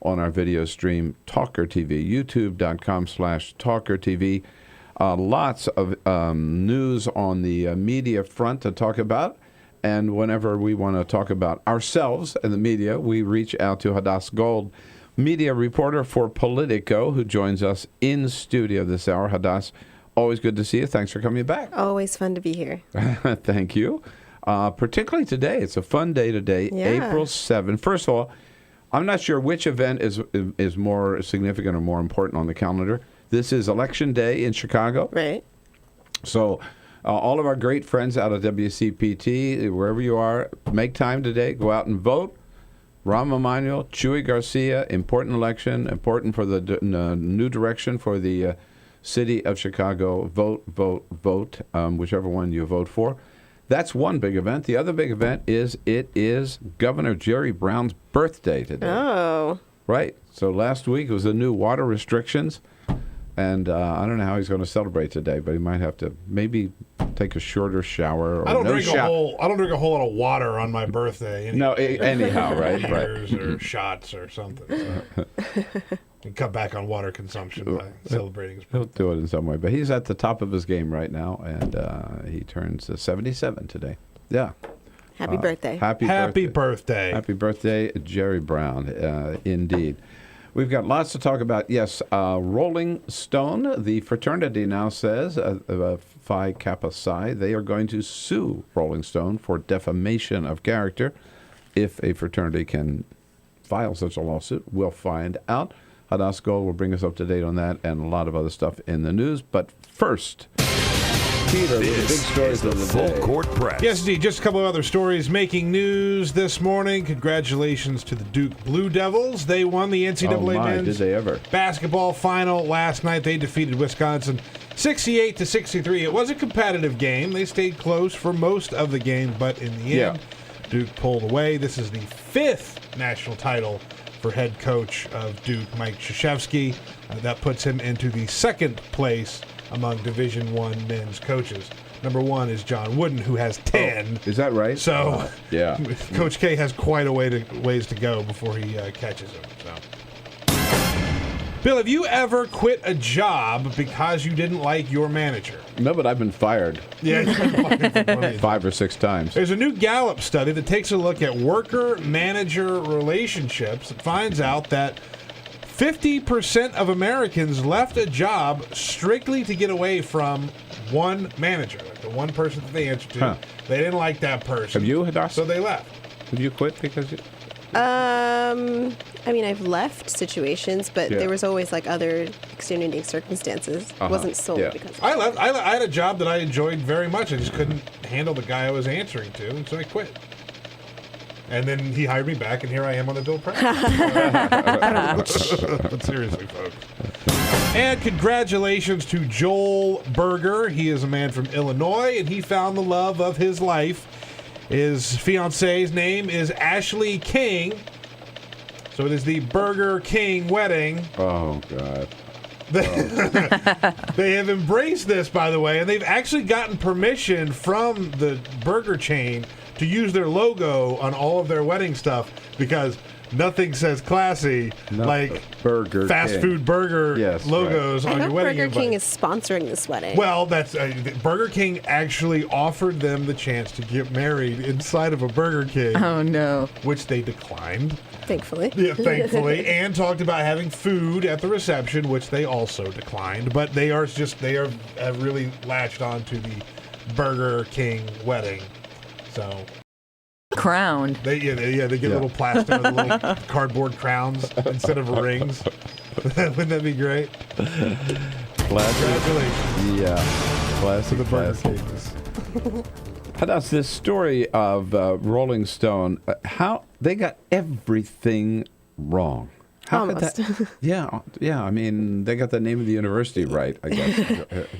on our video stream, TawkrTV, youtube.com/TawkrTV. Lots of news on the media front to talk about. And whenever we want to talk about ourselves and the media, we reach out to Hadas Gold, media reporter for Politico, who joins us in studio this hour. Hadas, always good to see you. Thanks for coming back. Always fun to be here. Thank you. Particularly today. It's a fun day today, April 7. First of all, I'm not sure which event is more significant or more important on the calendar. This is Election Day in Chicago. Right. So all of our great friends out of WCPT, wherever you are, make time today. Go out and vote. Rahm Emanuel, Chuy Garcia, important election, important for the new direction for the city of Chicago. Vote, vote, vote, whichever one you vote for. That's one big event. The other big event is it is Governor Jerry Brown's birthday today. Oh. Right. So last week was the new water restrictions. And I don't know how he's going to celebrate today, but he might have to maybe take a shorter shower. Or I don't drink a whole lot of water on my birthday. Anyhow, right? Beers or shots or something. So. And cut back on water consumption by celebrating his birthday. He'll do it in some way, but he's at the top of his game right now, and he turns 77 today. Yeah. Happy birthday. Happy birthday. Happy birthday, Jerry Brown, indeed. We've got lots to talk about. Yes, Rolling Stone, the fraternity now says, Phi Kappa Psi, they are going to sue Rolling Stone for defamation of character. If a fraternity can file such a lawsuit, we'll find out. Hadas Gold will bring us up to date on that and a lot of other stuff in the news. But first, Peter, with the big stories of the day. Full Court Press. Yes, indeed. Just a couple of other stories making news this morning. Congratulations to the Duke Blue Devils. They won the NCAA men's did they ever. basketball final last night. They defeated Wisconsin 68-63. It was a competitive game. They stayed close for most of the game, but in the end, Duke pulled away. This is the 5th national title for head coach of Duke, Mike Krzyzewski. That puts him into the 2nd place among Division I men's coaches. Number 1 is John Wooden, who has 10. Is that right? So, yeah, Coach K has quite a ways to go before he catches him. So, Bill, have you ever quit a job because you didn't like your manager? No, but I've been fired. Yeah, you've been fired 5 or 6 times. There's a new Gallup study that takes a look at worker-manager relationships. It finds out that 50% of Americans left a job strictly to get away from one manager, like the one person that they answered to. Huh. They didn't like that person. Have you, Hadas? So they left. Have you quit because you... I mean, I've left situations, but there was always like other extenuating circumstances. It wasn't solely because of I left. I had a job that I enjoyed very much. I just couldn't handle the guy I was answering to, and so I quit. And then he hired me back, and here I am on the Bill Press. But seriously, folks. And congratulations to Joel Berger. He is a man from Illinois, and he found the love of his life. His fiancee's name is Ashley King. So it is the Burger King wedding. Oh, God. They have embraced this, by the way, and they've actually gotten permission from the burger chain to use their logo on all of their wedding stuff because nothing says classy like Burger fast King. food burger logos I on your hope wedding Burger invite. King is sponsoring this wedding. Well, that's Burger King actually offered them the chance to get married inside of a Burger King. Oh no! Which they declined. Thankfully. Yeah, thankfully, and talked about having food at the reception, which they also declined. But they have really latched on to the Burger King wedding. So crowned. They get little plastic, little cardboard crowns instead of rings. Wouldn't that be great? Congratulations. Yeah. Classic. To the Burger Kings. Hadas, this story of Rolling Stone, how they got everything wrong. How could that? Yeah. I mean, they got the name of the university right, I guess.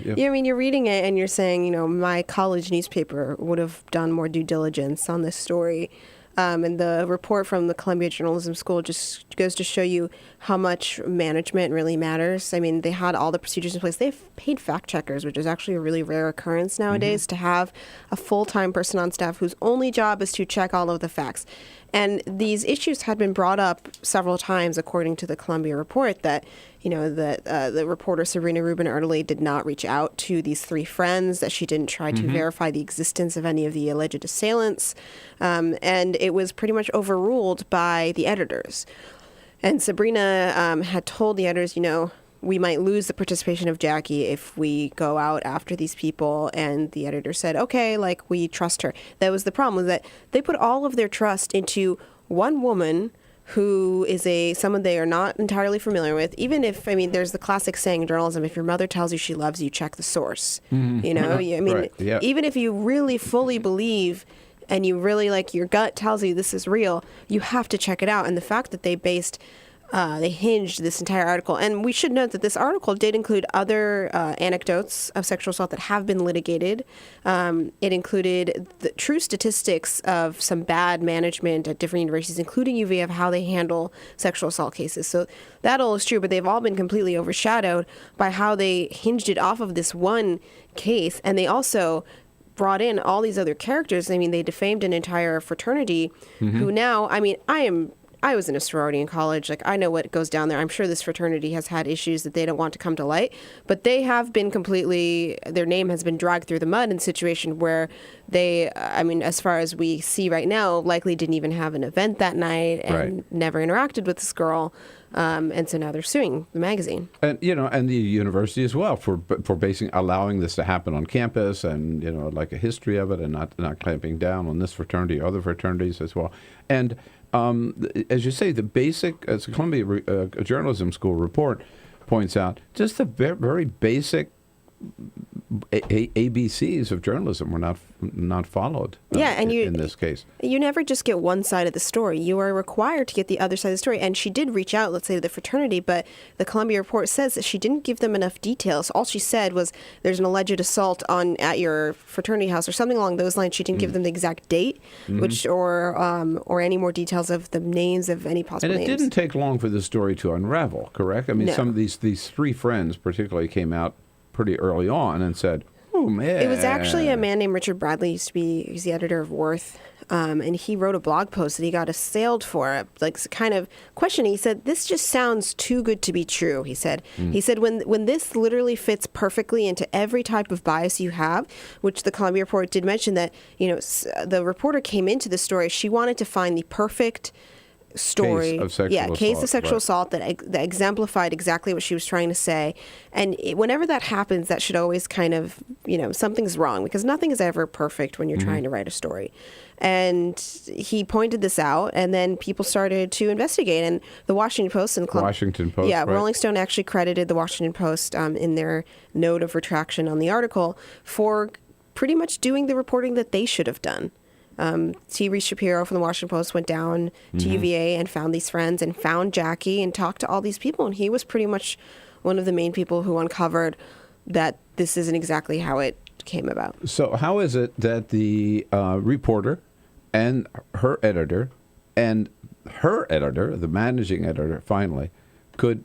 Yeah, I mean, you're reading it and you're saying, my college newspaper would have done more due diligence on this story. And the report from the Columbia Journalism School just goes to show you how much management really matters. I mean, they had all the procedures in place. They've paid fact checkers, which is actually a really rare occurrence nowadays, to have a full-time person on staff whose only job is to check all of the facts. And these issues had been brought up several times, according to the Columbia report, that the reporter Sabrina Rubin Erdely did not reach out to these three friends, that she didn't try to verify the existence of any of the alleged assailants, and it was pretty much overruled by the editors. And Sabrina had told the editors, we might lose the participation of Jackie if we go out after these people. And the editor said, okay, we trust her. That was the problem, was that they put all of their trust into one woman who is someone they are not entirely familiar with. Even if, there's the classic saying in journalism, if your mother tells you she loves you, check the source. Right. Yeah. Even if you really fully believe and you really your gut tells you this is real, you have to check it out. And the fact that they hinged this entire article. And we should note that this article did include other anecdotes of sexual assault that have been litigated. It included the true statistics of some bad management at different universities, including UVA, of how they handle sexual assault cases. So that all is true, but they've all been completely overshadowed by how they hinged it off of this one case. And they also brought in all these other characters. They defamed an entire fraternity who now, I was in a sorority in college. I know what goes down there. I'm sure this fraternity has had issues that they don't want to come to light, but they have been their name has been dragged through the mud in a situation where they, as far as we see right now, likely didn't even have an event that night and never interacted with this girl. And so now they're suing the magazine. And, and the university as well for allowing this to happen on campus and, a history of it and not clamping down on this fraternity or other fraternities as well. And as you say, as the Columbia Journalism School report points out, just the very basic ABCs of journalism were not followed. In this case, you never just get one side of the story. You are required to get the other side of the story. And she did reach out, let's say, to the fraternity, but the Columbia report says that she didn't give them enough details. All she said was there's an alleged assault at your fraternity house or something along those lines. She didn't give them the exact date, or any more details of the names of any possible names. And it didn't take long for the story to unravel. Correct? Some of these three friends particularly came out pretty early on and said, oh, man. It was actually a man named Richard Bradley, he's the editor of Worth, and he wrote a blog post that he got assailed for, kind of questioning. He said, this just sounds too good to be true, he said. He said, when this literally fits perfectly into every type of bias you have, which the Columbia report did mention that, the reporter came into the story, she wanted to find the perfect story, case of sexual assault that exemplified exactly what she was trying to say. And whenever that happens, that should always kind of, something's wrong, because nothing is ever perfect when you're trying to write a story. And he pointed this out, and then people started to investigate. And the Washington Post and Rolling Stone actually credited the Washington Post in their note of retraction on the article for pretty much doing the reporting that they should have done. T. Reese Shapiro from the Washington Post went down to UVA and found these friends and found Jackie and talked to all these people. And he was pretty much one of the main people who uncovered that this isn't exactly how it came about. So how is it that the reporter and her editor, the managing editor, finally, could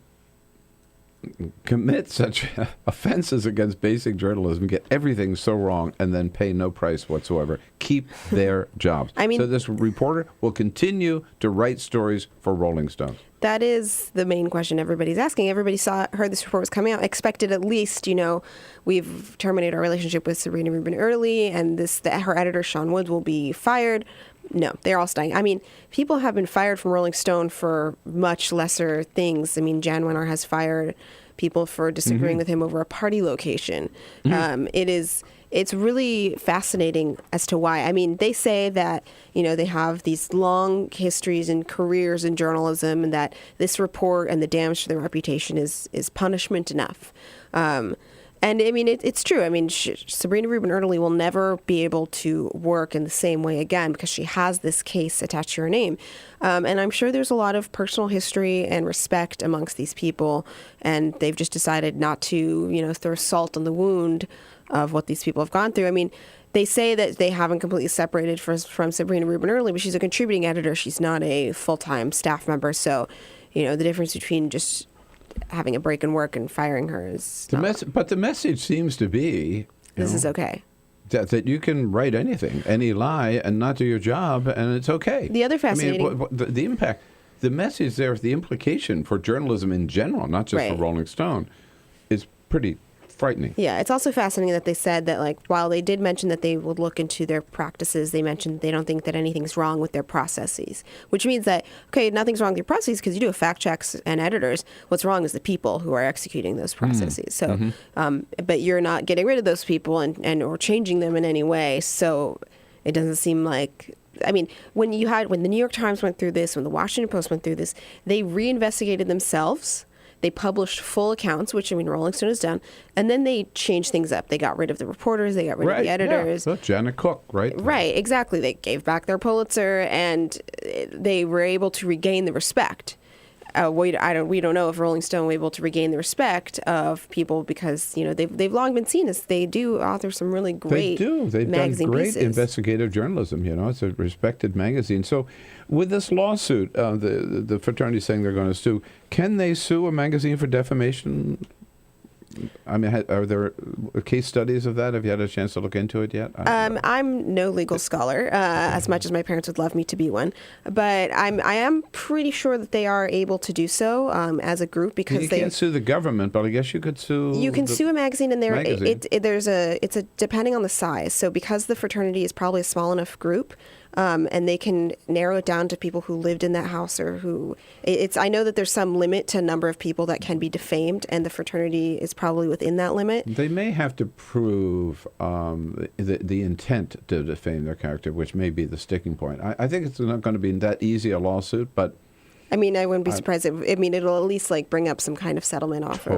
commit such offenses against basic journalism, get everything so wrong, and then pay no price whatsoever, keep their jobs. I mean, so this reporter will continue to write stories for Rolling Stone. That is the main question everybody's asking. Everybody heard this report was coming out, expected at least, we've terminated our relationship with Sabrina Rubin early, and her editor, Sean Woods, will be fired. No, they're all staying. I mean, people have been fired from Rolling Stone for much lesser things. I mean, Jan Wenner has fired people for disagreeing with him over a party location. It's really fascinating as to why. I mean, they say that, they have these long histories and careers in journalism, and that this report and the damage to their reputation is punishment enough. And I mean, it's true. I mean, Sabrina Rubin Erdely will never be able to work in the same way again because she has this case attached to her name. And I'm sure there's a lot of personal history and respect amongst these people, and they've just decided not to, throw salt on the wound of what these people have gone through. I mean, they say that they haven't completely separated from Sabrina Rubin Erdely, but she's a contributing editor. She's not a full-time staff member. So, the difference between just having a break in work and firing her is but the message seems to be this is okay, that you can write anything, any lie, and not do your job, and it's okay. The other fascinating the impact, the message there, the implication for journalism in general, not just for Rolling Stone, is pretty frightening. Yeah, it's also fascinating that they said that, while they did mention that they would look into their practices, they mentioned they don't think that anything's wrong with their processes, which means that, okay, nothing's wrong with your processes because you do have fact checks and editors. What's wrong is the people who are executing those processes. So, but you're not getting rid of those people and or changing them in any way. So it doesn't seem like, I mean, when the New York Times went through this, when the Washington Post went through this, they reinvestigated themselves. They published full accounts, which, Rolling Stone has done, and then they changed things up. They got rid of the reporters. They got rid of the editors. Yeah. So Janet Cook, right? Right, exactly. They gave back their Pulitzer, and they were able to regain the respect. We don't know if Rolling Stone were able to regain the respect of people because, they've long been seen as they do author some really great They've magazine done great pieces. Investigative journalism. It's a respected magazine. So with this lawsuit, the fraternity saying they're going to sue, can they sue a magazine for defamation? I mean, are there case studies of that? Have you had a chance to look into it yet? I'm no legal scholar, as much as my parents would love me to be one. But I am pretty sure that they are able to do so as a group because you can't sue the government, but I guess you could sue. You can sue a magazine, and it's depending on the size. So because the fraternity is probably a small enough group. And they can narrow it down to people who lived in that house or who I know that there's some limit to number of people that can be defamed, and the fraternity is probably within that limit. They may have to prove the intent to defame their character, which may be the sticking point. I think it's not going to be that easy a lawsuit, but I mean, I wouldn't be surprised. It'll at least bring up some kind of settlement offer.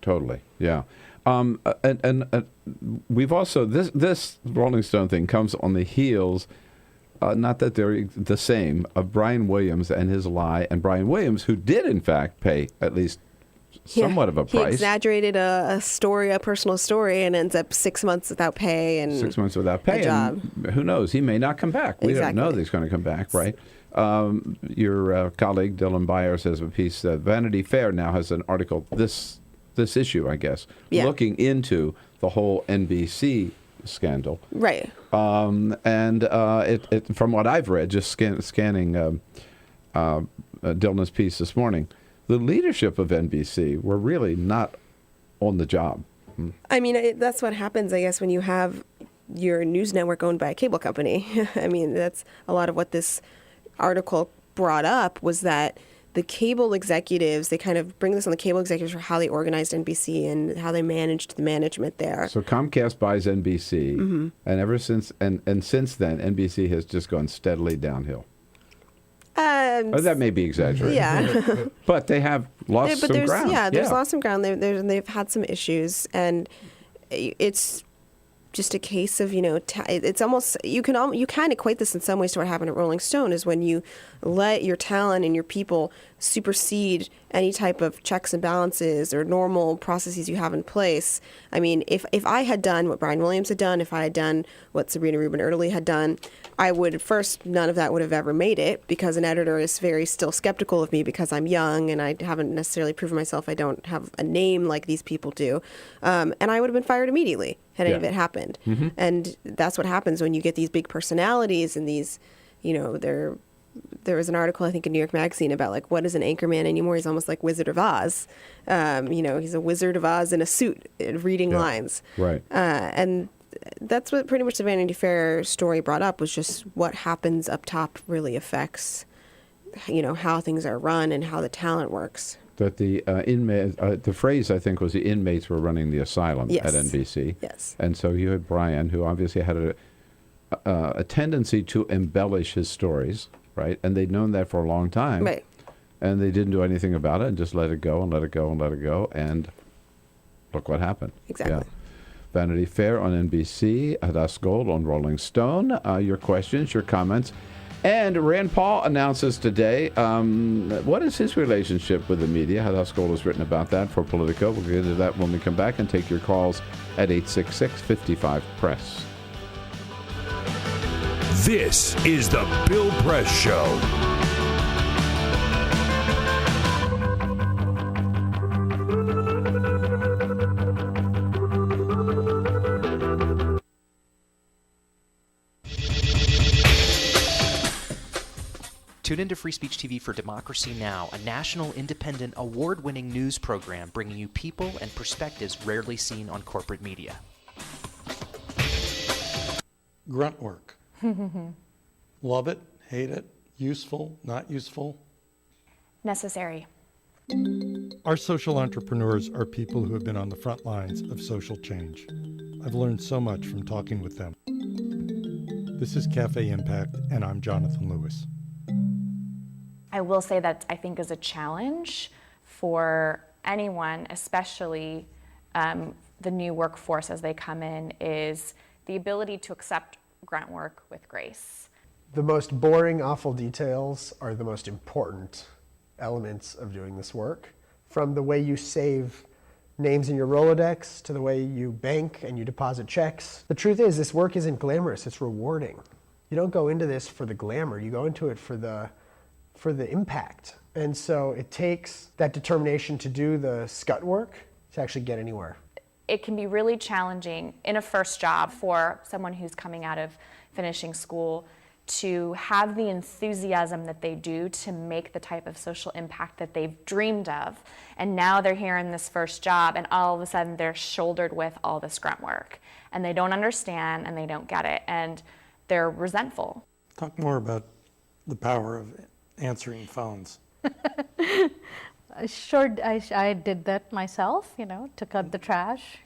Totally, yeah. And we've also this Rolling Stone thing comes on the heels. Not that they're the same, of Brian Williams and his lie. And Brian Williams, who did, in fact, pay at least somewhat of a price. He exaggerated a personal story, and ends up 6 months without pay. And 6 months without pay. And who knows? He may not come back. We don't know that he's going to come back, right? Your colleague, Dylan Byers, has a piece. Vanity Fair now has an article, this issue, I guess, looking into the whole NBC scandal. Right. And it from what I've read, just scanning Dylan's piece this morning, the leadership of NBC were really not on the job. I mean, that's what happens, I guess, when you have your news network owned by a cable company. I mean, that's a lot of what this article brought up was that the cable executives, they kind of bring this on the cable executives for how they organized NBC and how they managed the management there. So Comcast buys NBC, and ever since and since then, NBC has just gone steadily downhill. That may be exaggerated. Yeah. But they have lost some ground. Yeah, there's lost some ground. They've had some issues, and it's just a case of, it's almost, you can equate this in some ways to what happened at Rolling Stone, is when you let your talent and your people supersede any type of checks and balances or normal processes you have in place. I mean, if I had done what Brian Williams had done, if I had done what Sabrina Rubin Erdely had done, none of that would have ever made it, because an editor is very still skeptical of me because I'm young and I haven't necessarily proven myself. I don't have a name like these people do. And I would have been fired immediately had any of it happened. Mm-hmm. And that's what happens when you get these big personalities and these, there was an article, I think, in New York Magazine about, like, what is an anchorman anymore? He's almost like Wizard of Oz. He's a Wizard of Oz in a suit reading lines. Right. And that's what pretty much the Vanity Fair story brought up, was just what happens up top really affects, how things are run and how the talent works. That the the phrase, I think, was the inmates were running the asylum at NBC. Yes. And so you had Brian, who obviously had a tendency to embellish his stories, right? And they'd known that for a long time. Right. And they didn't do anything about it and just let it go and let it go and let it go. And look what happened. Exactly. Yeah. Vanity Fair on NBC, Hadas Gold on Rolling Stone. Your questions, your comments. And Rand Paul announces today, what is his relationship with the media? Hadas Gold has written about that for Politico. We'll get into that when we come back and take your calls at 866-55-PRESS. This is the Bill Press Show. Tune into Free Speech TV for Democracy Now!, a national, independent, award-winning news program bringing you people and perspectives rarely seen on corporate media. Grunt work. Love it, hate it, useful, not useful. Necessary. Our social entrepreneurs are people who have been on the front lines of social change. I've learned so much from talking with them. This is Cafe Impact, and I'm Jonathan Lewis. I will say that I think is a challenge for anyone, especially the new workforce as they come in, is the ability to accept grunt work with grace. The most boring, awful details are the most important elements of doing this work. From the way you save names in your Rolodex to the way you bank and you deposit checks. The truth is, this work isn't glamorous, it's rewarding. You don't go into this for the glamour, you go into it for the impact. And so it takes that determination to do the scut work to actually get anywhere. It can be really challenging in a first job for someone who's coming out of finishing school to have the enthusiasm that they do to make the type of social impact that they've dreamed of. And now they're here in this first job and all of a sudden they're shouldered with all this grunt work. And they don't understand and they don't get it and they're resentful. Talk more about the power of answering phones. Sure, I did that myself, took out the trash,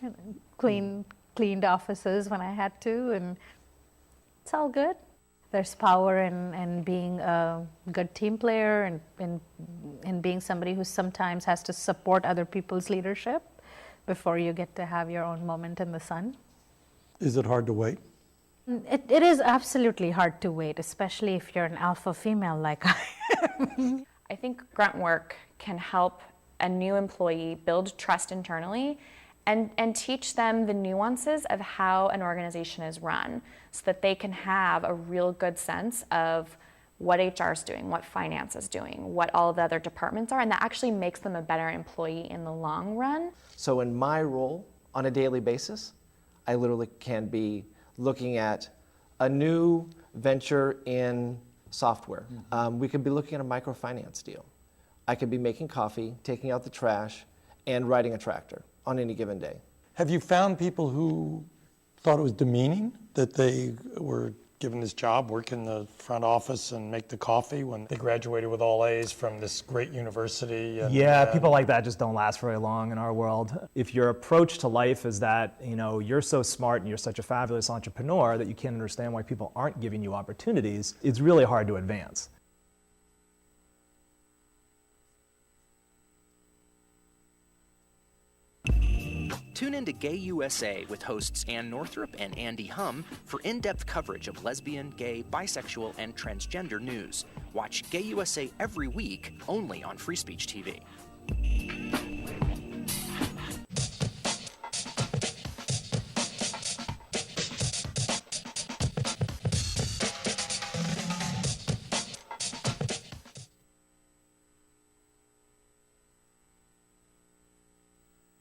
cleaned offices when I had to, and it's all good. There's power in being a good team player and in being somebody who sometimes has to support other people's leadership before you get to have your own moment in the sun. Is it hard to wait? It is absolutely hard to wait, especially if you're an alpha female like I am. I think grunt work can help a new employee build trust internally and teach them the nuances of how an organization is run so that they can have a real good sense of what HR is doing, what finance is doing, what all the other departments are, and that actually makes them a better employee in the long run. So in my role on a daily basis, I literally can be looking at a new venture in software. We could be looking at a microfinance deal. I could be making coffee, taking out the trash, and riding a tractor on any given day. Have you found people who thought it was demeaning that they were given this job, work in the front office and make the coffee when they graduated with all A's from this great university? Yeah, people like that just don't last very long in our world. If your approach to life is that, you're so smart and you're such a fabulous entrepreneur that you can't understand why people aren't giving you opportunities, it's really hard to advance. Tune in to Gay USA with hosts Ann Northrup and Andy Hum for in-depth coverage of lesbian, gay, bisexual, and transgender news. Watch Gay USA every week, only on Free Speech TV.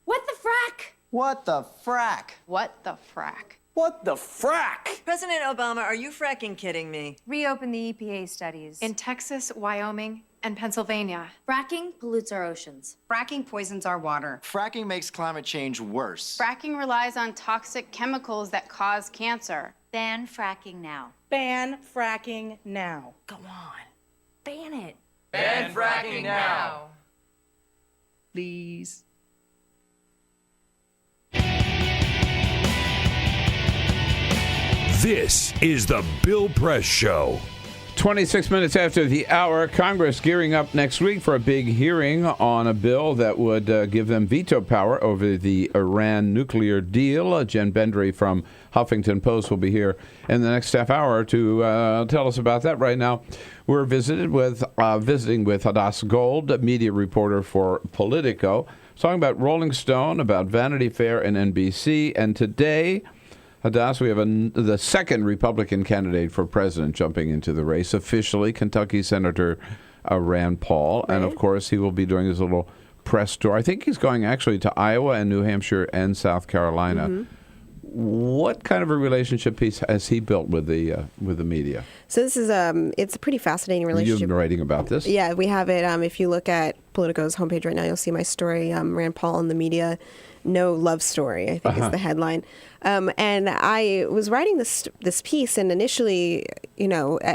What the frack? What the frack? What the frack? What the frack? President Obama, are you fracking kidding me? Reopen the EPA studies. In Texas, Wyoming, and Pennsylvania. Fracking pollutes our oceans. Fracking poisons our water. Fracking makes climate change worse. Fracking relies on toxic chemicals that cause cancer. Ban fracking now. Ban fracking now. Go on. Ban it. Ban fracking now. Please. This is the Bill Press Show. 26 minutes after the hour, Congress gearing up next week for a big hearing on a bill that would give them veto power over the Iran nuclear deal. Jen Bendery from Huffington Post will be here in the next half hour to tell us about that. Right now, we're visiting with Hadas Gold, media reporter for Politico, talking about Rolling Stone, about Vanity Fair and NBC, and today, Hadas, we have the second Republican candidate for president jumping into the race, officially, Kentucky Senator Rand Paul. Right. And, of course, he will be doing his little press tour. I think he's going actually to Iowa and New Hampshire and South Carolina. Mm-hmm. What kind of a relationship has he built with the media? So this is it's a pretty fascinating relationship. You've been writing about this? Yeah, we have it. If you look at Politico's homepage right now, you'll see my story, Rand Paul and the media. No love story, I think is the headline. And I was writing this piece, and initially,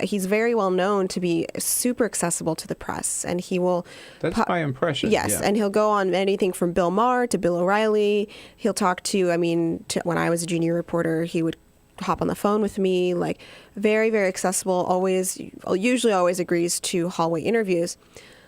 he's very well known to be super accessible to the press, and he will. That's my impression. Yes, yeah. And he'll go on anything from Bill Maher to Bill O'Reilly. He'll talk to when I was a junior reporter, he would hop on the phone with me, like very, very accessible. Usually always agrees to hallway interviews.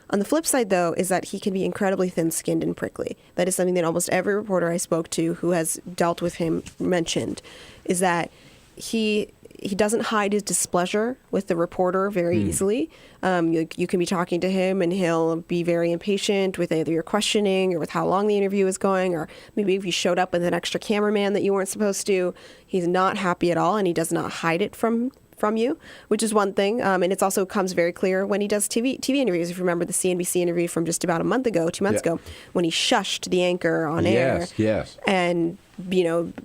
On the flip side, though, is that he can be incredibly thin-skinned and prickly. That is something that almost every reporter I spoke to who has dealt with him mentioned, is that he doesn't hide his displeasure with the reporter very easily. You can be talking to him, and he'll be very impatient with either your questioning or with how long the interview is going, or maybe if you showed up with an extra cameraman that you weren't supposed to. He's not happy at all, and he does not hide it from you, which is one thing. And it also comes very clear when he does TV interviews. If you remember the CNBC interview from just about 2 months ago, when he shushed the anchor on air. Yes. And,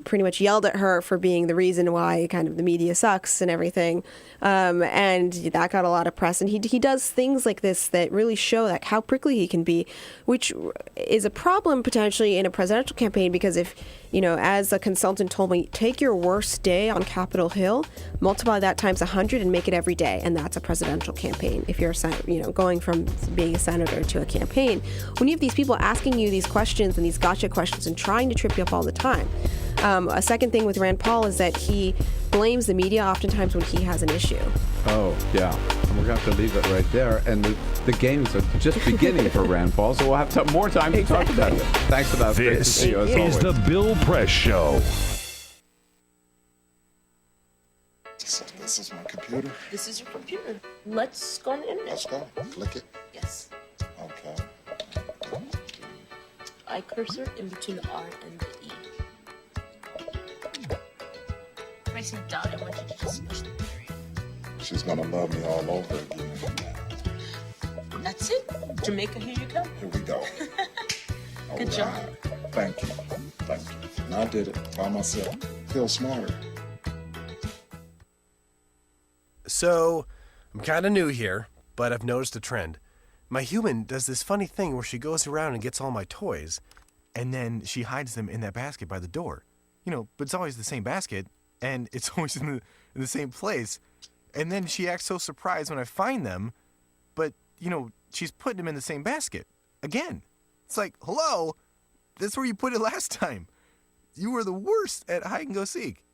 pretty much yelled at her for being the reason why kind of the media sucks and everything. And that got a lot of press. And he does things like this that really show like how prickly he can be, which is a problem potentially in a presidential campaign, because if, as a consultant told me, take your worst day on Capitol Hill, multiply that times 100 and make it every day. And that's a presidential campaign. If you're, going from being a senator to a campaign, when you have these people asking you these questions and these gotcha questions and trying to trip you up all the time. A second thing with Rand Paul is that he blames the media oftentimes when he has an issue. Oh, yeah. And we're going to have to leave it right there. And the games are just beginning for Rand Paul, so we'll have more time to talk about it. Thanks for that. Great to see you, as always. This is the Bill Press Show. This is my computer. This is your computer. Let's go on the internet. Let's go. Click it. Yes. Okay. I cursor in between the R and the E. Pressing dot, I want you to just push the period. She's gonna love me all over again. That's it. Jamaica, here you come. Here we go. Good job. Thank you. And I did it by myself. Feel smarter. So, I'm kind of new here, but I've noticed a trend. My human does this funny thing where she goes around and gets all my toys, and then she hides them in that basket by the door. But it's always the same basket, and it's always in the same place. And then she acts so surprised when I find them, but, she's putting them in the same basket. Again. It's like, hello? That's where you put it last time. You were the worst at hide and go seek.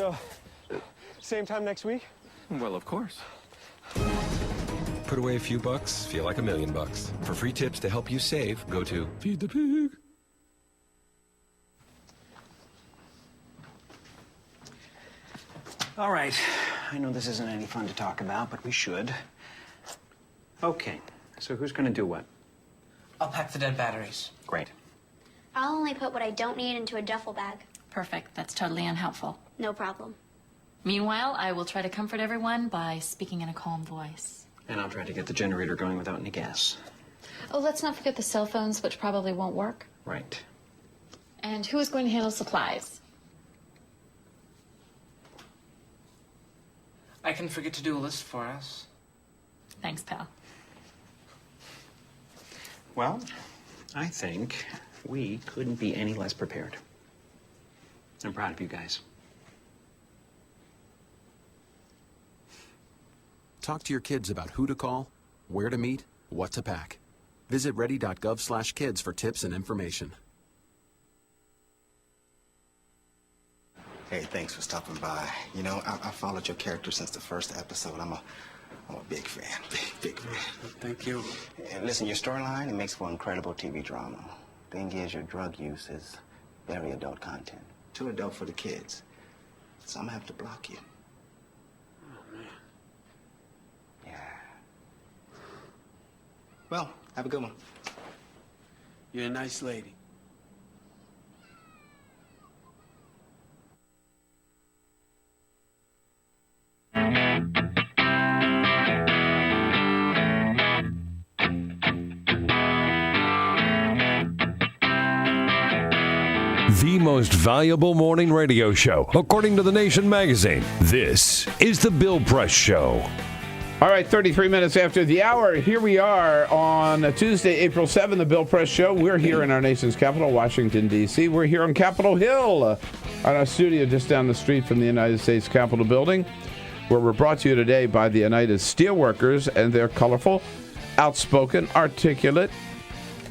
So, same time next week? Well, of course. Put away a few bucks, feel like $1 million. For free tips to help you save, go to Feed the Pig. All right. I know this isn't any fun to talk about, but we should. Okay. So who's going to do what? I'll pack the dead batteries. Great. I'll only put what I don't need into a duffel bag. Perfect. That's totally unhelpful. No problem. Meanwhile, I will try to comfort everyone by speaking in a calm voice. And I'll try to get the generator going without any gas. Oh, let's not forget the cell phones, which probably won't work. Right. And who is going to handle supplies? I can forget to do a list for us. Thanks, pal. Well, I think we couldn't be any less prepared. I'm proud of you guys. Talk to your kids about who to call, where to meet, what to pack. Visit ready.gov/kids for tips and information. Hey, thanks for stopping by. You know, I followed your character since the first episode. I'm a big fan. Big fan. Thank you. And listen, your storyline, it makes for incredible TV drama. Thing is, your drug use is very adult content. Too adult for the kids. So I'm gonna have to block you. Oh, man. Yeah. Well, have a good one. You're a nice lady. The most valuable morning radio show, according to The Nation magazine. This is The Bill Press Show. All right, 33 minutes after the hour, here we are on Tuesday, April 7th, The Bill Press Show. We're here in our nation's capital, Washington, D.C. We're here on Capitol Hill, on our studio just down the street from the United States Capitol building, where we're brought to you today by the United Steelworkers and their colorful, outspoken, articulate,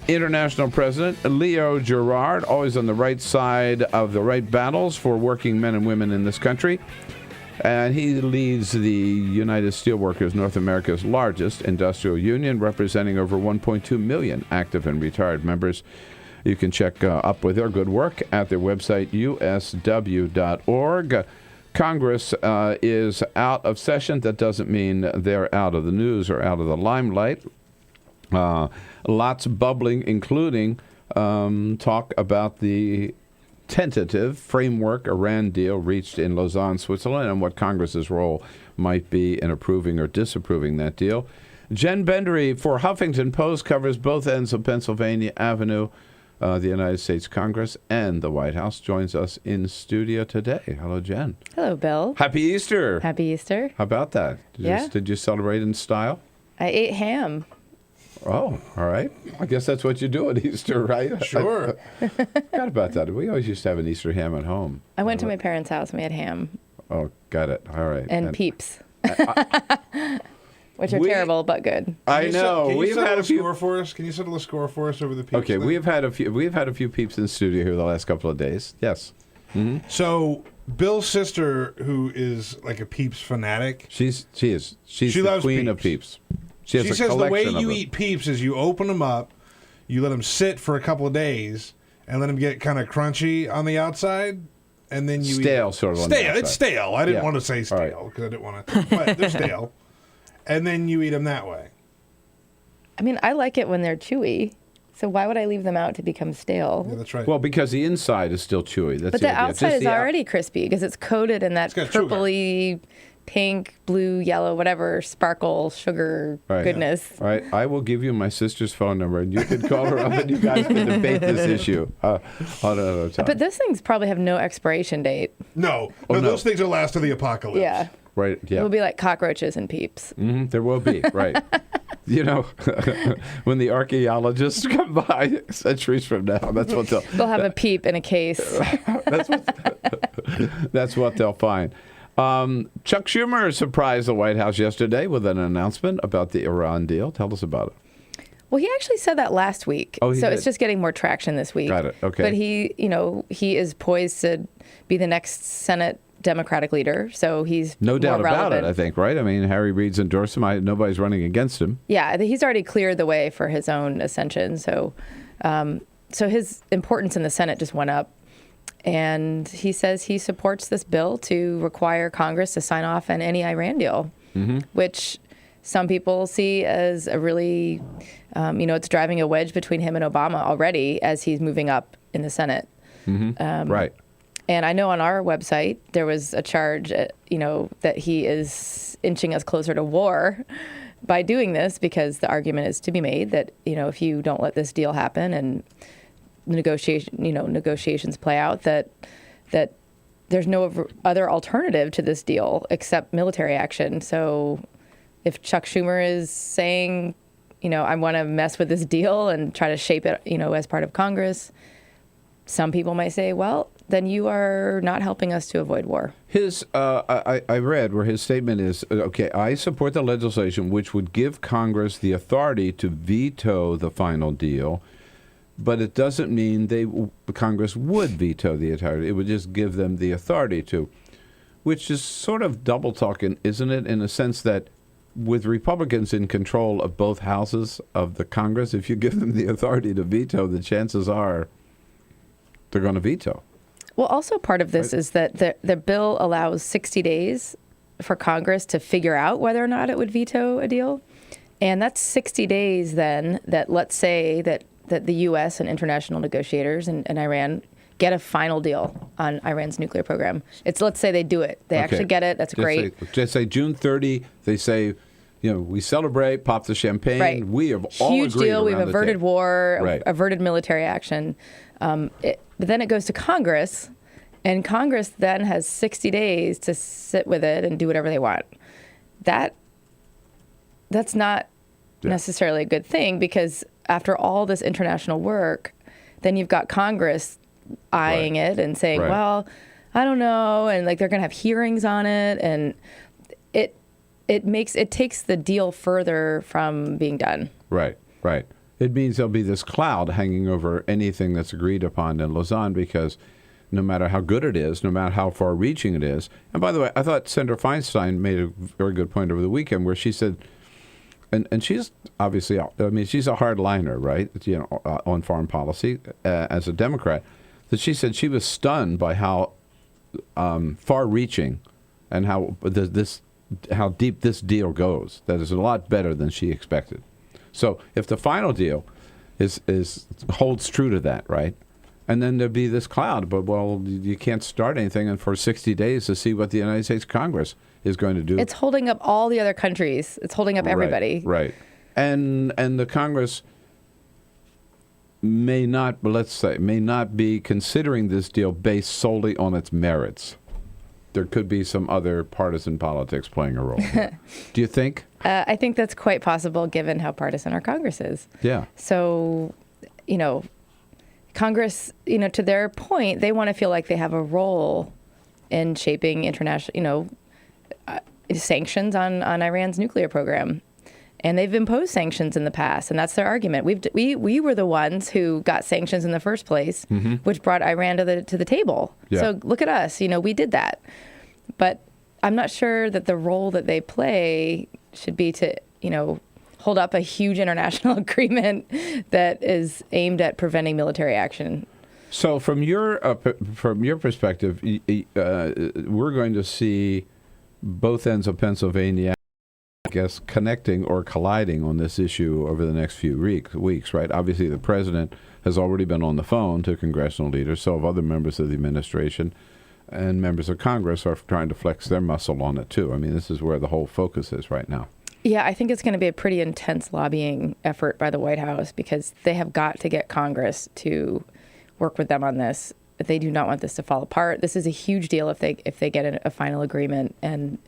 International President Leo Gerard, always on the right side of the right battles for working men and women in this country. And he leads the United Steelworkers, North America's largest industrial union, representing over 1.2 million active and retired members. You can check up with their good work at their website, usw.org. Congress is out of session. That doesn't mean they're out of the news or out of the limelight. Lots bubbling, including talk about the tentative framework Iran deal reached in Lausanne, Switzerland, and what Congress's role might be in approving or disapproving that deal. Jen Bendery for Huffington Post covers both ends of Pennsylvania Avenue, the United States Congress, and the White House, joins us in studio today. Hello, Jen. Hello, Bill. Happy Easter. Happy Easter. How about that? Did you celebrate in style? I ate ham. Oh, all right. I guess that's what you do at Easter, right? Sure. I forgot about that. We always used to have an Easter ham at home. I went to my parents' house and we had ham. Oh, got it. All right. And peeps. Which are terrible, but good. I know. Can you We've had a few score for us. Can you settle a score for us over the peeps? Okay, thing? we've had a few peeps in the studio here the last couple of days. Yes. Mm-hmm. So Bill's sister, who is like a peeps fanatic, she loves the queen of peeps. She says the way you eat peeps is you open them up, you let them sit for a couple of days, and let them get kind of crunchy on the outside, and then you stale eat sort of on the stale. outside. It's stale. I didn't want to say stale because I didn't want to, but they're stale. And then you eat them that way. I mean, I like it when they're chewy. So why would I leave them out to become stale? Yeah, that's right. Well, because the inside is still chewy. That's But the outside is already crispy because it's coated in that purpley, pink, blue, yellow, whatever, sparkle, sugar goodness. All right. I will give you my sister's phone number, and you can call her up, and you guys can debate this issue on another time. But those things probably have no expiration date. No. Oh, no. Those things will last to the apocalypse. Yeah. Right, yeah. It will be like cockroaches and peeps. Mm-hmm, there will be, right. You know, when the archaeologists come by centuries from now, that's what they'll have a peep in a case. That's what they'll find. Chuck Schumer surprised the White House yesterday with an announcement about the Iran deal. Tell us about it. Well, he actually said that last week. Oh, he did. It's just getting more traction this week. Got it. Okay. But he is poised to be the next Senate Democratic leader, so he's No doubt more about relevant. it, I think, right? I mean, Harry Reid's endorsed him. Nobody's running against him. Yeah, he's already cleared the way for his own ascension. So, so his importance in the Senate just went up. And he says he supports this bill to require Congress to sign off on any Iran deal, which some people see as a really, it's driving a wedge between him and Obama already as he's moving up in the Senate. Right. And I know on our website there was a charge, that he is inching us closer to war by doing this, because the argument is to be made that, if you don't let this deal happen and negotiations play out, that there's no other alternative to this deal except military action. So if Chuck Schumer is saying, I want to mess with this deal and try to shape it, as part of Congress, some people might say, well, then you are not helping us to avoid war. I read where his statement is, okay, I support the legislation which would give Congress the authority to veto the final deal, but it doesn't mean Congress would veto the entirety. It would just give them the authority to, which is sort of double talking, isn't it? In a sense that with Republicans in control of both houses of the Congress, if you give them the authority to veto, the chances are they're going to veto. Well, also part of this is that the bill allows 60 days for Congress to figure out whether or not it would veto a deal. And that's 60 days then that, let's say that the U.S. and international negotiators and Iran get a final deal on Iran's nuclear program. Let's say they do it. They actually get it. That's great. Just say June 30, they say, we celebrate, pop the champagne. Right. We have all huge agreed deal. We've around the averted table. war, Right. averted military action. But then it goes to Congress, and Congress then has 60 days to sit with it and do whatever they want. That's not necessarily a good thing, because after all this international work, then you've got Congress eyeing it and saying, well, I don't know, and they're going to have hearings on it, and it takes the deal further from being done. Right. It means there'll be this cloud hanging over anything that's agreed upon in Lausanne, because no matter how good it is, no matter how far-reaching it is, and by the way, I thought Senator Feinstein made a very good point over the weekend where she said, and she's obviously, she's a hardliner, right, on foreign policy as a Democrat, that she said she was stunned by how far-reaching and how deep this deal goes. That is a lot better than she expected. So if the final deal holds true to that, right, and then there'd be this cloud, but you can't start anything for 60 days to see what the United States Congress is going to do. It's holding up all the other countries. It's holding up everybody. Right. And the Congress may not be considering this deal based solely on its merits. There could be some other partisan politics playing a role. Do you think? I think that's quite possible, given how partisan our Congress is. Yeah. So, Congress, to their point, they want to feel like they have a role in shaping international, sanctions on Iran's nuclear program. And they've imposed sanctions in the past, and that's their argument. We were the ones who got sanctions in the first place, which brought Iran to the table. Yeah. So look at us, we did that. But I'm not sure that the role that they play should be to, hold up a huge international agreement that is aimed at preventing military action. So from your perspective, we're going to see both ends of Pennsylvania, I guess, connecting or colliding on this issue over the next few weeks, right? Obviously, the president has already been on the phone to congressional leaders, so have other members of the administration, and members of Congress are trying to flex their muscle on it, too. I mean, this is where the whole focus is right now. Yeah, I think it's going to be a pretty intense lobbying effort by the White House, because they have got to get Congress to work with them on this. They do not want this to fall apart. This is a huge deal if they get a final agreement, and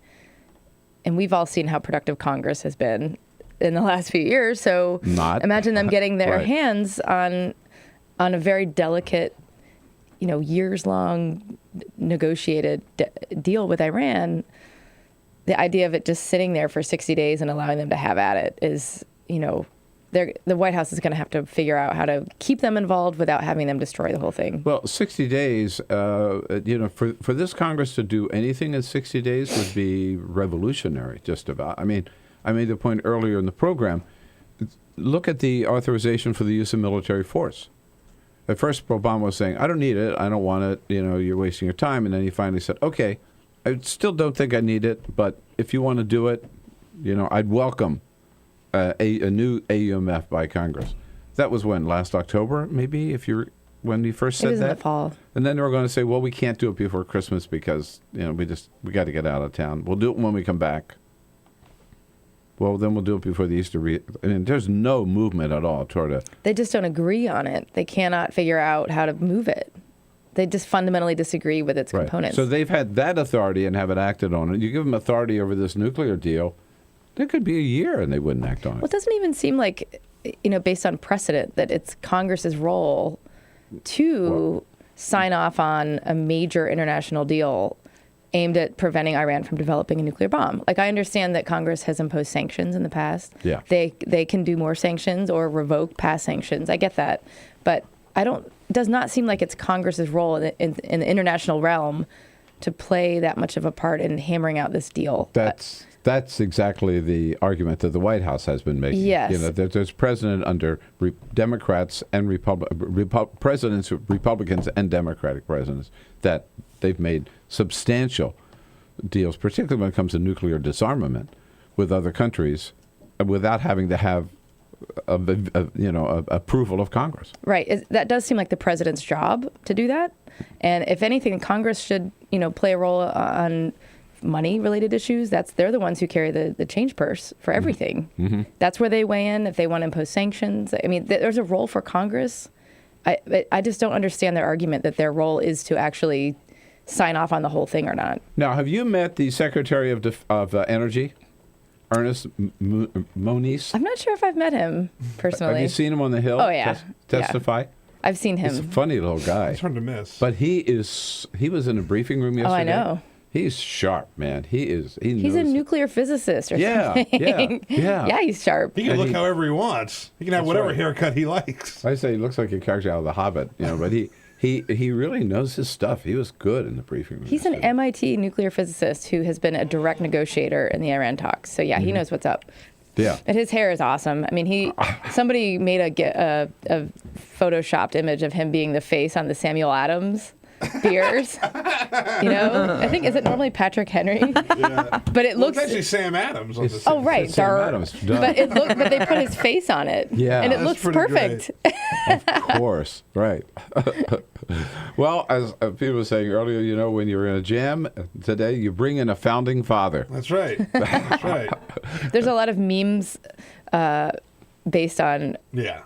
we've all seen how productive Congress has been in the last few years. So imagine them getting their hands on a very delicate, years-long negotiated deal with Iran. The idea of it just sitting there for 60 days and allowing them to have at it is, the White House is going to have to figure out how to keep them involved without having them destroy the whole thing. Well, 60 days, for this Congress to do anything in 60 days would be revolutionary, just about. I mean, I made the point earlier in the program. Look at the authorization for the use of military force. At first, Obama was saying, I don't need it. I don't want it. You're wasting your time. And then he finally said, okay, I still don't think I need it, but if you want to do it, I'd welcome a new AUMF by Congress. That was when? Last October, maybe, when he first said that? It was in the fall. And then they were going to say, well, we can't do it before Christmas because, we got to get out of town. We'll do it when we come back. Well, then we'll do it before the Easter. There's no movement at all toward it. They just don't agree on it. They cannot figure out how to move it. They just fundamentally disagree with its components. So they've had that authority and haven't acted on it. You give them authority over this nuclear deal, there could be a year and they wouldn't act on it. Well, it doesn't even seem like, based on precedent, that it's Congress's role to sign off on a major international deal aimed at preventing Iran from developing a nuclear bomb. Like, I understand that Congress has imposed sanctions in the past. Yeah. They can do more sanctions or revoke past sanctions. I get that. But it does not seem like it's Congress's role in the international realm to play that much of a part in hammering out this deal. That's exactly the argument that the White House has been making. Yes. There's president under Democrats and presidents, Republicans and Democratic presidents, that they've made substantial deals, particularly when it comes to nuclear disarmament, with other countries, without having to have approval of Congress. Right. That does seem like the president's job to do that. And if anything, Congress should, play a role on money-related issues. They're the ones who carry the change purse for everything. Mm-hmm. That's where they weigh in if they want to impose sanctions. I mean, there's a role for Congress. I just don't understand their argument that their role is to actually sign off on the whole thing or not. Now, have you met the Secretary of Energy, Ernest Moniz? I'm not sure if I've met him personally. Have you seen him on the Hill? Oh, yeah. Testify? Yeah. I've seen him. He's a funny little guy. It's hard to miss. But he was in a briefing room yesterday. Oh, I know. He's sharp, man. He's a nuclear physicist or something. Yeah, he's sharp. He can look however he wants. He can have whatever haircut he likes. I say he looks like a character out of The Hobbit, but he really knows his stuff. He was good in the briefing room. He's an MIT nuclear physicist who has been a direct negotiator in the Iran talks. So he knows what's up. Yeah. And his hair is awesome. I mean, somebody made a photoshopped image of him being the face on the Samuel Adams beers. I think, is it normally Patrick Henry? Yeah. But it looks... It's actually Sam Adams. On the oh, right. Sam Adams. But they put his face on it. Yeah. And it looks perfect. Of course. Right. Well, as people were saying earlier, when you're in a jam today, you bring in a founding father. That's right. That's right. There's a lot of memes based on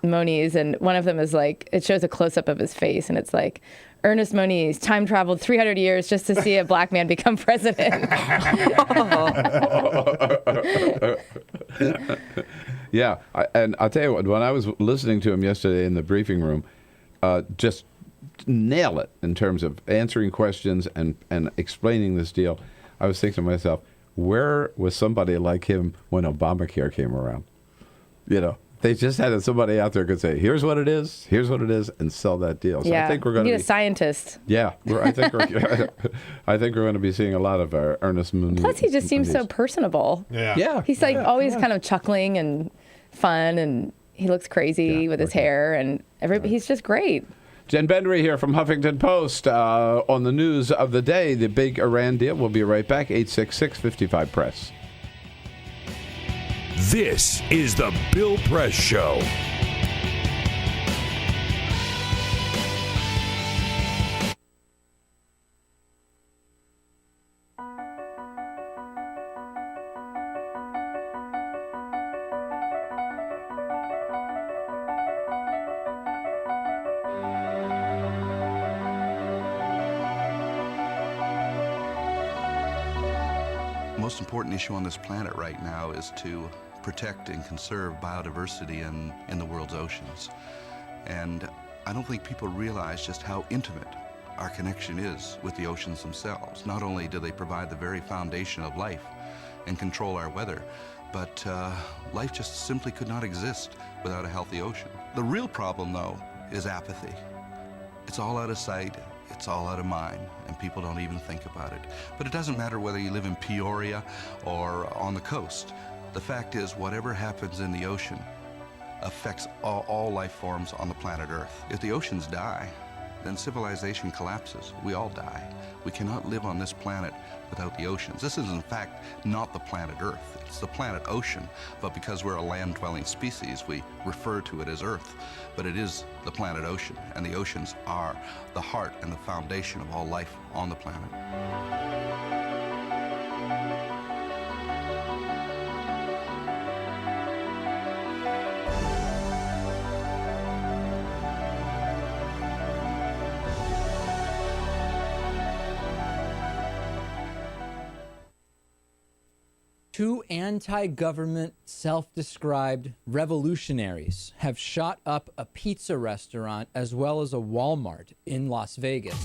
Moniz, and one of them is like, it shows a close-up of his face, and it's like, Ernest Moniz time traveled 300 years just to see a black man become president. Yeah, and I'll tell you what, when I was listening to him yesterday in the briefing room, just nail it in terms of answering questions and explaining this deal. I was thinking to myself, where was somebody like him when Obamacare came around? They just had somebody out there who could say, here's what it is, and sell that deal. So I think we're going to need a scientist. Yeah, I think we're going to be seeing a lot of Ernest Moniz. Plus, he just seems so personable. Yeah. He's always kind of chuckling and fun, and he looks crazy with his hair, and he's just great. Jen Bendery here from Huffington Post on the news of the day, the big Iran deal. We'll be right back, 866-55-PRESS. This is the Bill Press Show. The most important issue on this planet right now is to protect and conserve biodiversity in the world's oceans. And I don't think people realize just how intimate our connection is with the oceans themselves. Not only do they provide the very foundation of life and control our weather, but life just simply could not exist without a healthy ocean. The real problem, though, is apathy. It's all out of sight, it's all out of mind, and people don't even think about it. But it doesn't matter whether you live in Peoria or on the coast. The fact is, whatever happens in the ocean affects all life forms on the planet Earth. If the oceans die, then civilization collapses. We all die. We cannot live on this planet without the oceans. This is, in fact, not the planet Earth. It's the planet ocean, but because we're a land-dwelling species, we refer to it as Earth. But it is the planet ocean, and the oceans are the heart and the foundation of all life on the planet. Two anti-government, self-described revolutionaries have shot up a pizza restaurant as well as a Walmart in Las Vegas.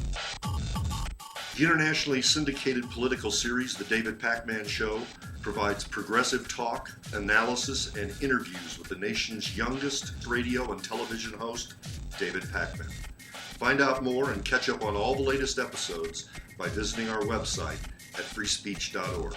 The internationally syndicated political series, The David Pakman Show, provides progressive talk, analysis, and interviews with the nation's youngest radio and television host, David Pakman. Find out more and catch up on all the latest episodes by visiting our website at freespeech.org.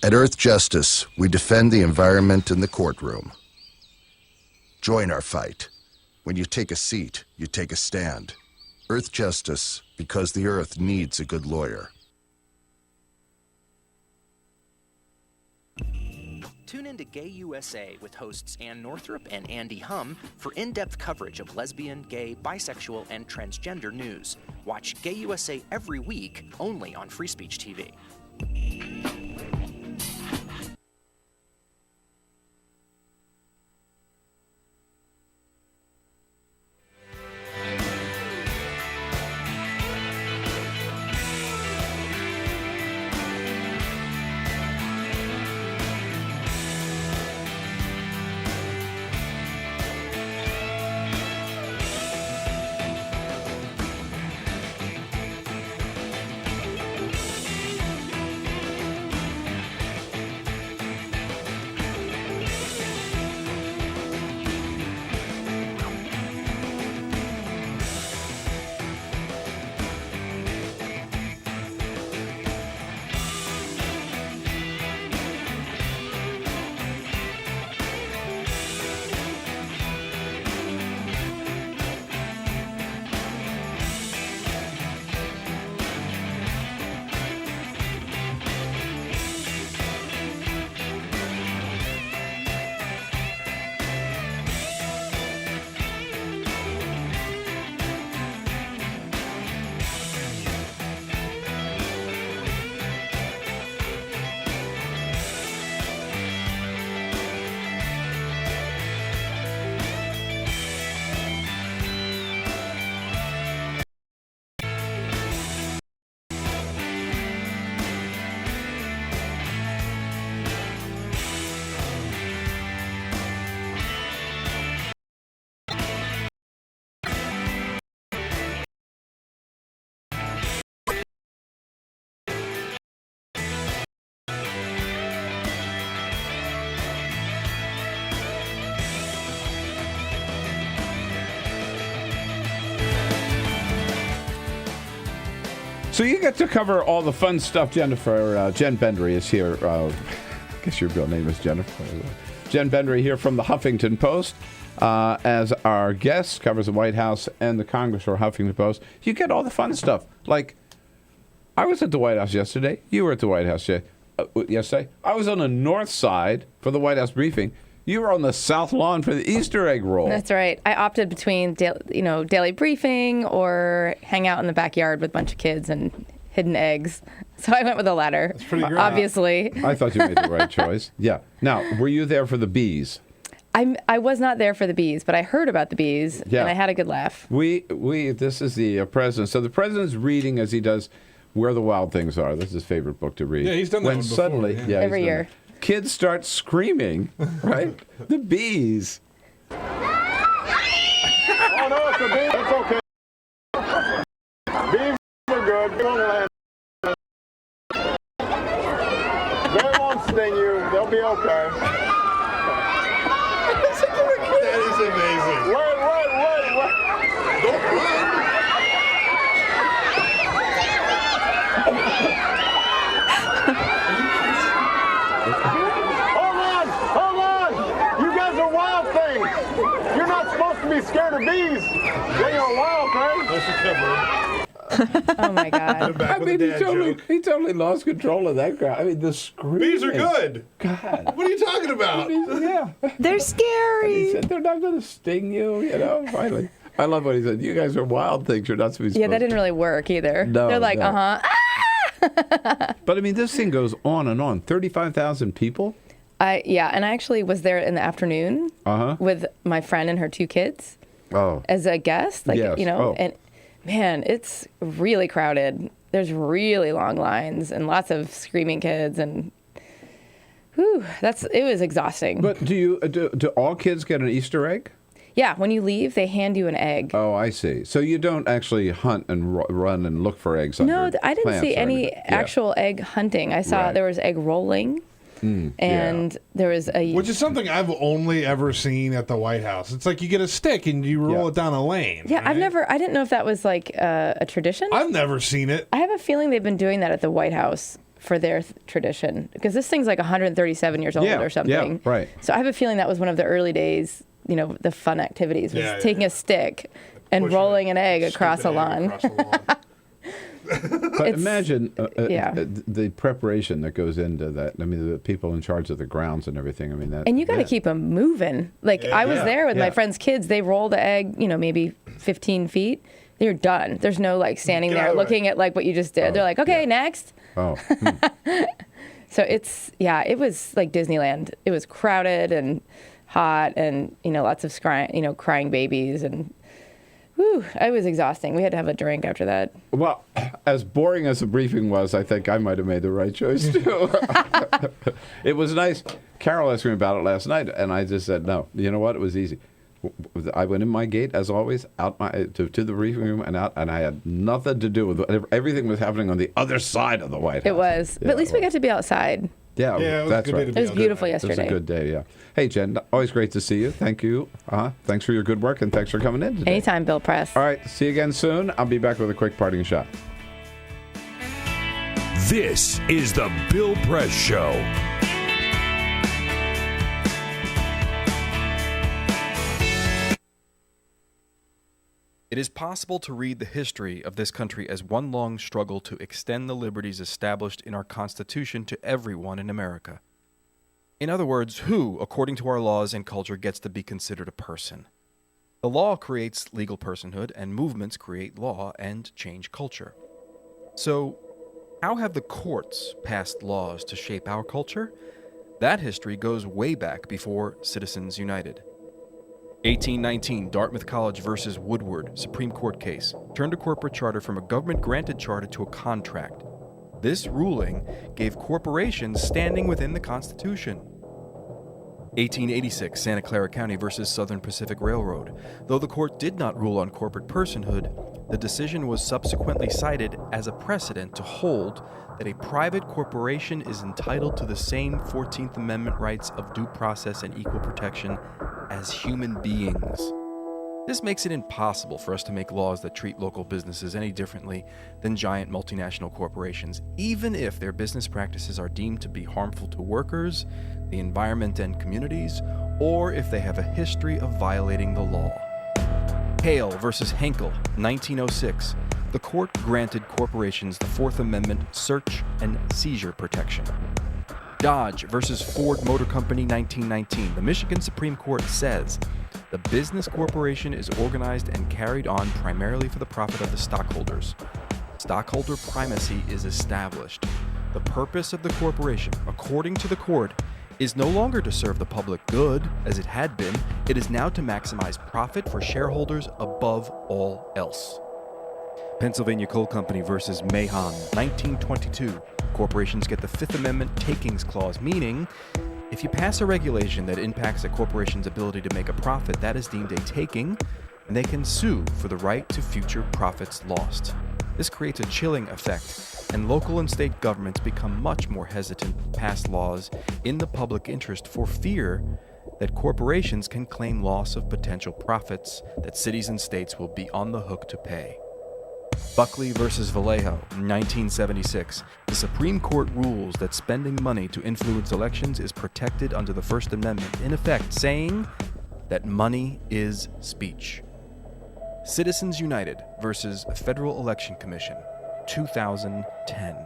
At Earth Justice, we defend the environment in the courtroom. Join our fight. When you take a seat, you take a stand. Earth Justice, because the Earth needs a good lawyer. Tune in to Gay USA with hosts Ann Northrup and Andy Hum for in-depth coverage of lesbian, gay, bisexual, and transgender news. Watch Gay USA every week, only on Free Speech TV. So you get to cover all the fun stuff, Jennifer. Jen Bendery is here. I guess your real name is Jennifer. Jen Bendery here from the Huffington Post as our guest, covers the White House and the Congress for Huffington Post. You get all the fun stuff. Like, I was at the White House yesterday. You were at the White House yesterday. I was on the north side for the White House briefing. You were on the south lawn for the Easter egg roll. That's right. I opted between daily briefing or hang out in the backyard with a bunch of kids and hidden eggs. So I went with the latter. That's pretty great. Obviously. I thought you made the right choice. Yeah. Now, were you there for the bees? I was not there for the bees, but I heard about the bees, and I had a good laugh. This is the president. So the president's reading, as he does Where the Wild Things Are. This is his favorite book to read. Yeah, he's done that when one before, suddenly, yeah. he's Every done year. that. Kids start screaming, right? The bees. Oh, no, it's a bee. It's okay. Bees are good. They won't land. They won't sting you. They'll be okay. That is amazing. Wait. Don't run. Hold on! You guys are wild things! You're not supposed to be scared of bees! They are wild things! Oh my God. I mean, he totally lost control of that crowd. I mean, the screaming. Bees are good. God. What are you talking about? Yeah. They're scary. He said, they're not going to sting you, finally. I love what he said. You guys are wild things. You're not supposed to. Yeah, that didn't really work either. No, They're like, no. But I mean, this thing goes on and on. 35,000 people? And I actually was there in the afternoon with my friend and her 2 kids as a guest. And man, it's really crowded. There's really long lines and lots of screaming kids, and it was exhausting. But do all kids get an Easter egg? Yeah, when you leave, they hand you an egg. Oh, I see. So you don't actually hunt and run and look for eggs No, under I didn't plants see or any anything. actual egg hunting. I saw there was egg rolling. And there was which is something I've only ever seen at the White House. It's like you get a stick and you roll it down a lane. Yeah, right? I didn't know if that was like a tradition. I've never seen it. I have a feeling they've been doing that at the White House for their tradition, because this thing's like 137 years old or something. Yeah, right. So I have a feeling that was one of the early days, the fun activities was taking a stick and rolling an egg across a lawn. But imagine the preparation that goes into that. I mean, the people in charge of the grounds and everything. I mean, that. And you got to keep them moving. Like I was there with my friend's kids. They roll the egg, maybe 15 feet. They're done. There's no like standing there looking at like what you just did. They're like, okay, next. Oh. So it was like Disneyland. It was crowded and hot, and lots of crying babies, and it was exhausting. We had to have a drink after that. Well, as boring as the briefing was, I think I might have made the right choice too. It was nice. Carol asked me about it last night, and I just said no. You know what? It was easy. I went in my gate, as always, out to the briefing room and out, and I had nothing to do with it. Everything was happening on the other side of the White House. It was, but at least we got to be outside. Yeah, that's right. It was beautiful yesterday. It was a good day, yeah. Hey, Jen, always great to see you. Thank you. Thanks for your good work, and thanks for coming in today. Anytime, Bill Press. All right, see you again soon. I'll be back with a quick parting shot. This is the Bill Press Show. It is possible to read the history of this country as one long struggle to extend the liberties established in our Constitution to everyone in America. In other words, who, according to our laws and culture, gets to be considered a person? The law creates legal personhood, and movements create law and change culture. So, how have the courts passed laws to shape our culture? That history goes way back before Citizens United. 1819, Dartmouth College versus Woodward, Supreme Court case, turned a corporate charter from a government-granted charter to a contract. This ruling gave corporations standing within the Constitution. 1886, Santa Clara County versus Southern Pacific Railroad. Though the court did not rule on corporate personhood, the decision was subsequently cited as a precedent to hold that a private corporation is entitled to the same 14th Amendment rights of due process and equal protection as human beings. This makes it impossible for us to make laws that treat local businesses any differently than giant multinational corporations, even if their business practices are deemed to be harmful to workers, the environment and communities, or if they have a history of violating the law. Hale versus Henkel, 1906. The court granted corporations the Fourth Amendment search and seizure protection. Dodge versus Ford Motor Company, 1919. The Michigan Supreme Court says the business corporation is organized and carried on primarily for the profit of the stockholders. Stockholder primacy is established. The purpose of the corporation, according to the court, is no longer to serve the public good, as it had been. It is now to maximize profit for shareholders above all else. Pennsylvania Coal Company versus Mahon, 1922. Corporations get the Fifth Amendment takings clause, meaning if you pass a regulation that impacts a corporation's ability to make a profit, that is deemed a taking, and they can sue for the right to future profits lost. This creates a chilling effect, and local and state governments become much more hesitant to pass laws in the public interest for fear that corporations can claim loss of potential profits that cities and states will be on the hook to pay. Buckley versus Vallejo, 1976. The Supreme Court rules that spending money to influence elections is protected under the First Amendment, in effect saying that money is speech. Citizens United versus Federal Election Commission, 2010.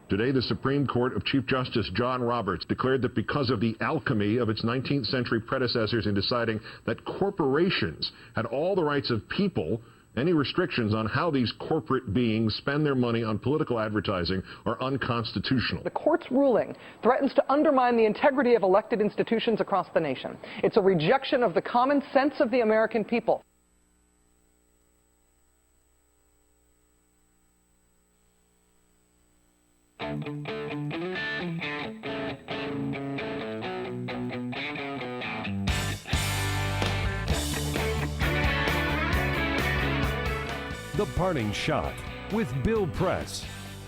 Today, the Supreme Court of Chief Justice John Roberts declared that because of the alchemy of its 19th century predecessors in deciding that corporations had all the rights of people, any restrictions on how these corporate beings spend their money on political advertising are unconstitutional. The court's ruling threatens to undermine the integrity of elected institutions across the nation. It's a rejection of the common sense of the American people. The Parting Shot with Bill Press.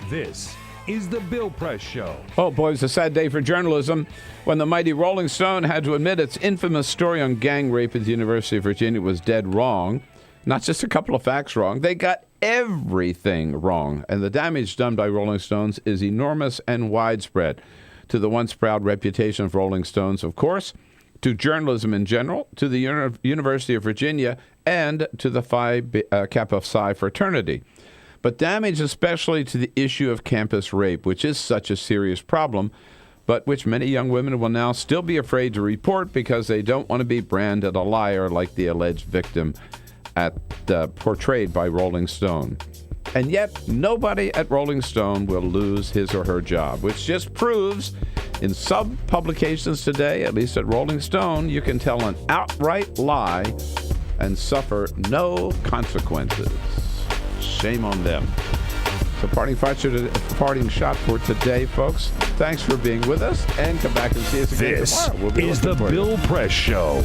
This is the Bill Press Show. Oh boy, it's a sad day for journalism when the mighty Rolling Stone had to admit its infamous story on gang rape at the University of Virginia was dead wrong. Not just a couple of facts wrong. They got everything wrong. And the damage done by Rolling Stones is enormous and widespread. To the once proud reputation of Rolling Stones, of course, to journalism in general, to the University of Virginia, and to the Phi Kappa Psi fraternity. But damage especially to the issue of campus rape, which is such a serious problem, but which many young women will now still be afraid to report because they don't want to be branded a liar like the alleged victim portrayed by Rolling Stone. And yet, nobody at Rolling Stone will lose his or her job, which just proves in some publications today, at least at Rolling Stone, you can tell an outright lie and suffer no consequences. Shame on them. So parting shot for today, folks. Thanks for being with us, and come back and see us again tomorrow. We'll be This is the Bill Press Show.